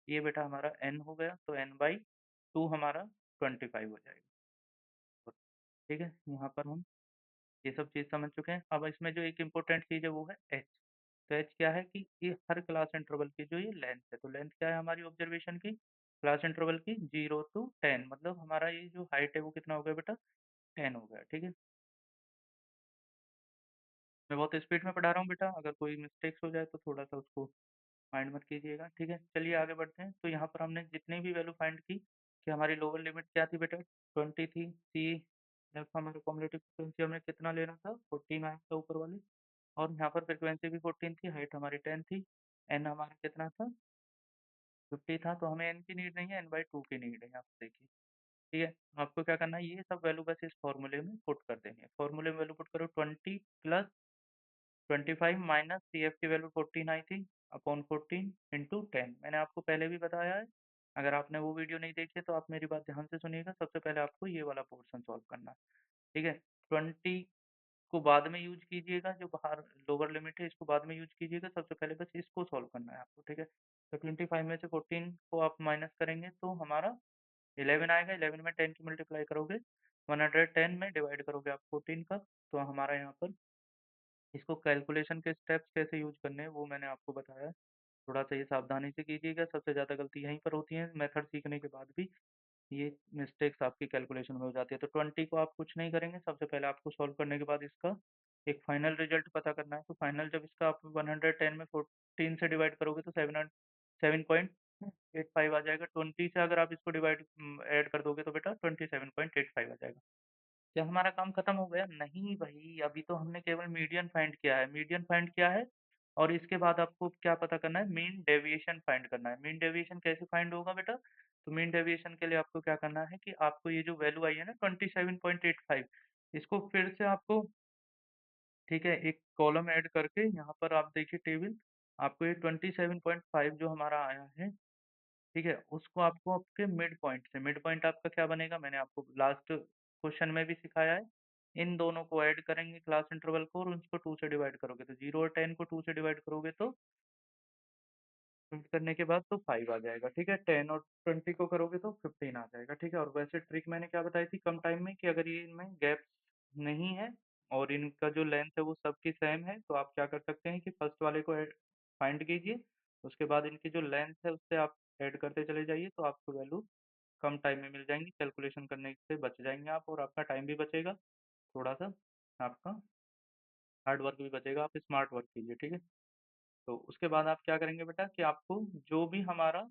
ये बेटा हमारा एन हो गया तो एन बाई टू हमारा 25 हो जाएगा ठीक है यहाँ पर हम ये सब चीज़ समझ चुके हैं अब इसमें जो एक इम्पोर्टेंट चीज़ है वो है एच तो एच क्या है कि ये हर क्लास इंटरवल की जो ये लेंथ है तो लेंथ क्या है हमारी ऑब्जर्वेशन की क्लास इंटरवल की 0 to 10 मतलब हमारा ये जो हाइट है वो कितना हो गया बेटा 10 हो गया ठीक है मैं बहुत स्पीड में पढ़ा रहा हूँ बेटा अगर कोई मिस्टेक्स हो जाए तो थोड़ा सा उसको माइंड मत कीजिएगा ठीक है चलिए आगे बढ़ते हैं तो यहाँ पर हमने जितनी भी वैल्यू फाइंड की कि हमारी लोअर लिमिट क्या थी बेटा 20 थी सी एफ हमारा कॉम्युलेटिव फ्रीक्वेंसी हमें कितना लेना था 14 आया था ऊपर वाली और यहाँ पर फ्रीक्वेंसी भी 14 थी हाइट हमारी 10 थी एन हमारा कितना था 50 था तो हमें एन की नीड नहीं है एन बाई टू की नीड है यहाँ पर देखिए ठीक है आपको क्या करना है ये सब वैल्यू बस इस फॉर्मूले में पुट कर देनी है फॉर्मूले में वैल्यू पुट करो 20 प्लस 25 माइनस सी एफ की वैल्यू 14 आई थी अपॉन 14 इंटू 10 मैंने आपको पहले भी बताया है अगर आपने वो वीडियो नहीं देखी है तो आप मेरी बात ध्यान से सुनिएगा सबसे पहले आपको ये वाला पोर्शन सॉल्व करना है ठीक है 20 को बाद में यूज़ कीजिएगा, जो बाहर लोअर लिमिट है इसको बाद में यूज़ कीजिएगा, सबसे पहले बस इसको सॉल्व करना है आपको, ठीक है? तो 25 में से 14 को आप माइनस करेंगे तो हमारा 11 आएगा, 11 में 10 की मल्टीप्लाई करोगे, 110 में डिवाइड करोगे आप 14 का, तो हमारा यहाँ पर इसको कैलकुलेशन के स्टेप्स कैसे यूज़ करने हैं वो मैंने आपको बताया है। थोड़ा-सा ये सावधानी से कीजिएगा, सबसे ज़्यादा गलती यहीं पर होती है मेथड सीखने के बाद भी। ये मिस्टेक्स आपकी कैलकुलेशन में हो जाती है। तो 20 को आप कुछ नहीं करेंगे, सबसे पहले आपको सॉल्व करने के बाद इसका एक फाइनल रिजल्ट पता करना है। तो फाइनल जब इसका आप 110 में 14 से डिवाइड करोगे तो 7.85 आ जाएगा। 20 से अगर आप इसको ऐड कर दोगे तो बेटा 27.85 आ जाएगा। क्या हमारा काम खत्म हो गया? नहीं भई, अभी तो हमने केवल मीडियन फाइंड किया है। मीडियन फाइंड किया है और इसके बाद आपको क्या पता करना है? मीन डेविएशन फाइंड करना है। मीन डेविएशन कैसे फाइंड होगा बेटा? तो मीन डेविएशन के लिए आपको क्या करना है कि आपको ये जो वैल्यू आई है ना 27.85 इसको फिर से आपको ठीक है, एक कॉलम ऐड करके यहाँ पर आप देखिए टेबल, आपको ये 27.5 जो हमारा आया है, ठीक है? उसको आपको आपके मिड पॉइंट से मिड पॉइंट आपका क्या बनेगा? मैंने आपको लास्ट क्वेश्चन में भी सिखाया है। इन दोनों को ऐड करेंगे क्लास इंटरवल को और उसको 2 से डिवाइड करोगे तो 0 और 10 को 2 से डिवाइड करोगे तो प्रिंट करने के बाद तो 5 आ जाएगा, ठीक है। 10 और 20 को करोगे तो 15 आ जाएगा, ठीक है। और वैसे ट्रिक मैंने क्या बताई थी कम टाइम में कि अगर ये इनमें गैप्स नहीं है और इनका जो लेंथ है वो सबकी सेम है तो आप क्या कर सकते हैं कि फर्स्ट वाले को फाइंड कीजिए, उसके बाद इनकी जो लेंथ है उससे आप ऐड करते चले जाइए तो आपको वैल्यू कम टाइम में मिल जाएंगी, कैलकुलेशन करने से बच जाएंगे आप और आपका टाइम भी बचेगा, थोड़ा सा आपका हार्ड वर्क भी बचेगा, आप स्मार्ट वर्क कीजिए, ठीक है। तो उसके बाद आप क्या करेंगे बेटा कि आपको जो भी हमारा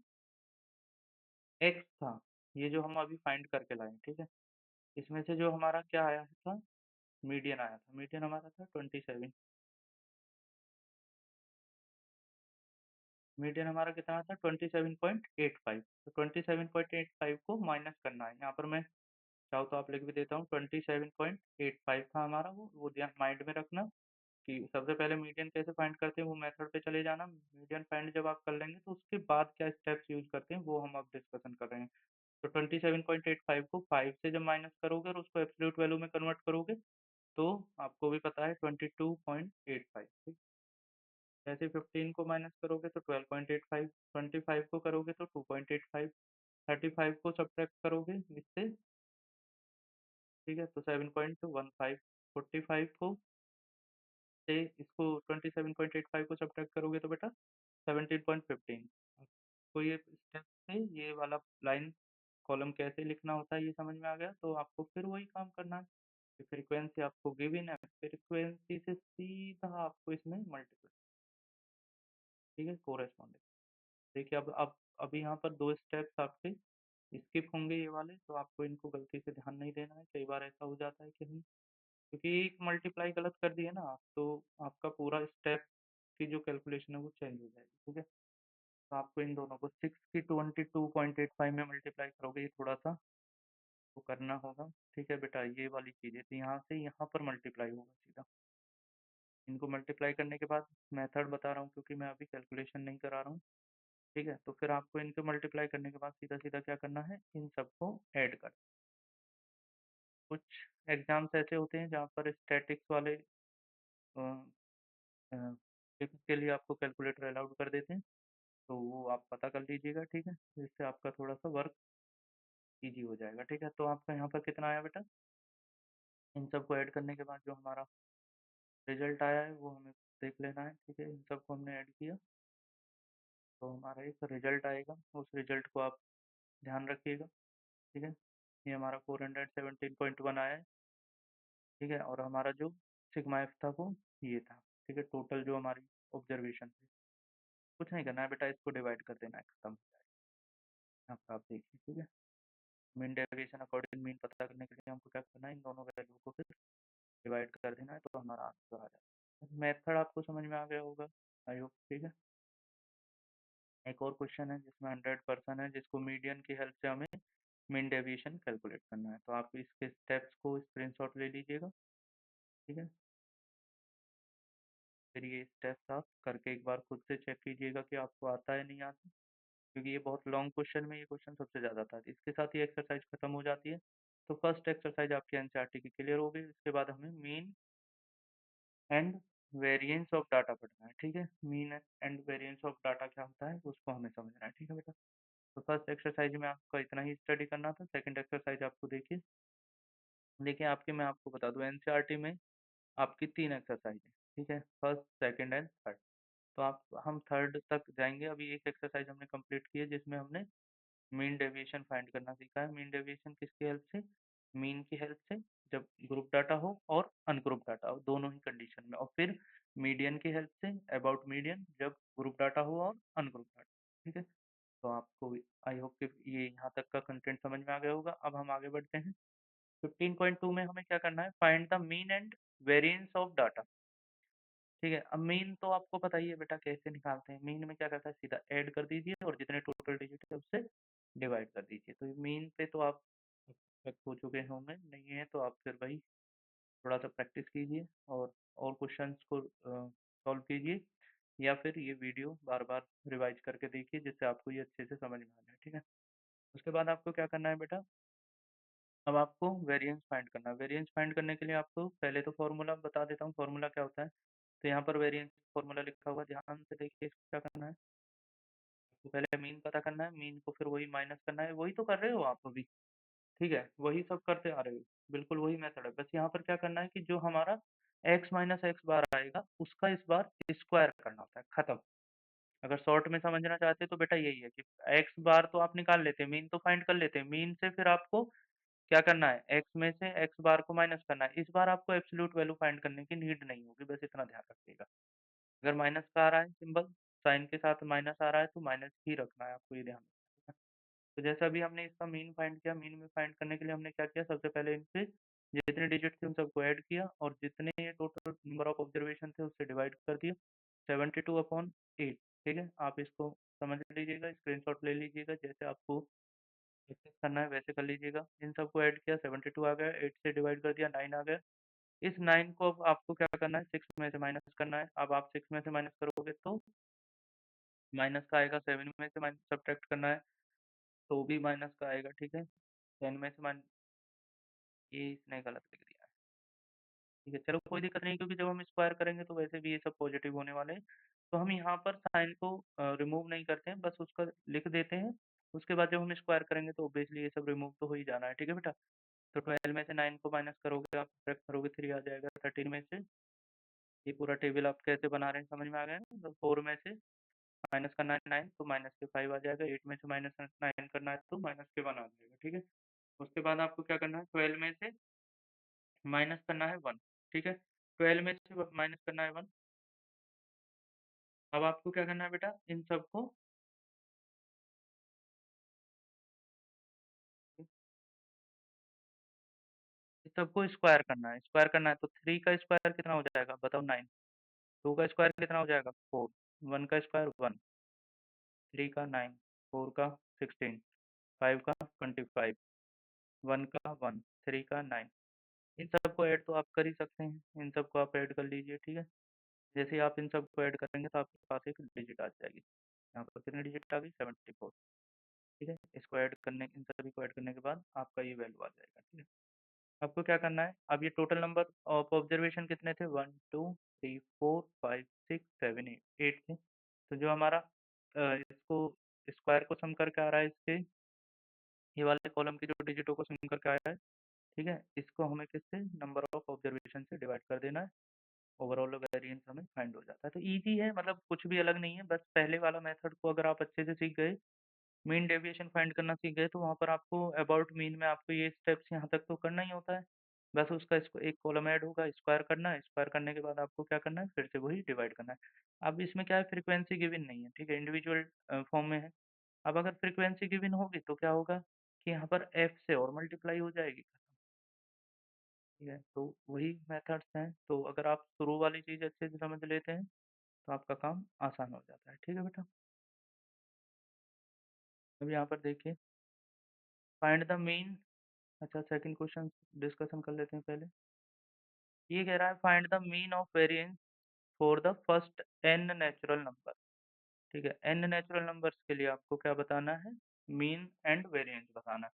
एक्स था, ये जो हम अभी फाइंड करके लाए, ठीक है, इसमें से जो हमारा क्या आया था, मीडियन आया था, मीडियन हमारा था 27, मीडियन हमारा कितना था 27.85, तो 27.85 को माइनस करना है, यहाँ पर मैं चाहो तो आप लिख भी देता हूँ 27.85 था हमारा, वो ध्यान माइंड में रखना कि सबसे पहले मीडियन कैसे फाइंड करते हैं वो मेथड पे चले जाना, मीडियन फाइंड जब आप कर लेंगे तो उसके बाद क्या स्टेप्स यूज करते हैं वो हम अब डिस्कशन कर रहे हैं। तो 27.85 को 5 से जब माइनस करोगे और उसको एब्सोल्यूट वैल्यू में कन्वर्ट करोगे तो आपको भी पता है 22.85, ठीक। जैसे 15 को माइनस करोगे तो 12.85, 25 को करोगे तो 2.85, 35 को सब्ट्रैक्ट करोगे इससे, ठीक है, तो 7.15, 45 को से इसको 27.85 को सब्ट्रैक्ट करोगे तो बेटा 17.15। आपको ये स्टेप से ये वाला लाइन कॉलम कैसे लिखना होता है ये समझ में आ गया, तो आपको फिर वही काम करना है। फ्रीक्वेंसी आपको गिवन है, फ्रीक्वेंसी से सीधा आपको इसमें मल्टीप्लाई, ठीक है, कोरेस्पॉन्डिंग। देखिए अब अभी यहाँ पर दो स्टेप्स आपके स्किप होंगे ये वाले, तो आपको इनको गलती से ध्यान नहीं देना है, कई बार ऐसा हो जाता है कि हम क्योंकि एक मल्टीप्लाई गलत कर दिए ना आप तो आपका पूरा स्टेप की जो कैलकुलेशन है वो चेंज हो जाएगी, ठीक है। तो आपको इन दोनों को 6 की 22.85 में मल्टीप्लाई करोगे, ये थोड़ा सा वो करना होगा, ठीक है बेटा, ये वाली चीज़ें थी, यहाँ से यहाँ पर मल्टीप्लाई होगा सीधा। इनको मल्टीप्लाई करने के बाद मेथड बता रहा हूँ क्योंकि मैं अभी कैलकुलेशन नहीं करा रहा हूँ, ठीक है। तो फिर आपको इनको मल्टीप्लाई करने के बाद सीधा सीधा क्या करना है, इन सबको ऐड कर। कुछ एग्जाम्स ऐसे होते हैं जहाँ पर स्टैटिक्स वाले के लिए आपको कैलकुलेटर अलाउड कर देते हैं, तो वो आप पता कर लीजिएगा, ठीक है, जिससे आपका थोड़ा सा वर्क ईजी हो जाएगा, ठीक है। तो आपका यहाँ पर कितना आया बेटा, इन सबको ऐड करने के बाद जो हमारा रिजल्ट आया है वो हमें देख लेना है, ठीक है। इन सबको हमने ऐड किया तो हमारा एक रिजल्ट आएगा, उस रिजल्ट को आप ध्यान रखिएगा, ठीक है। ये हमारा 417.1 आया है, ठीक है, और हमारा जो सिग्मा एफ था वो ये था, ठीक है, टोटल जो हमारी ऑब्जर्वेशन थी। कुछ नहीं करना है बेटा, इसको डिवाइड कर देना है, खत्म हो जाएगा आपका, आप देखिए, ठीक है। मीन डेविएशन अकॉर्डिंग मीन पता करने के लिए हमको क्या करना है, इन दोनों वैल्यू को फिर डिवाइड कर देना है तो हमारा आंसर आ जाएगा। मेथड आपको समझ में आ गया होगा, आई होप, ठीक है। एक और क्वेश्चन है जिसमें 100% है, जिसको मीडियन की हेल्प से हमें मीन डेविएशन कैलकुलेट करना है, तो आप इसके स्टेप्स को स्क्रीनशॉट ले लीजिएगा, ठीक है। फिर ये स्टेप्स आप करके एक बार खुद से चेक कीजिएगा कि आपको आता है नहीं आता, क्योंकि ये बहुत लॉन्ग क्वेश्चन में ये क्वेश्चन सबसे ज़्यादा था, इसके साथ ही एक्सरसाइज खत्म हो जाती है। तो फर्स्ट एक्सरसाइज आपकी एनसीईआरटी की क्लियर हो गई, उसके बाद हमें mean and variance of data पढ़ना है, ठीक है। Mean and variance of data क्या होता है उसको हमें समझना है, ठीक है बेटा। तो फर्स्ट एक्सरसाइज में आपका इतना ही स्टडी करना था, सेकंड एक्सरसाइज आपको देखिए, देखिए आपके मैं आपको बता दूं एनसीईआरटी में आपकी 3 एक्सरसाइज है, ठीक है, फर्स्ट सेकंड एंड थर्ड। तो आप हम थर्ड तक जाएंगे, अभी एक एक्सरसाइज हमने कंप्लीट की है जिसमें हमने मीन डेविएशन फाइंड करना सीखा है। मीन डेविएशन किसकी हेल्प से, मीन की हेल्प से, जब ग्रुप डाटा हो और अनग्रुप डाटा हो दोनों ही कंडीशन में, और फिर मीडियन की हेल्प से अबाउट मीडियन जब ग्रुप डाटा हो और अनग्रुप डाटा, ठीक है। तो आपको आई होप कि ये यहाँ तक का कंटेंट समझ में आ गया होगा। अब हम आगे बढ़ते हैं 15.2 में हमें क्या करना है, find the mean and variance of data, ठीक है। अब मीन तो आपको पता ही है बेटा कैसे निकालते हैं, मीन में क्या करता है सीधा ऐड कर दीजिए और जितने टोटल डिजिट है उससे डिवाइड कर दीजिए। तो मीन पे तो आप परफेक्ट हो चुके होंगे, नहीं है तो आप फिर भाई थोड़ा सा प्रैक्टिस कीजिए और क्वेश्चंस को सॉल्व कीजिए, या फिर ये वीडियो बार बार रिवाइज करके देखिए जिससे आपको ये अच्छे से समझ में आ जाए, ठीक है। उसके बाद आपको क्या करना है बेटा, अब आपको वेरिएंस फाइंड करना है। वेरिएंस फाइंड करने के लिए आपको पहले तो फॉर्मूला बता देता हूँ, फॉर्मूला क्या होता है। तो यहाँ पर वेरिएंस फॉर्मूला लिखा हुआ है, ध्यान से देखिए इसको क्या करना है। तो पहले मीन पता करना है, मीन को फिर वही माइनस करना है, वही तो कर रहे हो आप अभी। ठीक है, वही सब करते आ रहे हो, बिल्कुल वही मेथड है। बस यहाँ पर क्या करना है कि जो हमारा x माइनस एक्स बार आएगा उसका इस बार स्क्वायर करना होता है, खत्म। अगर शॉर्ट में समझना चाहते हैं तो बेटा यही है कि एक्स बार तो आप निकाल लेते हैं, मीन तो फाइंड कर लेते हैं, मीन से फिर आपको क्या करना है, एक्स में से एक्स बार को माइनस करना है। इस बार आपको एब्सोल्यूट वैल्यू फाइंड करने की नीड नहीं होगी, बस इतना ध्यान रखिएगा। अगर माइनस का आ रहा है सिंबल, साइन के साथ माइनस आ रहा है तो माइनस ही रखना है, आपको ये ध्यान रखना है। तो जैसे अभी हमने इसका मीन फाइंड किया, मीन में फाइंड करने के लिए हमने क्या किया, सबसे पहले इनसे जितने डिजिट थे उन सबको ऐड किया और जितने ये टोटल नंबर ऑफ ऑब्जर्वेशन थे उससे डिवाइड कर दिया 72/8। ठीक है, आप इसको समझ लीजिएगा, स्क्रीनशॉट ले लीजिएगा, जैसे आपको एक्सेस करना है वैसे कर लीजिएगा। इन सबको ऐड किया, 72 आ गया, 8 से डिवाइड कर दिया, 9 आ गया। इस 9 को अब आपको क्या करना है, 6 में से माइनस करना है। अब आप 6 में से माइनस करोगे तो माइनस का आएगा, 7 में से माइनस सब्ट्रैक्ट करना है तो भी माइनस का आएगा। ठीक है, 10 में से माइनस, ये इसने गलत लिख दिया है। ठीक है, चलो कोई दिक्कत नहीं, क्योंकि जब हम स्क्वायर करेंगे तो वैसे भी ये सब पॉजिटिव होने वाले हैं। तो हम यहाँ पर साइन को रिमूव नहीं करते हैं, बस उसका लिख देते हैं। उसके बाद जब हम स्क्वायर करेंगे तो ऑब्वियसली ये सब रिमूव तो हो ही जाना है। ठीक है बेटा, तो 12 में से 9 को माइनस करोगे, आप सब्ट्रैक्ट करोगे, 3 आ जाएगा। 13 में से ये पूरा टेबल आप कैसे बना रहे हैं समझ में आ गया ना। तो 4 में से माइनस करना है 9 तो माइनस के 5 आ जाएगा। 8 में से माइनस 9 करना है तो माइनस के 1 आ जाएगा। ठीक है, उसके बाद आपको क्या करना है, 12 में से माइनस करना है 1। ठीक है, 12 में से माइनस करना है 1। अब आपको क्या करना है बेटा, इन सबको स्क्वायर करना है। स्क्वायर करना है तो 3 का स्क्वायर कितना हो जाएगा बताओ, 9। 2 का स्क्वायर कितना हो जाएगा, 4। 1 का स्क्वायर 1। 3 का 9, 4 का 16, 5 का 25, 1 का 1, 3 का 9। इन सबको ऐड तो आप कर ही सकते हैं, इन सबको आप ऐड कर लीजिए। ठीक है, जैसे ही आप इन सबको ऐड करेंगे तो आपके पास एक डिजिट आ जाएगी। यहाँ पर कितनी डिजिट आ गई, 74। ठीक है, इसको ऐड करने, इन सभी को ऐड करने के बाद आपका ये वैल्यू आ जाएगा। ठीक है, आपको क्या करना है, अब ये टोटल नंबर ऑफ ऑब्जर्वेशन कितने थे, 1 2 3 4 5 6 7 8 8 थे। तो जो हमारा इसको स्क्वायर को सम करके आ रहा है, इसके ये वाले कॉलम की जो डिजिटों को सम करके आया है। ठीक है, इसको हमें किससे, नंबर ऑफ ऑब्जर्वेशन से डिवाइड कर देना है। ओवरऑल वेरिएंस हमें फाइंड हो जाता है। तो ईजी है, मतलब कुछ भी अलग नहीं है, बस पहले वाला मेथड को अगर आप अच्छे से सीख गए, मीन डेविएशन फाइंड करना सीख गए, तो वहाँ पर आपको अबाउट मीन में आपको ये स्टेप्स यहाँ तक तो करना ही होता है। बस उसका इसको एक कॉलम ऐड होगा, स्क्वायर करना है, स्क्वायर करने के बाद आपको क्या करना है, फिर से वही डिवाइड करना है। अब इसमें क्या है, फ्रीक्वेंसी गिवन नहीं है। ठीक है, इंडिविजुअल फॉर्म में है। अब अगर फ्रीक्वेंसी गिवन होगी तो क्या होगा कि यहाँ पर एफ से और मल्टीप्लाई हो जाएगी। ठीक है, तो वही मेथड्स हैं। तो अगर आप शुरू वाली चीज़ अच्छे से समझ लेते हैं तो आपका काम आसान हो जाता है। ठीक है बेटा, अब यहाँ पर देखिए, फाइंड द मीन। अच्छा, सेकंड क्वेश्चन डिस्कशन कर लेते हैं पहले। ये कह रहा है find the mean of variance for the first n natural number. ठीक है, n नेचुरल नंबर्स के लिए आपको क्या बताना है, मीन एंड वेरिएंस बताना है।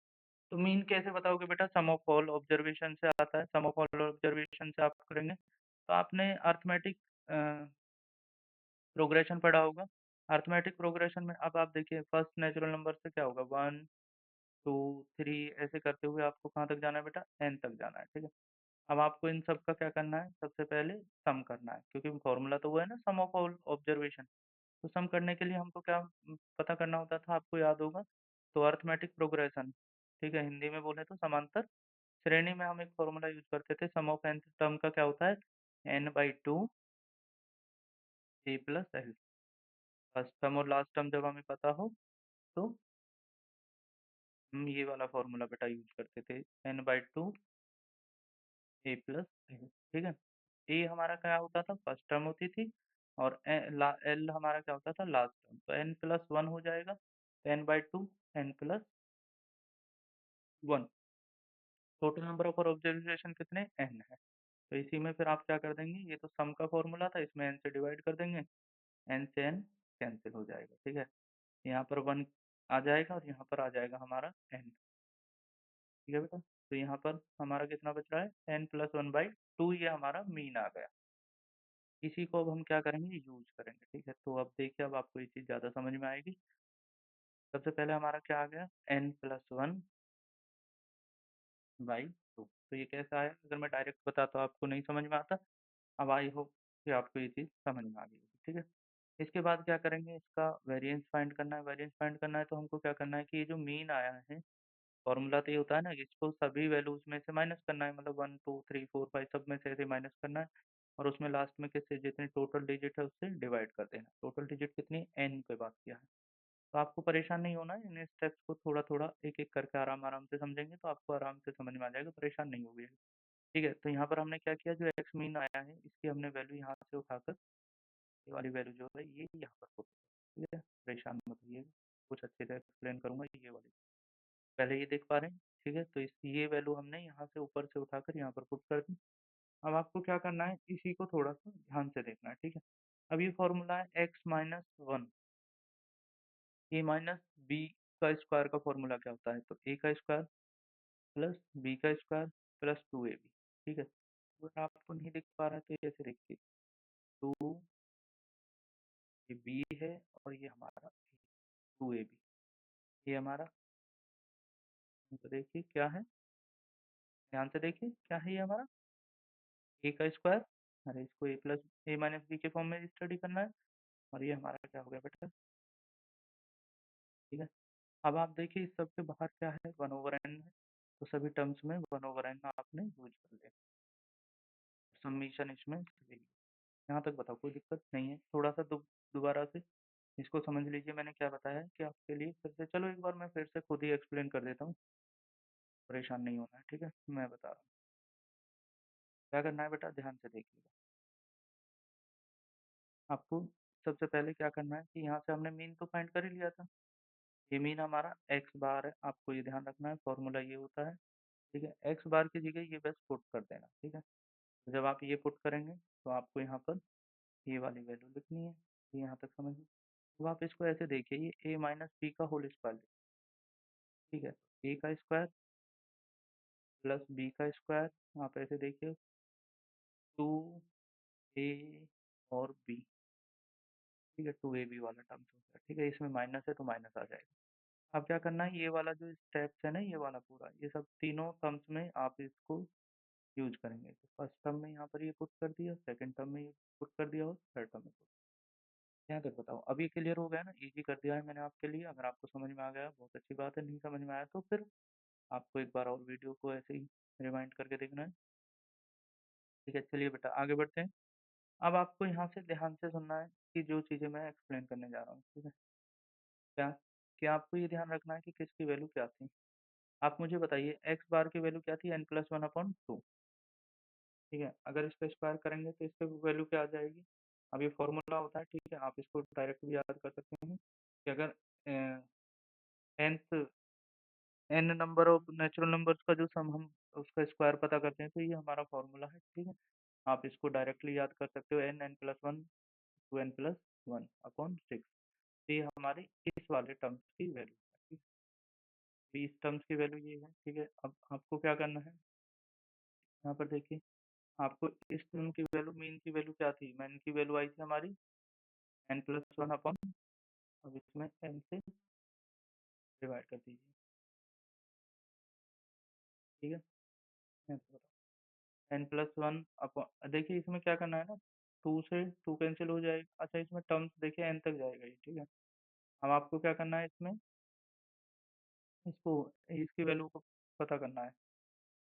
तो मीन कैसे बताओगे बेटा, सम ऑफ ऑल ऑब्जर्वेशन से आता है। सम ऑफ ऑल ऑब्जर्वेशन से आप करेंगे तो आपने अर्थमेटिक प्रोग्रेशन पढ़ा होगा। अर्थमेटिक प्रोग्रेशन में अब आप देखिए, फर्स्ट नेचुरल नंबर से क्या होगा, 1 2 3 ऐसे करते हुए आपको कहाँ तक जाना है बेटा, n तक जाना है। ठीक है, अब आपको इन सब का क्या करना है, सबसे पहले सम करना है, क्योंकि फॉर्मूला तो वो है ना, सम ऑफ ऑल ऑब्जर्वेशन। तो सम करने के लिए हमको क्या पता करना होता था, आपको याद होगा। तो अर्थमेटिक प्रोग्रेशन, ठीक है, हिंदी में बोले तो समांतर श्रेणी में हम एक फॉर्मूला यूज करते थे, सम ऑफ एन टर्म का क्या होता है, n/2 a plus L. First term और लास्ट टर्म जब हमें पता हो तो हम ये वाला फॉर्मूला बेटा यूज करते थे, n/2 ए प्लस एल। ठीक है, ए हमारा क्या होता था, फर्स्ट टर्म होती थी, और एल हमारा क्या होता था, लास्ट टर्म। तो n+1 हो जाएगा, तो n/2 n+1। Total number of observation कितने, n है। तो इसी में फिर आप क्या कर देंगे, ये तो सम का फॉर्मूला था, इसमें n से डिवाइड कर देंगे, n से n कैंसिल हो जाएगा। ठीक है, यहाँ पर 1 आ जाएगा और यहाँ पर आ जाएगा हमारा n। ठीक है बेटा? तो यहाँ पर हमारा कितना बच रहा है n+1/2, ये हमारा मीन आ गया। इसी को अब हम क्या करेंगे, यूज़ करेंगे, ठीक है? तो अब देखिए, अब आपको ये चीज़ ज़्यादा समझ में आएगी। सबसे पहले हमारा क्या आ गया, n+1/2। तो ये कैसा आया? अगर मैं डायरेक्ट बताता आपको नहीं समझ में आता। अब आई होप कि आपको ये चीज़ समझ में आ गई होगी, ठीक है? इसके बाद क्या करेंगे, इसका वेरिएंस फाइंड करना है। वेरिएंस फाइंड करना है तो हमको क्या करना है कि ये जो मीन आया है, फॉर्मूला तो ये होता है ना कि इसको सभी वैल्यूज़ में से माइनस करना है, मतलब 1, 2, 3, 4, 5 सब में से ऐसे माइनस करना है, और उसमें लास्ट में किससे, जितनी टोटल डिजिट है उससे डिवाइड कर देना है। टोटल डिजिट कितनी, n पे बात किया है। तो आपको परेशान नहीं होना है, इन स्टेप्स को थोड़ा-थोड़ा, एक-एक करके आराम-आराम से समझेंगे तो आपको आराम से समझ में आ जाएगा, परेशान नहीं होगे। ठीक है? तो यहाँ पर हमने क्या किया, जो एक्स मीन आया है इसकी हमने वैल्यू यहाँ से उठाकर ये वाली वैल्यू जो है ये यहाँ पर पुट, ठीक है? परेशान मत होइएगा, कुछ अच्छे से एक्सप्लेन करूँगा ये वाली। पहले ये देख पा रहे हैं, ठीक है? तो इस ये वैल्यू हमने यहाँ से ऊपर से उठाकर यहाँ पर पुट कर दी। अब आपको क्या करना है, इसी को थोड़ा-सा ध्यान से देखना है, ठीक है? अब ये फॉर्मूला है x-1, a माइनस b का स्क्वायर का फॉर्मूला क्या होता है? तो a का स्क्वायर प्लस b का स्क्वायर प्लस 2ab, ठीक है? अगर आपको नहीं दिख पा रहा है तो ये ऐसे देखिए, 2 ये b है और ये हमारा 2ab, ये हमारा, तो देखिए क्या है, ध्यान से देखिए क्या है ये हमारा, a का स्क्वायर, अरे इसको a plus a minus b के फॉर्म में स्टडी करना है, और ये हमारा क्या हो गया बेटा, ठीक है? अब आप देखिए इस सब के बाहर क्या है, 1/n है, तो सभी टर्म्स में 1/n आपने यूज कर लिया। समीशन इसमें सही। यहाँ तक बताओ कोई दिक्कत नहीं है? थोड़ा सा दोबारा से इसको समझ लीजिए, मैंने क्या बताया है कि आपके लिए फिर से, चलो एक बार मैं फिर से खुद ही एक्सप्लेन कर देता हूँ, परेशान नहीं होना है, ठीक है? मैं बता रहा हूँ क्या करना है बेटा, ध्यान से देखिएगा। आपको सबसे पहले क्या करना है कि यहाँ से हमने मीन तो फाइंड कर ही लिया था, ये मीन हमारा एक्स बार है, आपको ये ध्यान रखना है, फॉर्मूला ये होता है, ठीक है? एक्स बार की जगह ये बस पुट कर देना, ठीक है? जब आप ये पुट करेंगे तो आपको यहाँ पर ये वाली वैल्यू लिखनी है, ये यहाँ तक समझ लीजिए। अब आप इसको ऐसे देखिए, ये a माइनस बी का होल स्क्वायर, ठीक है? a का स्क्वायर प्लस b का स्क्वायर, आप ऐसे देखिए 2a और b, ठीक है? 2ab वाला टर्म्स हो गया, ठीक है? इसमें माइनस है तो माइनस आ जाएगा। अब क्या करना है, ये वाला जो स्टेप्स है ना, ये वाला पूरा, ये सब तीनों टर्म्स में आप इसको यूज करेंगे। तो फर्स्ट टर्म में यहाँ पर ये पुट कर दिया, सेकंड टर्म में ये पुट कर दिया, और थर्ड टर्म में पुट। यहाँ तक बताओ, अब ये क्लियर हो गया ना? इजी कर दिया है मैंने आपके लिए। अगर आपको समझ में आ गया बहुत अच्छी बात है, नहीं समझ में आया तो फिर आपको एक बार और वीडियो को ऐसे ही रिमाइंड करके देखना है। ठीक है, चलिए बेटा आगे बढ़ते हैं। अब आपको यहाँ से ध्यान से सुनना है कि जो चीज़ें मैं एक्सप्लेन करने जा रहा हूँ, ठीक है? क्या क्या आपको ये ध्यान रखना है कि किसकी वैल्यू क्या थी? आप मुझे बताइए, एक्स बार की वैल्यू क्या थी, n+1/2, ठीक है? अगर इसका स्क्वायर करेंगे तो इसकी वैल्यू क्या आ जाएगी? अब ये फॉर्मूला होता है, ठीक है? आप इसको डायरेक्ट भी याद कर सकते हैं कि अगर nth n number of natural numbers का जो सम हम उसका स्क्वायर पता करते हैं, तो ये हमारा फॉर्मूला है, ठीक है? आप इसको डायरेक्टली याद कर सकते हो, n+1 टू n+1 अपॉन 6। तो ये हमारी इस वाले टर्म्स की वैल्यू है, ठीक है? तो इस टर्म्स की वैल्यू ये है, ठीक है? अब आपको क्या करना है, यहाँ पर देखिए, आपको इस टर्म की वैल्यू, मीन की वैल्यू क्या थी? मीन की वैल्यू आई थी हमारी n+1 अपॉन, अब इसमें n से डिवाइड कर दीजिए, ठीक है? n+1 अपॉन, देखिए इसमें क्या करना है ना, 2 से 2 कैंसिल हो जाएगा। अच्छा, इसमें टर्म्स देखिए n तक जाएगा ये, ठीक है? अब आपको क्या करना है इसमें, इसको इसकी वैल्यू को पता करना है।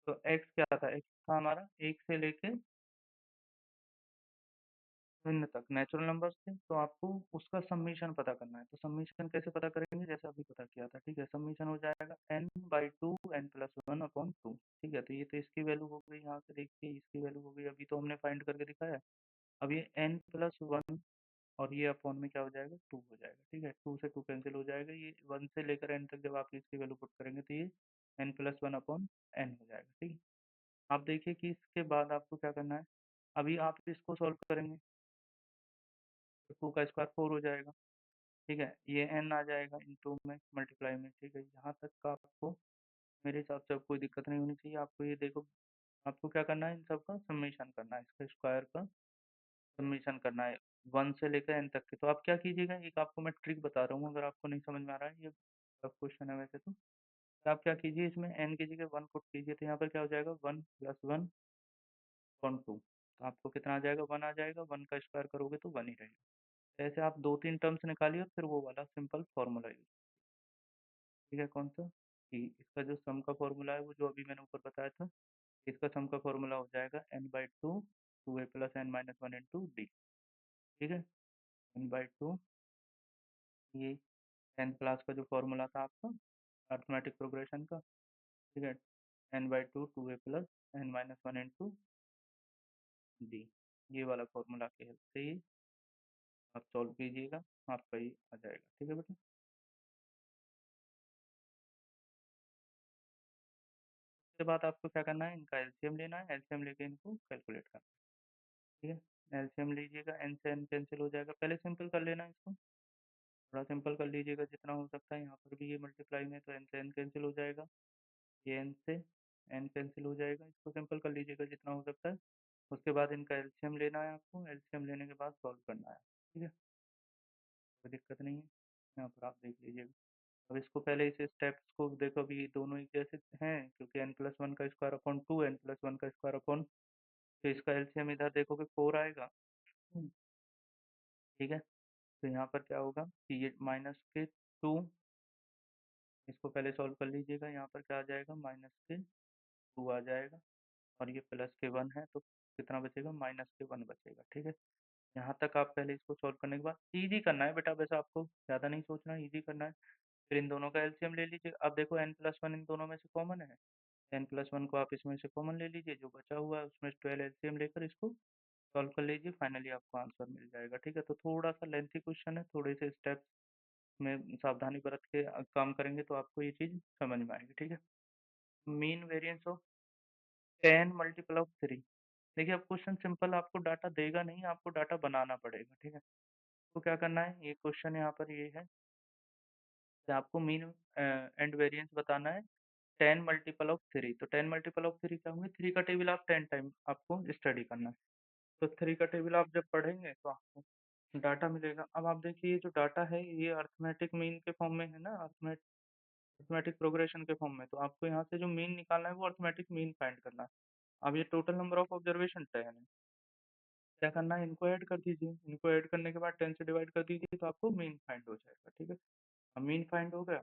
तो x क्या था? x था हमारा 1 से लेके शून्य तक नेचुरल नंबर्स थे, तो आपको उसका समेशन पता करना है। तो समेशन कैसे पता करेंगे? जैसे अभी पता किया था, ठीक है? समेशन हो जाएगा n/2 n+1 अपॉन 2, ठीक है? तो ये तो इसकी वैल्यू हो गई, यहाँ से देखिए इसकी वैल्यू हो गई, अभी तो हमने फाइंड करके दिखाया है। अब ये n+1 और ये अपॉन में क्या हो जाएगा, 2 हो जाएगा, ठीक है? 2 से 2 कैंसिल हो जाएगा, ये 1 से लेकर n तक जब आप इसकी वैल्यू पुट करेंगे तो ये n+1 अपॉन n हो जाएगा, ठीक है? आप देखिए कि इसके बाद आपको क्या करना है, अभी आप इसको सॉल्व करेंगे तो 2 का स्क्वायर 4 हो जाएगा, ठीक है? ये n आ जाएगा इंटू में, मल्टीप्लाई में, ठीक है? यहाँ तक का आपको मेरे हिसाब से अब कोई दिक्कत नहीं होनी चाहिए। आपको ये देखो, आपको क्या करना है, इन सब का समेशन करना है, इसका स्क्वायर का समेशन करना है 1 से लेकर n तक के। तो आप क्या कीजिएगा, एक आपको मैं ट्रिक बता रहा हूँ, अगर आपको नहीं समझ में आ रहा है, ये टफ क्वेश्चन है वैसे तो आप क्या कीजिए, इसमें n की जगह 1 पुट कीजिए, तो यहाँ पर क्या हो जाएगा, 1 प्लस 1 अपॉन 2। तो आपको कितना आ जाएगा, 1 आ जाएगा, 1 का स्क्वायर करोगे तो 1 ही रहेगा। ऐसे आप 2-3 टर्म्स निकालिए और फिर वो वाला सिंपल फॉर्मूला यूज, ठीक है, कौन सा, कि इसका जो सम का फॉर्मूला है वो जो अभी मैंने ऊपर बताया था, इसका सम का फॉर्मूला हो जाएगा n/2 2a plus n minus one into D. ठीक है, n/2 ये n क्लास का जो फॉर्मूला था आपका अर्थमेटिक प्रोग्रेशन का, ठीक है, n/2 2a plus n minus one into D, ये वाला फॉर्मूला की हेल्प से ही आप सॉल्व कीजिएगा, आपका ये आ जाएगा। ठीक है बेटा, उसके बाद आपको क्या करना है, इनका एलसीएम लेना है, एलसीएम लेके इनको कैलकुलेट करना है। ठीक है, एलसीएम लीजिएगा, एन से एन कैंसिल हो जाएगा, पहले सिंपल कर लेना है इसको, थोड़ा सिंपल कर लीजिएगा जितना हो सकता है। यहाँ पर भी ये मल्टीप्लाई में तो एन से एन कैंसिल हो जाएगा, ये एन से एन कैंसिल हो जाएगा, इसको सिंपल कर लीजिएगा जितना हो सकता है। उसके बाद इनका एलसीएम लेना है आपको, एलसीएम लेने के बाद सॉल्व करना है। ठीक है, कोई दिक्कत नहीं है, यहाँ पर आप देख लीजिएगा। अब इसको पहले इस स्टेप्स को देखो, अभी दोनों एक जैसे हैं क्योंकि n+1 का स्क्वायर अपॉन 2 n+1 का स्क्वायर अपॉन, तो इसका एलसीएम इधर देखोगे 4 आएगा। ठीक है, तो यहाँ पर क्या होगा कि ये -2, इसको पहले सॉल्व कर लीजिएगा, यहाँ पर क्या आ जाएगा, -2 आ जाएगा, और ये +1 है तो कितना बचेगा, -1 बचेगा। ठीक है, यहाँ तक आप पहले इसको सॉल्व करने के बाद इजी करना है बेटा, वैसे आपको ज़्यादा नहीं सोचना है, इजी करना है। फिर इन दोनों का एलसीएम ले लीजिए, अब देखो n+1 इन दोनों में से कॉमन है, n+1 को आप इसमें से कॉमन ले लीजिए, जो बचा हुआ है उसमें 12 एलसीएम लेकर इसको सॉल्व कर लीजिए, फाइनली आपको आंसर मिल जाएगा। ठीक है, तो थोड़ा सा लेंथी क्वेश्चन है, थोड़े से स्टेप्स में सावधानी बरत के काम करेंगे तो आपको ये चीज़ समझ में आएगी। ठीक है, mean variance of 10 multiple of 3। देखिए, अब क्वेश्चन सिंपल आपको डाटा देगा नहीं, आपको डाटा बनाना पड़ेगा। ठीक है, तो क्या करना है, ये क्वेश्चन यहाँ पर ये है कि आपको मीन एंड वेरिएंस बताना है 10 मल्टीपल ऑफ 3। तो 10 मल्टीपल ऑफ 3 क्या होंगे, 3 का टेबल आप 10 टाइम आपको स्टडी करना है। तो 3 का टेबल आप जब पढ़ेंगे तो आपको डाटा मिलेगा। अब आप देखिए, ये जो डाटा है ये अर्थमेटिक मीन के फॉर्म में है ना, अर्थमेटिक प्रोग्रेशन के फॉर्म में, तो आपको यहाँ से जो मीन निकालना है वो अर्थमेटिक मीन फाइंड करना है। अब ये टोटल नंबर ऑफ ऑब्जर्वेशन 10 है, क्या करना है, इनको ऐड कर दीजिए, इनको ऐड करने के बाद 10 से डिवाइड कर दीजिए तो आपको मीन फाइंड हो जाएगा। ठीक है, अब मीन फाइंड हो गया,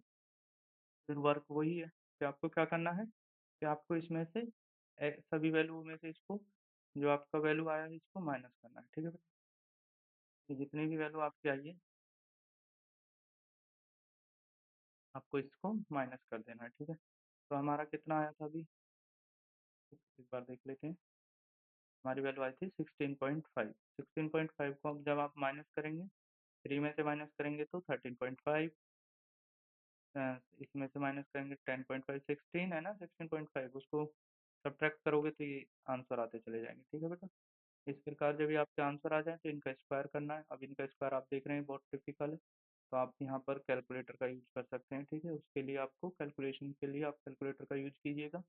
फिर वर्क वही है कि आपको क्या करना है कि आपको इसमें से सभी वैल्यू में से इसको, जो आपका वैल्यू आया है इसको माइनस करना है। ठीक है, तो जितनी भी वैल्यू आपकी आई है आपको इसको माइनस कर देना है। ठीक है, तो हमारा कितना आया था अभी, एक बार देख लेते हैं। हमारी वैल्यू आई थी 16.5। 16.5 को अब जब आप माइनस करेंगे, 3 में से माइनस करेंगे तो 13.5, इसमें से माइनस करेंगे 10.5, 16 है ना, 16.5 उसको सब्ट्रैक्ट करोगे तो ये आंसर आते चले जाएंगे। ठीक है बेटा, इस प्रकार जब भी आपके आंसर आ जाए तो इनका स्क्वायर करना है। अब इनका स्क्वायर आप देख रहे हैं बहुत टिपिकल है, तो आप यहाँ पर कैलकुलेटर का यूज़ कर सकते हैं। ठीक है, उसके लिए आपको कैलकुलेशन के लिए आप कैलकुलेटर का यूज़ कीजिएगा,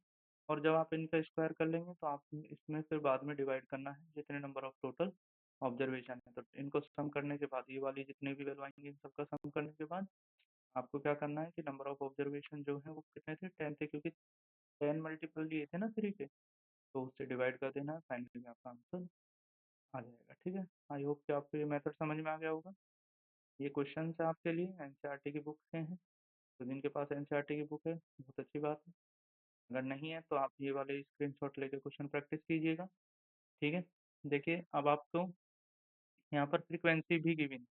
और जब आप इनका स्क्वायर कर लेंगे तो आप इसमें फिर बाद में डिवाइड करना है जितने नंबर ऑफ टोटल ऑब्जर्वेशन है, तो इनको सम करने के बाद ये वाली जितने भी वैल्यू आएंगे इन सबका सम करने के बाद आपको क्या करना है कि नंबर ऑफ ऑब्जर्वेशन जो है वो कितने थे, 10 थे, क्योंकि 10 मल्टीपल लिए थे ना 3 के, तो उससे डिवाइड कर देना है, फाइनली में आपका आंसर आ जाएगा। ठीक है, आई होप कि आपको ये मेथड समझ में आ गया होगा। ये क्वेश्चन है आपके लिए एनसीईआरटी की बुक से हैं, तो जिनके पास एनसीईआरटी की बुक है बहुत अच्छी बात है, अगर नहीं है तो आप ये वाले स्क्रीनशॉट लेके क्वेश्चन प्रैक्टिस कीजिएगा। ठीक है, देखिए अब आपको यहाँ पर फ्रीक्वेंसी भी गिवन,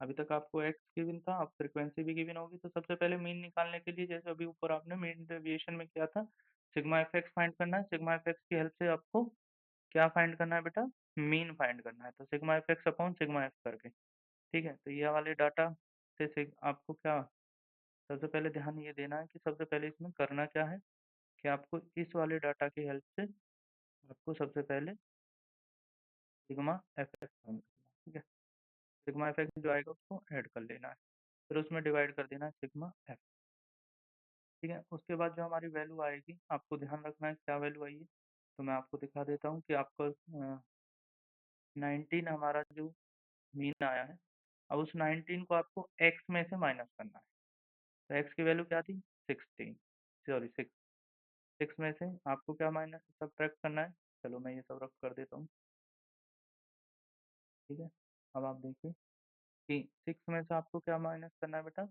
अभी तक आपको एक्स गिवन था, अब फ्रीक्वेंसी भी गिवन होगी। तो सबसे पहले मीन निकालने के लिए जैसे अभी ऊपर आपने मीन डेविएशन में किया था, सिग्मा एफ एक्स फाइंड करना है, सिग्मा एफ एक्स की हेल्प से आपको क्या फाइंड करना है बेटा, मीन फाइंड करना है, तो sigma F x upon sigma F करके। ठीक है, तो ये वाले डाटा से आपको क्या, सबसे पहले ध्यान ये देना है कि सबसे पहले इसमें करना क्या है कि आपको इस वाले डाटा की हेल्प से आपको सबसे पहले सिग्मा एफ एक्स फाइंड करना है। ठीक है, सिग्मा एफ एक्स जो आएगा उसको ऐड कर लेना है, फिर उसमें डिवाइड कर देना है सिग्मा एफ। ठीक है? उसके बाद जो हमारी वैल्यू आएगी, आपको ध्यान रखना है क्या वैल्यू आई है, तो मैं आपको दिखा देता हूँ कि आपका 19 हमारा जो मीन आया है, अब उस 19 को आपको x में से माइनस करना है। तो x की वैल्यू क्या थी? 16, सॉरी 6, 6 में से आपको क्या माइनस सब्ट्रैक्ट करना है? चलो मैं ये सब रफ कर देता हूँ, ठीक है? अब आप देखिए कि 6 में से आपको क्या माइनस करना है बेटा?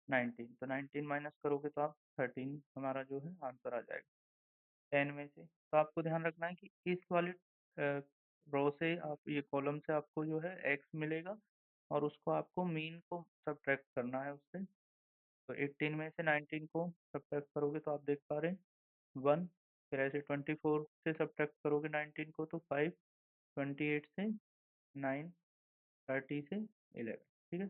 19, तो 19 माइनस करोगे तो आप 13 हमारा जो है आंसर आ जाएगा 10 में से। तो आपको ध्यान रखना है कि इस वाले रो से आप ये कॉलम से आपको जो है x मिलेगा और उसको आपको मीन को सब्ट्रैक्ट करना है उससे। तो 18 में से 19 को सब्ट्रैक्ट करोगे तो आप देख पा रहे हैं 1, फिर ऐसे 24 से सब्ट्रैक्ट करोगे 19 को तो 5, 28 से 9, 30 से 11, ठीक है?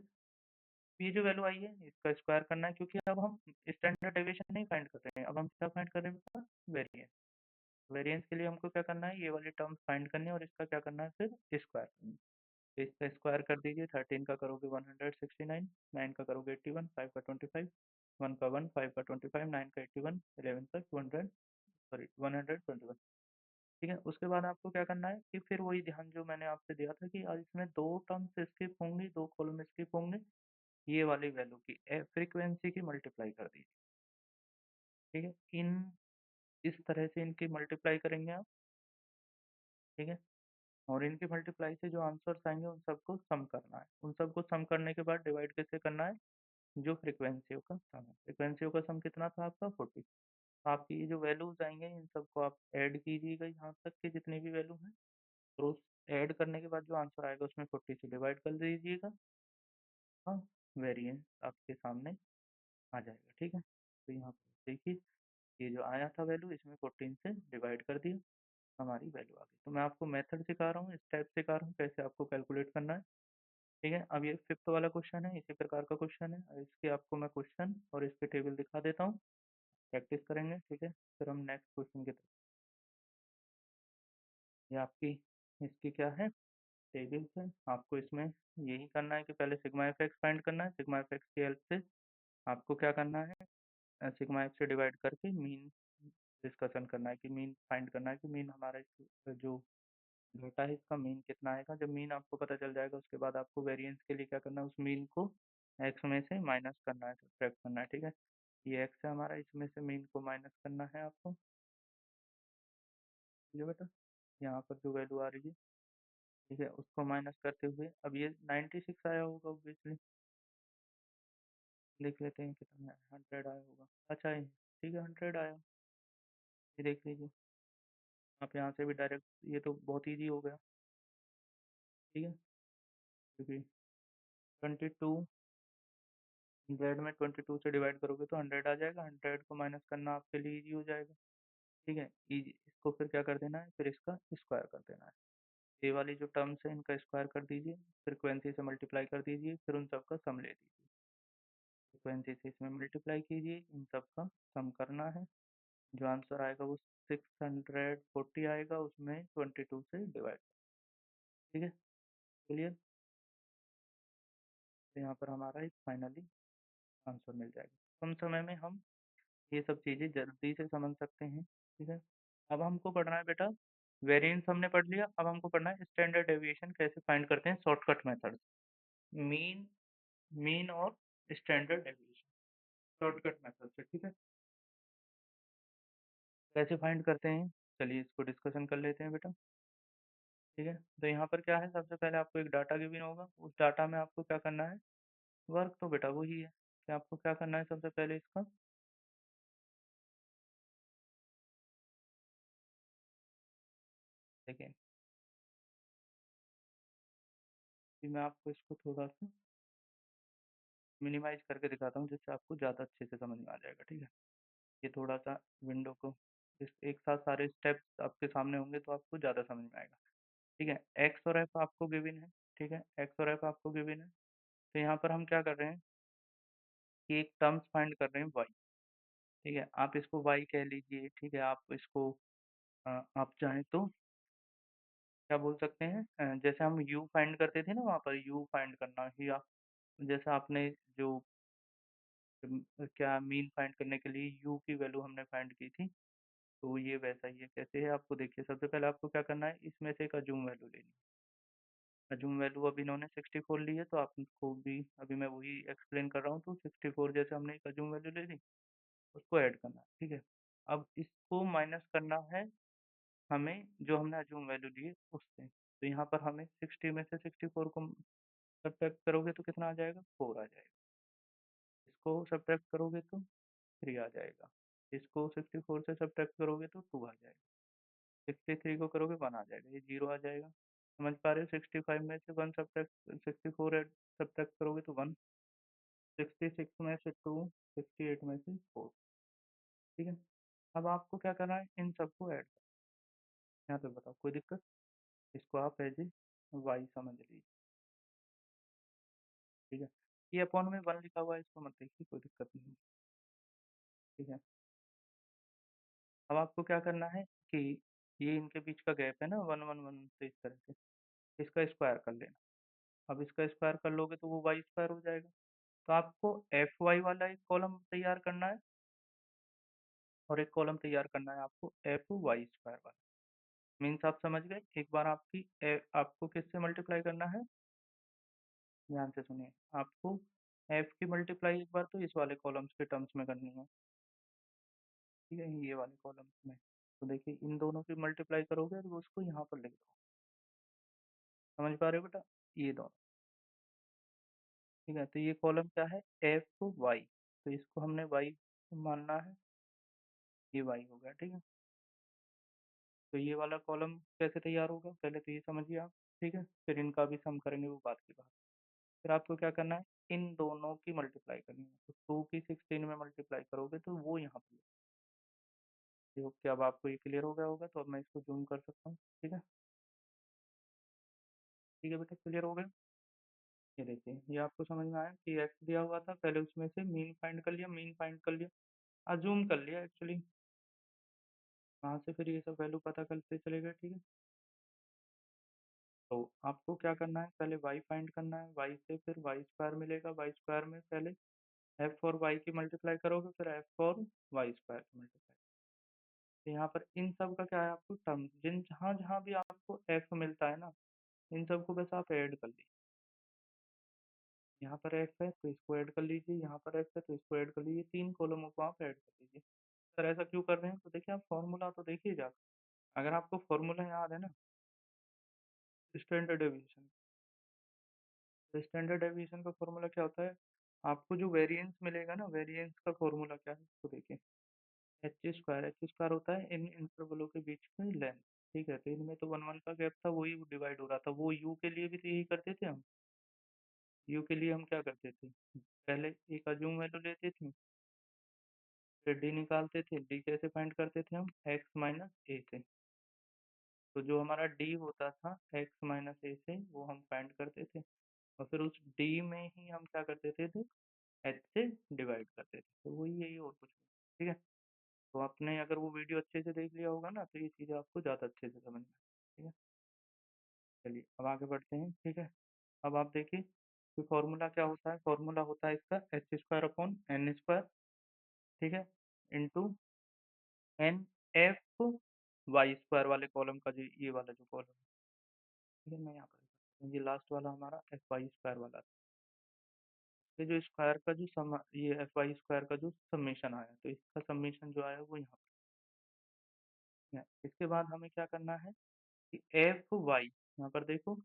ये जो वैल्यू आई है इसका स्क्वायर करना है, क्योंकि अब हम स्टैंडर्ड डेविएशन नहीं फाइंड कर रहे हैं, अब हम क्या फाइंड कर रहे हैं? वेरिएंस। वेरिएंस के लिए हमको क्या करना है? ये वाली टर्म्स फाइंड करनी है और इसका क्या करना है? फिर स्क्वायर करना है। तो इसका स्क्वायर कर दीजिए, 13 का करोगे 169, 9 का करोगे 81, 5 का 25, 1 का 1, 5 का 25, 9 का 81, 11 का 200, सॉरी 121, ठीक है? उसके बाद आपको क्या करना है कि फिर वही ध्यान जो मैंने आपसे दिया था कि आज इसमें दो टर्म्स स्किप होंगी, दो कॉलम स्किप होंगे, ये वाली वैल्यू की फ्रीक्वेंसी की मल्टीप्लाई कर दीजिए, ठीक है? इन इस तरह से इनकी मल्टीप्लाई करेंगे आप, ठीक है? और इनकी मल्टीप्लाई से जो आंसर्स आएंगे उन सबको सम करना है, उन सबको सम करने के बाद डिवाइड कैसे करना है? जो फ्रीक्वेंसियों का सम है, फ्रीक्वेंसियों का सम कितना था आपका? 40। आपकी ये जो वैल्यूज आएंगे इन सबको आप ऐड कीजिएगा यहाँ तक की जितनी भी वैल्यू है, और उस ऐड करने के बाद जो आंसर आएगा उसमें 40 से डिवाइड कर दीजिएगा। हाँ, वेरिएंस आपके सामने आ जाएगा, ठीक है? तो यहाँ पर देखिए ये जो आया था वैल्यू, इसमें 14 से डिवाइड कर दिया, हमारी वैल्यू आ गई। तो मैं आपको मेथड सिखा रहा हूँ, स्टेप सिखा रहा हूँ कैसे आपको कैलकुलेट करना है, ठीक है? अब ये फिफ्थ वाला क्वेश्चन है, इसी प्रकार का क्वेश्चन है, और इसके आपको मैं क्वेश्चन और इसके टेबल दिखा देता हूँ, प्रैक्टिस करेंगे, ठीक है? फिर हम नेक्स्ट क्वेश्चन की तरफ। ये आपकी इसकी क्या है? टेबल्स है। आपको इसमें यही करना है कि पहले सिग्मा एफ एक्स फाइंड करना है, सिग्मा एफ एक्स की हेल्प से आपको क्या करना है? सिग्मा एफ से डिवाइड करके मीन डिस्कशन करना है कि मीन फाइंड करना है कि मीन हमारा जो डेटा है इसका मीन कितना आएगा। जब मीन आपको पता चल जाएगा उसके बाद आपको वेरिएंस के लिए क्या करना है? उस मीन को एक्स में से माइनस करना है, सब्ट्रैक्ट करना है, ठीक है? ये एक्स है हमारा, इसमें से मीन को माइनस करना है आपको, ठीक है बेटा? यहाँ पर जो वैल्यू आ रही है, ठीक है, उसको माइनस करते हुए अब ये 96 आया होगा ऑब्वियसली, देख लेते हैं कितना है, 100 आया होगा, अच्छा है, ठीक है, 100 आया, ये देख लीजिए आप यहाँ से भी डायरेक्ट, ये तो बहुत ईजी हो गया, ठीक है? क्योंकि 22 100 में 22 से डिवाइड करोगे तो 100 आ जाएगा, 100 को माइनस करना आपके लिए ईजी हो जाएगा, ठीक है? ईजी, इसको फिर क्या कर देना है? फिर इसका स्क्वायर कर देना है, ये वाली जो टर्म्स है इनका स्क्वायर कर दीजिए, फ्रिक्वेंसी से मल्टीप्लाई कर दीजिए, फिर उन सबका सम ले लीजिए, फ्रिक्वेंसी से इसमें मल्टीप्लाई कीजिए, इन सबका सम करना है, जो आंसर आएगा वो 640 आएगा, उसमें 22 से डिवाइड, ठीक है? क्लियर? तो यहाँ पर हमारा एक फाइनली आंसर मिल जाएगा, कम समय में हम ये सब चीज़ें जल्दी से समझ सकते हैं, ठीक है? अब हमको पढ़ना है बेटा, वेरिएंस हमने पढ़ लिया, अब हमको पढ़ना है स्टैंडर्ड डेविएशन कैसे फाइंड करते हैं, शॉर्टकट मेथड, मीन मीन और स्टैंडर्ड डेविएशन शॉर्टकट मेथड से, ठीक है? कैसे फाइंड करते हैं, चलिए इसको डिस्कशन कर लेते हैं बेटा, ठीक है? तो यहाँ पर क्या है, सबसे पहले आपको एक डाटा गिवन होगा, उस डाटा में आपको क्या करना है? वर्क तो बेटा वही है कि आपको क्या करना है सबसे पहले इसका, देखिए कि मैं आपको इसको थोड़ा सा मिनिमाइज करके दिखाता हूँ जिससे आपको ज़्यादा अच्छे से समझ में आ जाएगा, ठीक है? ये थोड़ा सा विंडो को इस एक साथ सारे स्टेप्स आपके सामने होंगे तो आपको ज़्यादा समझ में आएगा, ठीक है? एक्स और एफ आपको गिवन है, ठीक है? एक्स और एफ आपको गिवन है, तो यहाँ पर हम क्या कर रहे हैं कि एक टर्म्स फाइंड कर रहे हैं वाई, ठीक है? आप इसको वाई कह लीजिए, ठीक है? आप इसको आप चाहें तो क्या बोल सकते हैं, जैसे हम यू फाइंड करते थे ना, वहाँ पर यू फाइंड करना, या जैसे आपने जो क्या मीन फाइंड करने के लिए यू की वैल्यू हमने फाइंड की थी, तो ये वैसा ही है। कैसे है आपको देखिए, सबसे पहले आपको क्या करना है, इसमें से एक अजूम वैल्यू लेनी है। अजूम वैल्यू अब इन्होंने 64 ली है, तो आपको भी अभी मैं वही एक्सप्लेन कर रहा हूँ, तो 64 जैसे हमने एक अजूम वैल्यू ले ली, उसको ऐड करना है, ठीक है। अब इसको माइनस करना है हमें, जो हमने अजूम वैल्यू ली है उससे। तो यहाँ पर हमें 60 में से 64 को सब्ट्रैक्ट करोगे तो कितना आ जाएगा, 4 आ जाएगा। इसको सब्ट्रैक्ट करोगे तो 3 आ जाएगा। इसको 64 से सब्ट्रैक्ट करोगे तो 2 आ जाएगा। 63 को करोगे 1 आ जाएगा, ये 0 आ जाएगा। समझ पा रहे हो, 65 में से 1 सब्ट्रैक्ट 64 सब्ट्रैक्ट करोगे तो 1, 66 में से 2, 68 में से 4, ठीक है। अब आपको क्या करना है, इन सबको ऐड करना है। यहाँ पे बताओ कोई दिक्कत, इसको आप एज ए वाई समझ लीजिए, ठीक है। ये अपॉन में 1 लिखा हुआ है, इसको मत देखिए, कोई दिक्कत नहीं है, ठीक है। अब आपको क्या करना है कि ये इनके बीच का गैप है ना 1 1 1, तो इस तरह से इसका स्क्वायर कर लेना। अब इसका स्क्वायर कर लोगे तो वो वाई स्क्वायर हो जाएगा। तो आपको एफ वाई वाला एक कॉलम तैयार करना है, और एक कॉलम तैयार करना है आपको एफ वाई स्क्वायर वाला। मीन्स आप समझ गए, एक बार आपको किससे मल्टीप्लाई करना है, ध्यान से सुनिए। आपको एफ की मल्टीप्लाई एक बार तो इस वाले कॉलम्स के टर्म्स में करनी है, ठीक है, ये वाले कॉलम्स में। तो देखिए इन दोनों की मल्टीप्लाई करोगे और उसको यहाँ पर लिख दो। समझ पा रहे हो बेटा, ये दोनों, ठीक है। तो ये कॉलम क्या है, एफ वाई, तो इसको हमने वाई मानना है, ये वाई हो गया, ठीक है। तो ये वाला कॉलम कैसे तैयार होगा, पहले तो ये समझिए आप, ठीक है, फिर इनका भी सम करेंगे, वो बात की बात। फिर आपको क्या करना है, इन दोनों की मल्टीप्लाई करनी है। तो 2 की 16 में मल्टीप्लाई करोगे तो वो यहाँ पर, देखो कि अब आपको ये क्लियर हो गया होगा, तो अब मैं इसको जूम कर सकता हूँ, ठीक है। ठीक है बेटा, क्लियर हो गया। ये देखिए, ये आपको समझ में आया कि एक्स दिया हुआ था, पहले उसमें से मीन फाइंड कर लिया, मीन फाइंड कर लिया, अजूम कर लिया एक्चुअली, वहाँ से फिर ये सब वैल्यू पता करते चले गए, ठीक है। तो आपको क्या करना है, पहले वाई फाइंड करना है, वाई से फिर वाई स्क्वायर मिलेगा, वाई स्क्वायर में पहले एफ और वाई की मल्टीप्लाई करोगे, फिर एफ और वाई स्क्वायर की मल्टीप्लाई। तो यहाँ पर इन सब का क्या है, आपको टर्म जिन जहाँ जहाँ भी आपको एफ मिलता है ना, इन सबको बस आप ऐड कर लीजिए। यहाँ पर एफ है तो इसको ऐड कर लीजिए, यहाँ पर एफ है तो इसको ऐड कर लीजिए, 3 कॉलमों को आप ऐड कर लीजिए। सर ऐसा क्यों कर रहे हैं, तो देखिए आप फॉर्मूला तो देखिए जा, अगर आपको फॉर्मूला याद है ना, स्टैंडर्ड डेविएशन, तो स्टैंडर्ड डेविएशन का फॉर्मूला क्या होता है, आपको जो वेरिएंस मिलेगा ना, वेरिएंस का फॉर्मूला क्या है, इसको देखिए, एच स्क्वायर होता है इन इंटरवलों के बीच में लेंथ, ठीक है। तो इनमें तो 1 1 का गैप था, वही डिवाइड हो रहा था, वो यू के लिए भी तो यही करते थे हम। यू के लिए हम क्या करते थे, पहले एक अज्यूम वैल्यू लेते थे, फिर डी निकालते थे, डी कैसे फाइंड करते थे हम, एक्स माइनस ए से। तो जो हमारा डी होता था एक्स माइनस ए से, वो हम फाइंड करते थे, और फिर उस डी में ही हम क्या करते थे, एच से डिवाइड करते थे, तो वही यही और कुछ नहीं, ठीक है। तो आपने अगर वो वीडियो अच्छे से देख लिया होगा ना, तो ये चीज़ें आपको ज़्यादा अच्छे से समझ में आए, ठीक है। चलिए अब आगे बढ़ते हैं, ठीक है। अब आप देखिए कि फॉर्मूला क्या होता है, फॉर्मूला होता है इसका H square upon N square, ठीक है, into N F Y square वाले कॉलम का, जो ये वाला जो कॉलम है, ठीक है, मैं यहाँ पर ये लास्ट वाला हमारा एफ वाई स्क्वायर वाला, ये जो स्क्वायर का जो सम, ये एफ वाई स्क्वायर का जो समेशन आया, तो इसका समेशन जो आया वो यहाँ पर है। इसके बाद हमें क्या करना है कि एफ वाई, यहाँ पर देखो,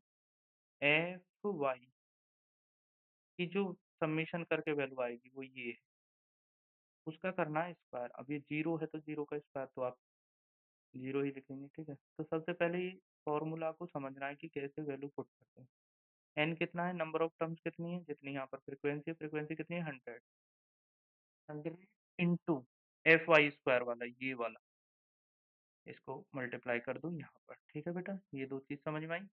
एफ वाई की जो समेशन करके वैल्यू आएगी वो ये है, उसका करना है स्क्वायर। अब ये जीरो है तो जीरो का स्क्वायर तो आप जीरो ही लिखेंगे, ठीक है। तो सबसे पहले ये फॉर्मूला को समझना है कि कैसे वैल्यू पुट करते हैं। एन कितना है, नंबर ऑफ टर्म्स कितनी है, जितनी यहाँ पर फ्रीक्वेंसी है, फ्रीक्वेंसी कितनी है, 100, 100 इंटू एफ वाई स्क्वायर वाला, ये वाला, इसको मल्टीप्लाई कर दो यहाँ पर, ठीक है बेटा, ये दो चीज़ समझ में आई।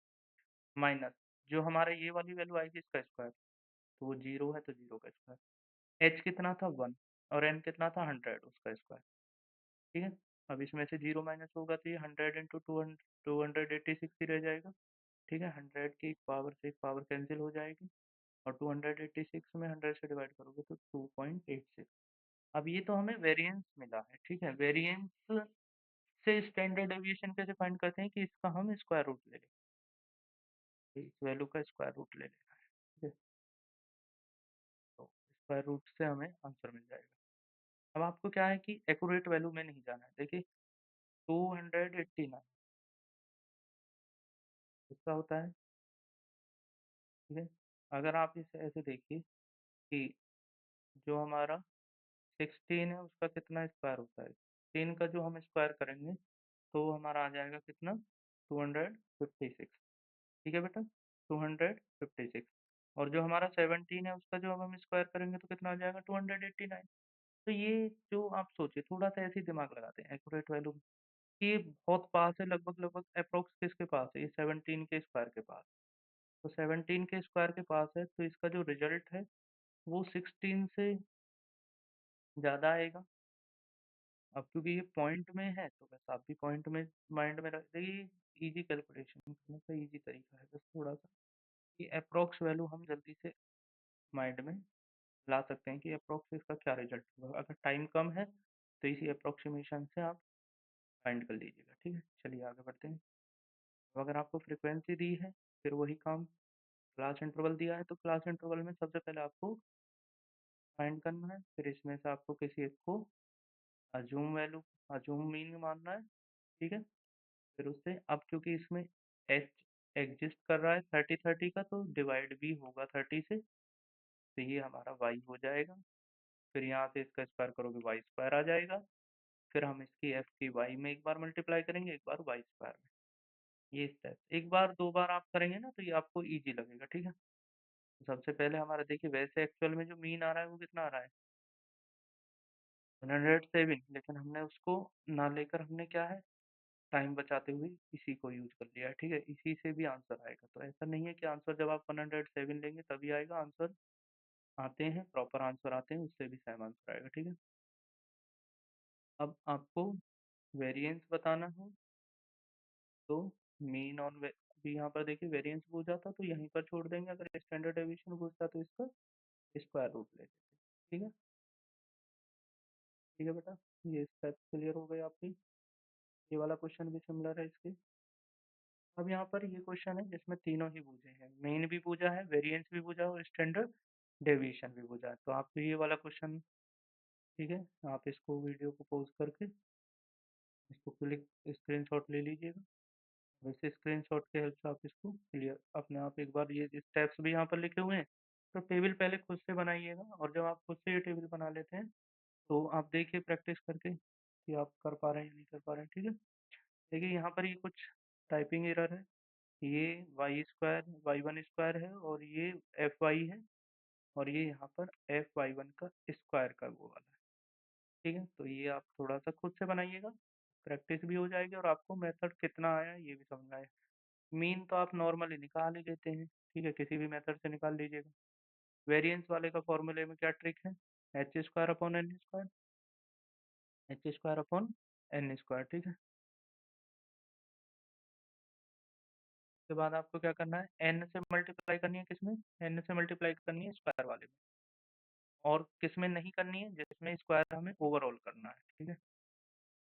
माइनस जो हमारा ये वाली वैल्यू आएगी इसका स्क्वायर, तो वो जीरो है तो जीरो का स्क्वायर, एच कितना था 1, और एन कितना था 100, उसका स्क्वायर, ठीक है। अब इसमें से जीरो माइनस होगा तो ये 100 इंटू 286 ही रह जाएगा, ठीक है। 100 की एक पावर से एक पावर कैंसिल हो जाएगी, और 286 में 100 से डिवाइड करोगे तो 2.86। अब ये तो हमें वेरिएंस मिला है, ठीक है। वेरिएंस से स्टैंडर्ड डेविएशन कैसे फाइंड करते हैं कि इसका हम स्क्वायर रूट ले लें, इस वैल्यू का स्क्वायर रूट ले लेना है, ठीक है। तो स्क्वायर रूट से हमें आंसर मिल जाएगा। अब आपको क्या है कि एक्यूरेट वैल्यू में नहीं जाना है। देखिए 289 इसका होता है, ठीक है। अगर आप इसे ऐसे देखिए कि जो हमारा 16 है उसका कितना स्क्वायर होता है, 16 का जो हम स्क्वायर करेंगे तो हमारा आ जाएगा कितना, 256, ठीक है बेटा, 256। और जो हमारा 17 है उसका जो अब हम स्क्वायर करेंगे तो कितना आ जाएगा, 289। तो ये जो आप सोचिए थोड़ा सा ऐसे ही दिमाग लगाते हैं एक्यूरेट वैल्यू, ये बहुत पास है, लगभग लगभग अप्रोक्स किसके पास है, ये 17 के स्क्वायर के पास। तो 17 के स्क्वायर के पास है तो इसका जो रिजल्ट है वो 16 से ज़्यादा आएगा। अब क्योंकि ये पॉइंट में है तो बस आप भी पॉइंट में माइंड में रख देखिए, इजी कैलकुलेशन करने का इजी तरीका है, बस थोड़ा सा ये अप्रोक्स वैल्यू हम जल्दी से माइंड में ला सकते हैं कि अप्रोक्स इसका क्या रिजल्ट होगा। अगर टाइम कम है तो इसी अप्रोक्सीमेशन से आप फाइंड कर लीजिएगा, ठीक है। चलिए आगे बढ़ते हैं। अब अगर आपको फ्रीक्वेंसी दी है फिर वही काम, क्लास इंटरवल दिया है तो क्लास इंटरवल में सबसे पहले आपको फाइंड करना है, फिर इसमें से आपको किसी एक को अज्यूम वैल्यू, अज्यूम मीन मानना है, ठीक है। फिर उससे अब क्योंकि इसमें एच एग्जिस्ट कर रहा है 30 का तो डिवाइड भी होगा 30 से, तो ये हमारा वाई हो जाएगा। फिर यहाँ से इसका स्क्वायर करोगे वाई स्क्वायर आ जाएगा। फिर हम इसकी एफ की वाई में एक बार मल्टीप्लाई करेंगे, एक बार वाई स्क्वायर में। ये स्टेप एक बार दो बार आप करेंगे ना तो ये आपको ईजी लगेगा, ठीक है। तो सबसे पहले हमारा देखिए वैसे एक्चुअल में जो मीन आ रहा है वो कितना आ रहा है, 107, लेकिन हमने उसको ना लेकर हमने क्या है टाइम बचाते हुए इसी को यूज कर लिया है, ठीक है। इसी से भी आंसर आएगा, तो ऐसा नहीं है कि आंसर जब आप 107 लेंगे तभी आएगा आंसर। आते हैं प्रॉपर आंसर आते हैं उससे भी सेम आंसर आएगा, ठीक है। अब आपको वेरिएंस बताना है तो मीन और भी यहाँ पर देखिए वेरिएंस पूछा था तो यहीं पर छोड़ देंगे, अगर स्टैंडर्ड डेविएशन पूछता तो इसका स्क्वायर रूट ले लेते, ठीक है। ठीक है बेटा, ये स्टेप क्लियर हो गए आपकी। ये वाला क्वेश्चन भी सिमिलर है इसके। अब यहाँ पर ये क्वेश्चन है जिसमें तीनों ही पूछे हैं, मीन भी पूछा है, वेरिएंस भी पूछा है और स्टैंडर्ड डेविएशन भी पूछा है। तो आपको ये वाला क्वेश्चन, ठीक है, आप इसको वीडियो को पॉज करके इसको क्लिक स्क्रीनशॉट ले लीजिएगा। वैसे स्क्रीनशॉट के हेल्प से आप इसको क्लियर अपने आप एक बार ये स्टेप्स भी यहाँ पर लिखे हुए हैं तो टेबल पहले खुद से बनाइएगा, और जब आप खुद से ये टेबल बना लेते हैं तो आप देखिए प्रैक्टिस करके कि आप कर पा रहे हैं या नहीं कर पा रहे हैं, ठीक है। देखिए यहाँ पर ये कुछ टाइपिंग एरर है, ये Y square Y one square है और ये एफ वाई है, और ये यहाँ पर एफ वाई वन का स्क्वायर का वो वाला है, ठीक है। तो ये आप थोड़ा सा खुद से बनाइएगा, प्रैक्टिस भी हो जाएगी और आपको मेथड कितना आया ये भी समझ आए। मीन तो आप नॉर्मली निकाल ही लेते हैं, ठीक है, किसी भी मेथड से निकाल लीजिएगा। वेरिएंस वाले का फॉर्मूले में क्या ट्रिक है, H square upon N square, H square upon N square, ठीक है। उसके बाद आपको क्या करना है, एन से मल्टीप्लाई करनी है, किसमें, एन से मल्टीप्लाई करनी है स्क्वायर वाले में, और किसमें नहीं करनी है, जिसमें स्क्वायर हमें ओवरऑल करना है, ठीक है।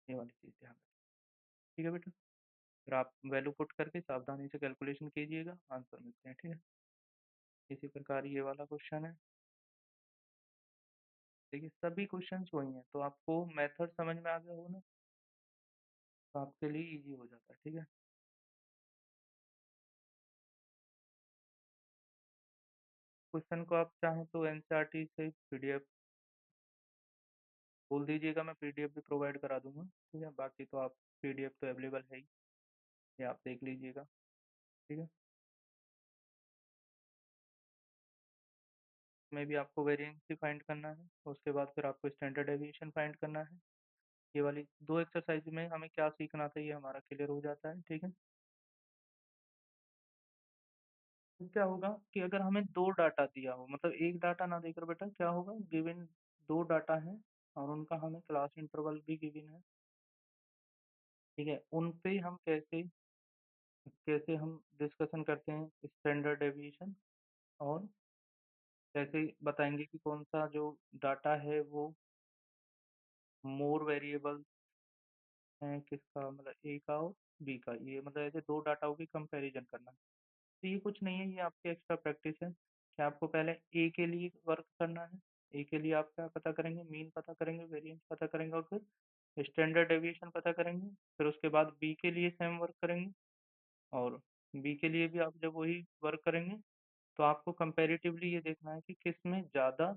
ये वाली चीज़ ध्यान रखिए, ठीक है बेटा। फिर आप वैल्यू पुट करके सावधानी से कैलकुलेशन कीजिएगा, आंसर मिलते हैं, ठीक है। इसी प्रकार ये वाला क्वेश्चन है। देखिए सभी क्वेश्चंस वही हैं, तो आपको मेथड समझ में आ गया हो ना, तो आपके लिए इजी हो जाता है, ठीक है। क्वेश्चन को आप चाहें तो एनसीईआरटी से पीडीएफ बोल दीजिएगा, मैं पीडीएफ भी प्रोवाइड करा दूंगा, ठीक है। बाकी तो आप पीडीएफ तो अवेलेबल है ही, ये आप देख लीजिएगा, ठीक है। में भी आपको वेरिएंस भी फाइंड करना है, उसके बाद फिर आपको स्टैंडर्ड डेविएशन फाइंड करना है। ये वाली दो एक्सरसाइज में हमें क्या सीखना था ये हमारा क्लियर हो जाता है, ठीक है। तो क्या होगा कि अगर हमें दो डाटा दिया हो, मतलब एक डाटा ना देकर बेटा क्या होगा, गिवन दो डाटा है और उनका हमें क्लास इंटरवल भी गिवन है, ठीक है। उन पे हम कैसे कैसे हम डिस्कशन करते हैं स्टैंडर्ड डेविएशन और कैसे बताएँगे कि कौन-सा जो डाटा है वो मोर वेरिएबल है किसका, मतलब ए का और बी का, ये मतलब ऐसे 2 डाटाओं की कंपैरिज़न करना है। तो ये कुछ नहीं है, ये आपकी एक्स्ट्रा प्रैक्टिस है कि आपको पहले ए के लिए वर्क करना है। ए के लिए आप क्या पता करेंगे, मीन पता करेंगे, वेरिएंस पता करेंगे और फिर स्टैंडर्ड डेविएशन पता करेंगे। फिर उसके बाद बी के लिए सेम वर्क करेंगे और बी के लिए भी आप जब वही वर्क करेंगे, तो आपको कंपैरेटिवली ये देखना है कि किसमें ज़्यादा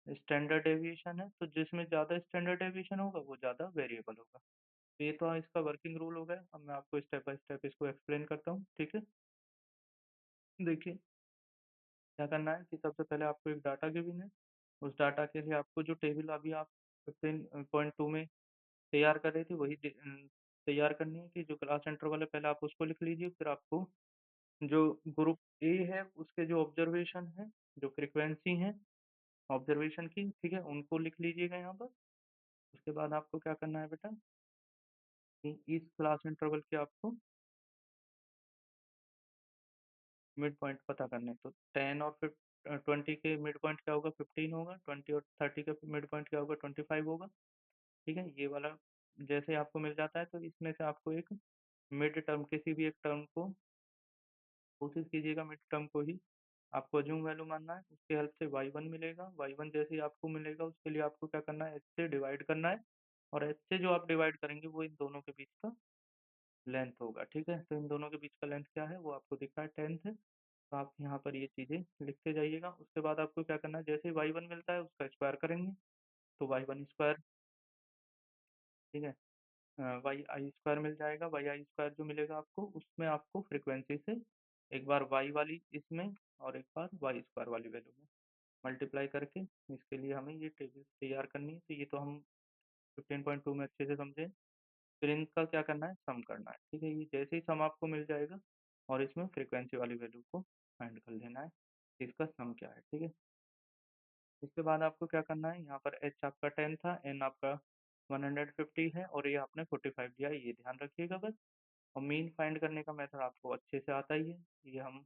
स्टैंडर्ड डेविएशन है, तो जिसमें ज़्यादा स्टैंडर्ड डेविएशन होगा वो ज़्यादा वेरिएबल होगा। तो ये तो इसका वर्किंग रूल हो गया। अब मैं आपको स्टेप बाय स्टेप इसको एक्सप्लेन करता हूँ, ठीक है? देखिए, क्या करना है कि सबसे पहले आपको एक डाटा गिवन है। उस डाटा के लिए आपको जो टेबल अभी आप 15.2 में तैयार कर रहे थे वही तैयार करनी है कि जो क्लास इंटरवल है पहले आप उसको लिख लीजिए। फिर आपको जो ग्रुप ए है उसके जो ऑब्जर्वेशन है, जो फ्रीक्वेंसी है ऑब्जर्वेशन की, ठीक है? उनको लिख लीजिएगा यहाँ पर। उसके बाद आपको क्या करना है बेटा कि इस क्लास इंटरवल के आपको मिड पॉइंट पता करने हैं। तो 10 और फिर 20 के मिड पॉइंट क्या होगा, 15 होगा। 20 और 30 का मिड पॉइंट क्या होगा, 25 होगा। ठीक है? ये वाला जैसे आपको मिल जाता है तो इसमें से आपको एक मिड टर्म, किसी भी एक टर्म को कोशिश कीजिएगा मिड टर्म को ही आपको अज्यूम वैल्यू मानना है। उसकी हेल्प से y1 मिलेगा। y1 जैसे ही आपको मिलेगा उसके लिए आपको क्या करना है, h से डिवाइड करना है और h से जो आप डिवाइड करेंगे वो इन दोनों के बीच का लेंथ होगा। ठीक है? तो इन दोनों के बीच का लेंथ क्या है वो आपको दिख रहा है 10 है। तो आप यहाँ पर ये चीज़ें लिखते जाइएगा। उसके बाद आपको क्या करना है, जैसे ही y1 मिलता है उसका स्क्वायर करेंगे, तो y1 स्क्वायर, ठीक है? वाई आई स्क्वायर मिल जाएगा। वाई आई स्क्वायर जो मिलेगा आपको उसमें आपको फ्रीक्वेंसी से एक बार वाई वाली इसमें और एक बार वाई स्क्वायर वाली वैल्यू में मल्टीप्लाई करके इसके लिए हमें ये टेबल तैयार करनी है। तो ये तो हम 15.2 में अच्छे से समझे। फिर इनका क्या करना है, सम करना है। ठीक है? ये जैसे ही सम आपको मिल जाएगा और इसमें फ्रीक्वेंसी वाली वैल्यू को फाइंड कर लेना है, इसका सम क्या है। ठीक है? इसके बाद आपको क्या करना है, यहाँ पर एच आपका 10 था, एन आपका 150 है और ये आपने 45 दिया है, ये ध्यान रखिएगा बस। और मीन फाइंड करने का मेथड आपको अच्छे से आता ही है, ये हम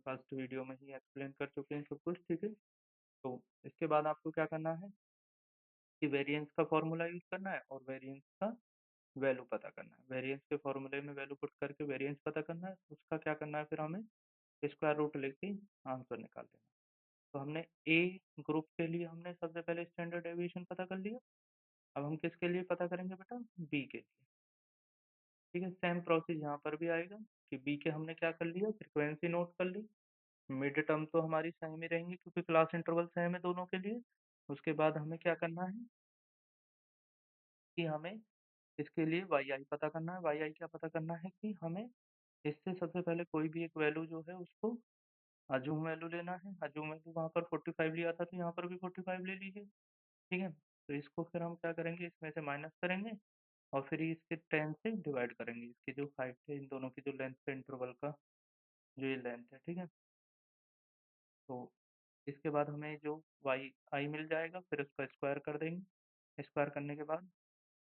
फर्स्ट वीडियो में ही एक्सप्लेन कर चुके हैं सब कुछ। ठीक है? तो इसके बाद आपको क्या करना है कि वेरिएंस का फॉर्मूला यूज करना है और वेरिएंस का वैल्यू पता करना है। वेरिएंस के फॉर्मूले में वैल्यू पुट करके वेरिएंस पता करना है, उसका क्या करना है फिर हमें स्क्वायर रूट लेके आंसर निकाल देना है। तो हमने ए ग्रुप के लिए हमने सबसे पहले स्टैंडर्ड डेविएशन पता कर लिया। अब हम किसके लिए पता करेंगे बेटा, बी के लिए। ठीक है? सेम प्रोसेस यहाँ पर भी आएगा कि बी के हमने क्या कर लिया, फ्रीक्वेंसी नोट कर ली। मिड टर्म तो हमारी सेम ही रहेंगी क्योंकि क्लास इंटरवल सेम है दोनों के लिए। उसके बाद हमें क्या करना है कि हमें इसके लिए वाई आई पता करना है। वाई आई क्या पता करना है कि हमें इससे सबसे पहले कोई भी एक वैल्यू जो है उसको अजूम वैल्यू लेना है। अजूम वैल्यू वहाँ पर 45 लिया था तो यहाँ पर भी 45 ले लीजिए। ठीक है? तो इसको फिर हम क्या करेंगे, इसमें से माइनस करेंगे और फिर इसके 10 से डिवाइड करेंगे। इसकी जो हाइट है, इन दोनों की जो लेंथ है इंटरवल का, जो ये लेंथ है, ठीक है? तो इसके बाद हमें जो वाई आई मिल जाएगा, फिर उसका स्क्वायर कर देंगे। स्क्वायर करने के बाद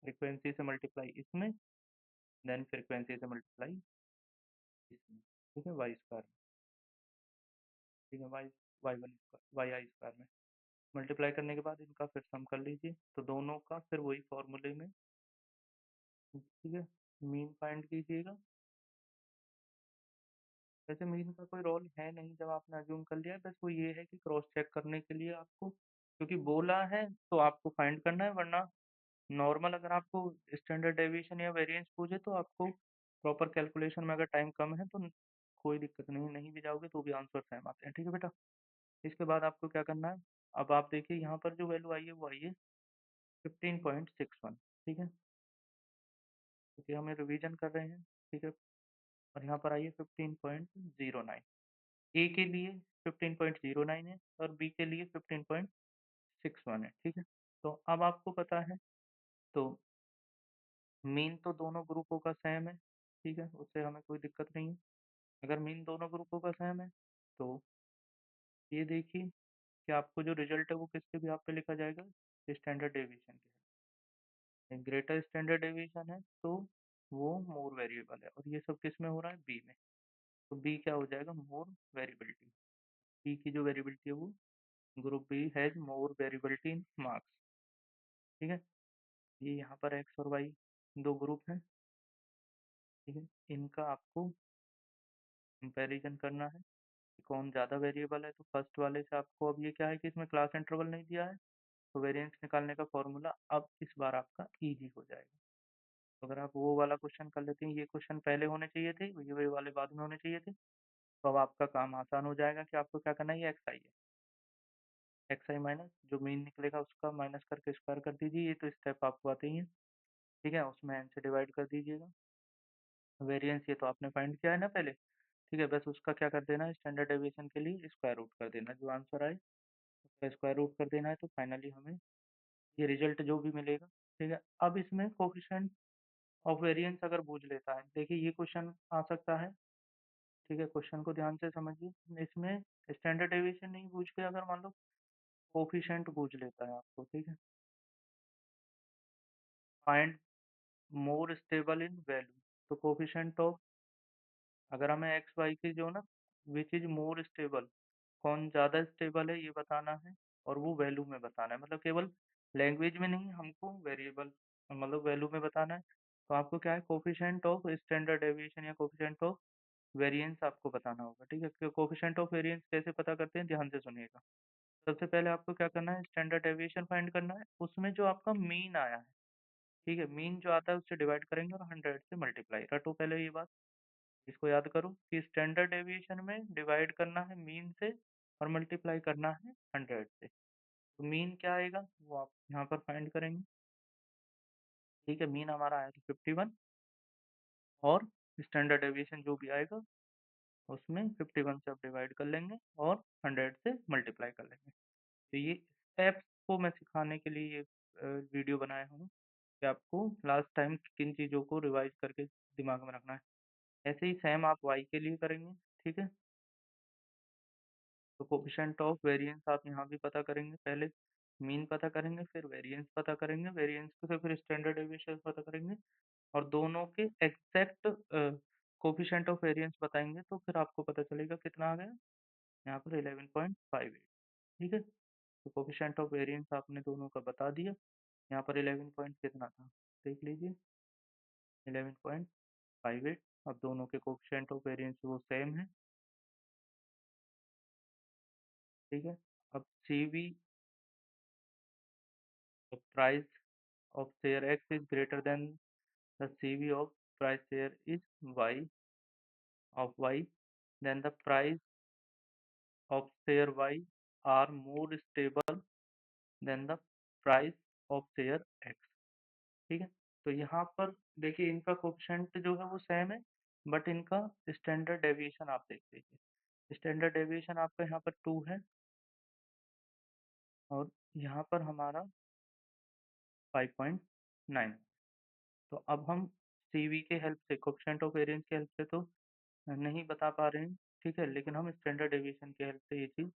फ्रीक्वेंसी से मल्टीप्लाई इसमें, देन फ्रीक्वेंसी से मल्टीप्लाई इसमें। ठीक है? वाई स्क्वायर में। ठीक है? Y Y one square Y I square में मल्टीप्लाई करने के बाद इनका फिर सम कर लीजिए, तो दोनों का फिर वही फॉर्मूले में, ठीक है, मीन फाइंड कीजिएगा। वैसे मीन का कोई रोल है नहीं जब आपने अज्यूम कर लिया है, बस वो ये है कि क्रॉस चेक करने के लिए आपको, क्योंकि बोला है तो आपको फाइंड करना है, वरना नॉर्मल अगर आपको स्टैंडर्ड डेविएशन या वेरिएंस पूछे तो आपको प्रॉपर कैलकुलेशन में अगर टाइम कम है तो कोई दिक्कत नहीं, नहीं भी जाओगे तो भी आंसर सेम आते हैं। ठीक है बेटा? इसके बाद आपको क्या करना है, अब आप देखिए यहाँ पर जो वैल्यू आई है वो आई है 15.61। ठीक है? क्योंकि हम रिवीजन कर रहे हैं। ठीक है? और यहाँ पर आई है 15.09। ए के लिए 15.09 है और बी के लिए 15.61 है। ठीक है? तो अब आपको पता है, तो मीन तो दोनों ग्रुपों का सेम है। ठीक है? उससे हमें कोई दिक्कत नहीं है। अगर मीन दोनों ग्रुपों का सेम है तो ये देखिए कि आपको जो रिजल्ट है वो किसके भी पे लिखा जाएगा, स्टैंडर्ड डेविएशन के। ग्रेटर स्टैंडर्ड डेविएशन है तो वो मोर वेरिएबल है और ये सब किस में हो रहा है, बी में। तो बी क्या हो जाएगा, मोर वेरिएबिलिटी। बी की जो वेरिएबिलिटी है वो group B has more variability in marks. ठीक है, ये यहाँ पर एक्स और वाई दो ग्रुप हैं। ठीक है, इनका आपको कंपैरिजन करना है कि कौन ज़्यादा वेरिएबल है। तो फर्स्ट वाले से आपको अब ये क्या है कि इसमें क्लास इंटरवल नहीं दिया है, तो वेरिएंस निकालने का फॉर्मूला अब इस बार आपका ईजी हो जाएगा। तो अगर आप वो वाला क्वेश्चन कर लेते हैं, ये क्वेश्चन पहले होने चाहिए थे, ये वाले बाद में होने चाहिए थे, तो अब आपका काम आसान हो जाएगा कि आपको क्या करना है। ये एक्स आई है, एक्स आई माइनस जो मीन निकलेगा उसका माइनस करके स्क्वायर कर दीजिए। ये तो स्टेप आपको आते ही हैं। ठीक है, उसमें एन से डिवाइड कर दीजिएगा। वेरिएंस ये तो आपने फाइंड किया है ना पहले। ठीक है, बस उसका क्या कर देना है, स्टैंडर्ड डेविएशन के लिए स्क्वायर रूट कर देना। जो आंसर आए उसका स्क्वायर रूट कर देना है, तो फाइनली हमें ये रिजल्ट जो भी मिलेगा। ठीक है, अब इसमें कोफिशिएंट ऑफ वेरिएंस अगर बूझ लेता है, देखिए ये क्वेश्चन आ सकता है। ठीक है, क्वेश्चन को ध्यान से समझिए। इसमें स्टैंडर्ड डेविएशन नहीं बूझ के अगर मान लो कोफिशिएंट बूझ लेता है आपको। ठीक है, find more stable in value. तो कोफिशिएंट ऑफ, अगर हमें एक्स वाई की जो ना विच इज मोर स्टेबल, कौन ज़्यादा स्टेबल है ये बताना है, और वो वैल्यू में बताना है। मतलब केवल लैंग्वेज में नहीं, हमको वेरिएबल मतलब वैल्यू में बताना है। तो आपको क्या है, कोफिशिएंट ऑफ स्टैंडर्ड डेविएशन या कोफिशिएंट ऑफ वेरिएंस आपको बताना होगा। ठीक है, कोफिशिएंट ऑफ वेरिएंस कैसे पता करते हैं, ध्यान से सुनिएगा। सबसे पहले आपको क्या करना है, स्टैंडर्ड डेविएशन फाइंड करना है। उसमें जो आपका मीन आया है, ठीक है, मीन जो आता है उससे डिवाइड करेंगे और 100 से मल्टीप्लाई। रटो पहले ये बात, इसको याद करो कि स्टैंडर्ड डेविएशन में डिवाइड करना है मीन से और मल्टीप्लाई करना है 100 से। तो मीन क्या आएगा वो आप यहाँ पर फाइंड करेंगे। ठीक है, मीन हमारा आया था 51, और स्टैंडर्ड डेविएशन जो भी आएगा उसमें 51 से आप डिवाइड कर लेंगे और 100 से मल्टीप्लाई कर लेंगे। तो ये स्टेप्स को मैं सिखाने के लिए ये वीडियो बनाया हूँ कि आपको लास्ट टाइम किन चीज़ों को रिवाइज करके दिमाग में रखना है। ऐसे ही सेम आप वाई के लिए करेंगे। ठीक है, तो कोफिशिएंट ऑफ वेरिएंस आप यहाँ भी पता करेंगे। पहले मीन पता करेंगे, फिर वेरिएंस पता करेंगे, वेरिएंस से फिर स्टैंडर्ड डेविएशन पता करेंगे, और दोनों के एग्जैक्ट कोफिशिएंट ऑफ वेरिएंस बताएंगे। तो फिर आपको पता चलेगा कितना आ गया यहाँ पर 11.58। ठीक है, तो कोफिशिएंट ऑफ वेरिएंस आपने दोनों का बता दिया। यहाँ पर 11 पॉइंट कितना था देख लीजिए, 11.58। अब दोनों के कोफिशिएंट ऑफ वेरिएंस वो सेम है। ठीक है, अब C V price of share X is greater than the CV of price share is Y of Y, then the price of share Y are more stable than the price of share X। ठीक है, तो यहाँ पर देखिए इनका coefficient जो है वो सेम है, बट इनका स्टैंडर्ड डेविएशन आप देख लीजिए। स्टैंडर्ड डेविएशन आपका यहाँ पर 2 है, और यहाँ पर हमारा 5.9। तो अब हम सीवी के हेल्प से, कोफिशिएंट ऑफ वेरिएंस की हेल्प से तो नहीं बता पा रहे हैं। ठीक है, लेकिन हम स्टैंडर्ड डेविएशन की हेल्प से ये चीज़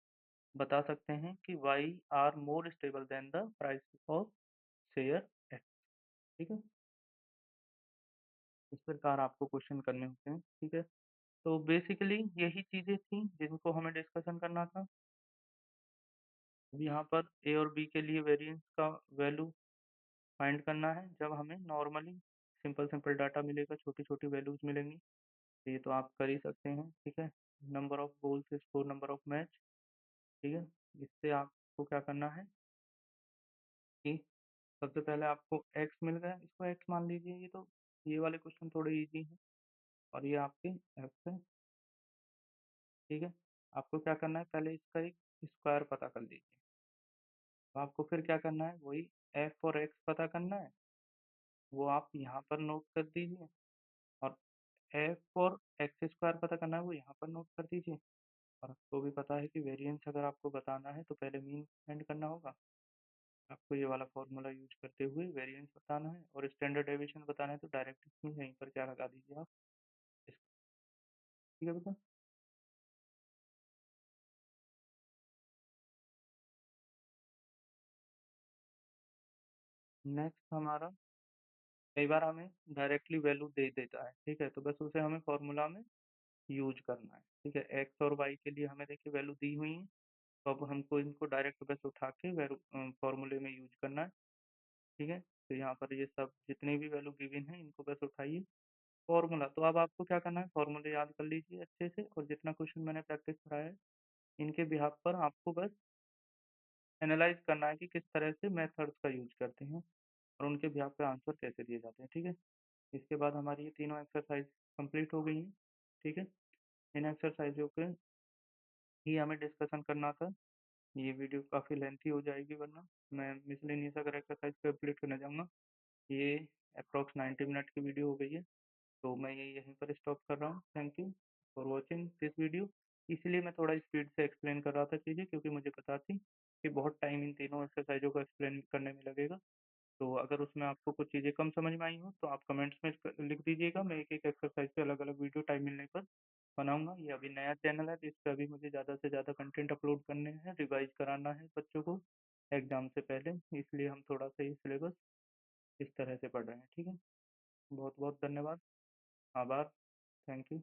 बता सकते हैं कि Y are more stable than the price of share X. ठीक है, इस प्रकार आपको क्वेश्चन करने होते हैं। ठीक है, तो बेसिकली यही चीज़ें थी जिनको हमें डिस्कशन करना था। अब यहाँ पर ए और बी के लिए वेरिएंस का वैल्यू फाइंड करना है। जब हमें नॉर्मली सिंपल सिंपल डाटा मिलेगा, छोटी छोटी वैल्यूज मिलेंगी, तो ये तो आप कर ही सकते हैं। ठीक है, number of goals score, number of match. ठीक है, इससे आपको क्या करना है कि सबसे पहले आपको एक्स मिल गया, इसको एक्स मान लीजिए। ये तो ये वाले क्वेश्चन थोड़े इजी हैं, और ये आपके एक्स है। ठीक है, आपको क्या करना है, पहले इसका एक स्क्वायर पता कर लीजिए। तो आपको फिर क्या करना है, वही एफ और एक्स पता करना है, वो आप यहाँ पर नोट कर दीजिए, और एफ और एक्स स्क्वायर पता करना है, वो यहाँ पर नोट कर दीजिए। और आपको भी पता है कि वेरिएंस अगर आपको बताना है तो पहले मीन फाइंड करना होगा। आपको ये वाला फॉर्मूला यूज करते हुए वेरिएंस बताना है, और स्टैंडर्ड डेविएशन बताना है तो डायरेक्ट इसमें यहीं पर क्या लगा दीजिए आप इसको। ठीक है बेटा, नेक्स्ट हमारा, कई बार हमें डायरेक्टली वैल्यू दे देता है। ठीक है, तो बस उसे हमें फॉर्मूला में यूज़ करना है, ठीक है? एक्स और वाई के लिए हमें देखिए वैल्यू दी हुई है, तो अब हमको इनको डायरेक्ट बस उठा के फ़ॉर्मूले में यूज़ करना है, ठीक है? तो यहाँ पर ये सब जितनी भी वैल्यू गिवन है इनको बस उठाइए, फ़ॉर्मूला तो अब आपको क्या करना है, फ़ॉर्मूले याद कर लीजिए अच्छे से और जितना क्वेश्चन मैंने प्रैक्टिस कराया है, इनके बिहाफ़ पर आपको बस एनालाइज़ करना है कि किस तरह से मेथड्स का यूज़ करते हैं और उनके बिहाफ़ पे आंसर कैसे दिए जाते हैं, ठीक है? इसके बाद हमारी ये तीनों एक्सरसाइज़ कंप्लीट हो गई हैं, ठीक है? इन एक्सरसाइज़ों पे ही हमें डिस्कशन करना था। ये वीडियो काफ़ी लेंथी हो जाएगी वरना मैं मिसलेनियस अगर एक्सरसाइज़ कंप्लीट करने जाऊँगा, ये अप्रॉक्स 90 मिनट की वीडियो हो गई है। तो मैं ये यहीं पर स्टॉप कर रहा हूँ। Thank you for watching this video. इसलिए मैं थोड़ा स्पीड से एक्सप्लेन कर रहा था चीज़ें क्योंकि मुझे पता थी कि बहुत टाइम इन तीनों एक्सरसाइज़ों को एक्सप्लेन करने में लगेगा। तो अगर उसमें आपको कुछ चीज़ें कम समझ में आई हो तो आप कमेंट्स में लिख दीजिएगा। मैं एक-एक एक्सरसाइज़ पे अलग-अलग वीडियो टाइम मिलने पर बनाऊँगा। ये अभी नया चैनल है तो इस पे अभी मुझे ज़्यादा से ज़्यादा कंटेंट अपलोड करने हैं, रिवाइज़ कराना है बच्चों को एग्ज़ाम से पहले। इसलिए हम थोड़ा-सा ये सिलेबस इस तरह से पढ़ रहे हैं। ठीक है? बहुत-बहुत धन्यवाद। आभार। Thank you.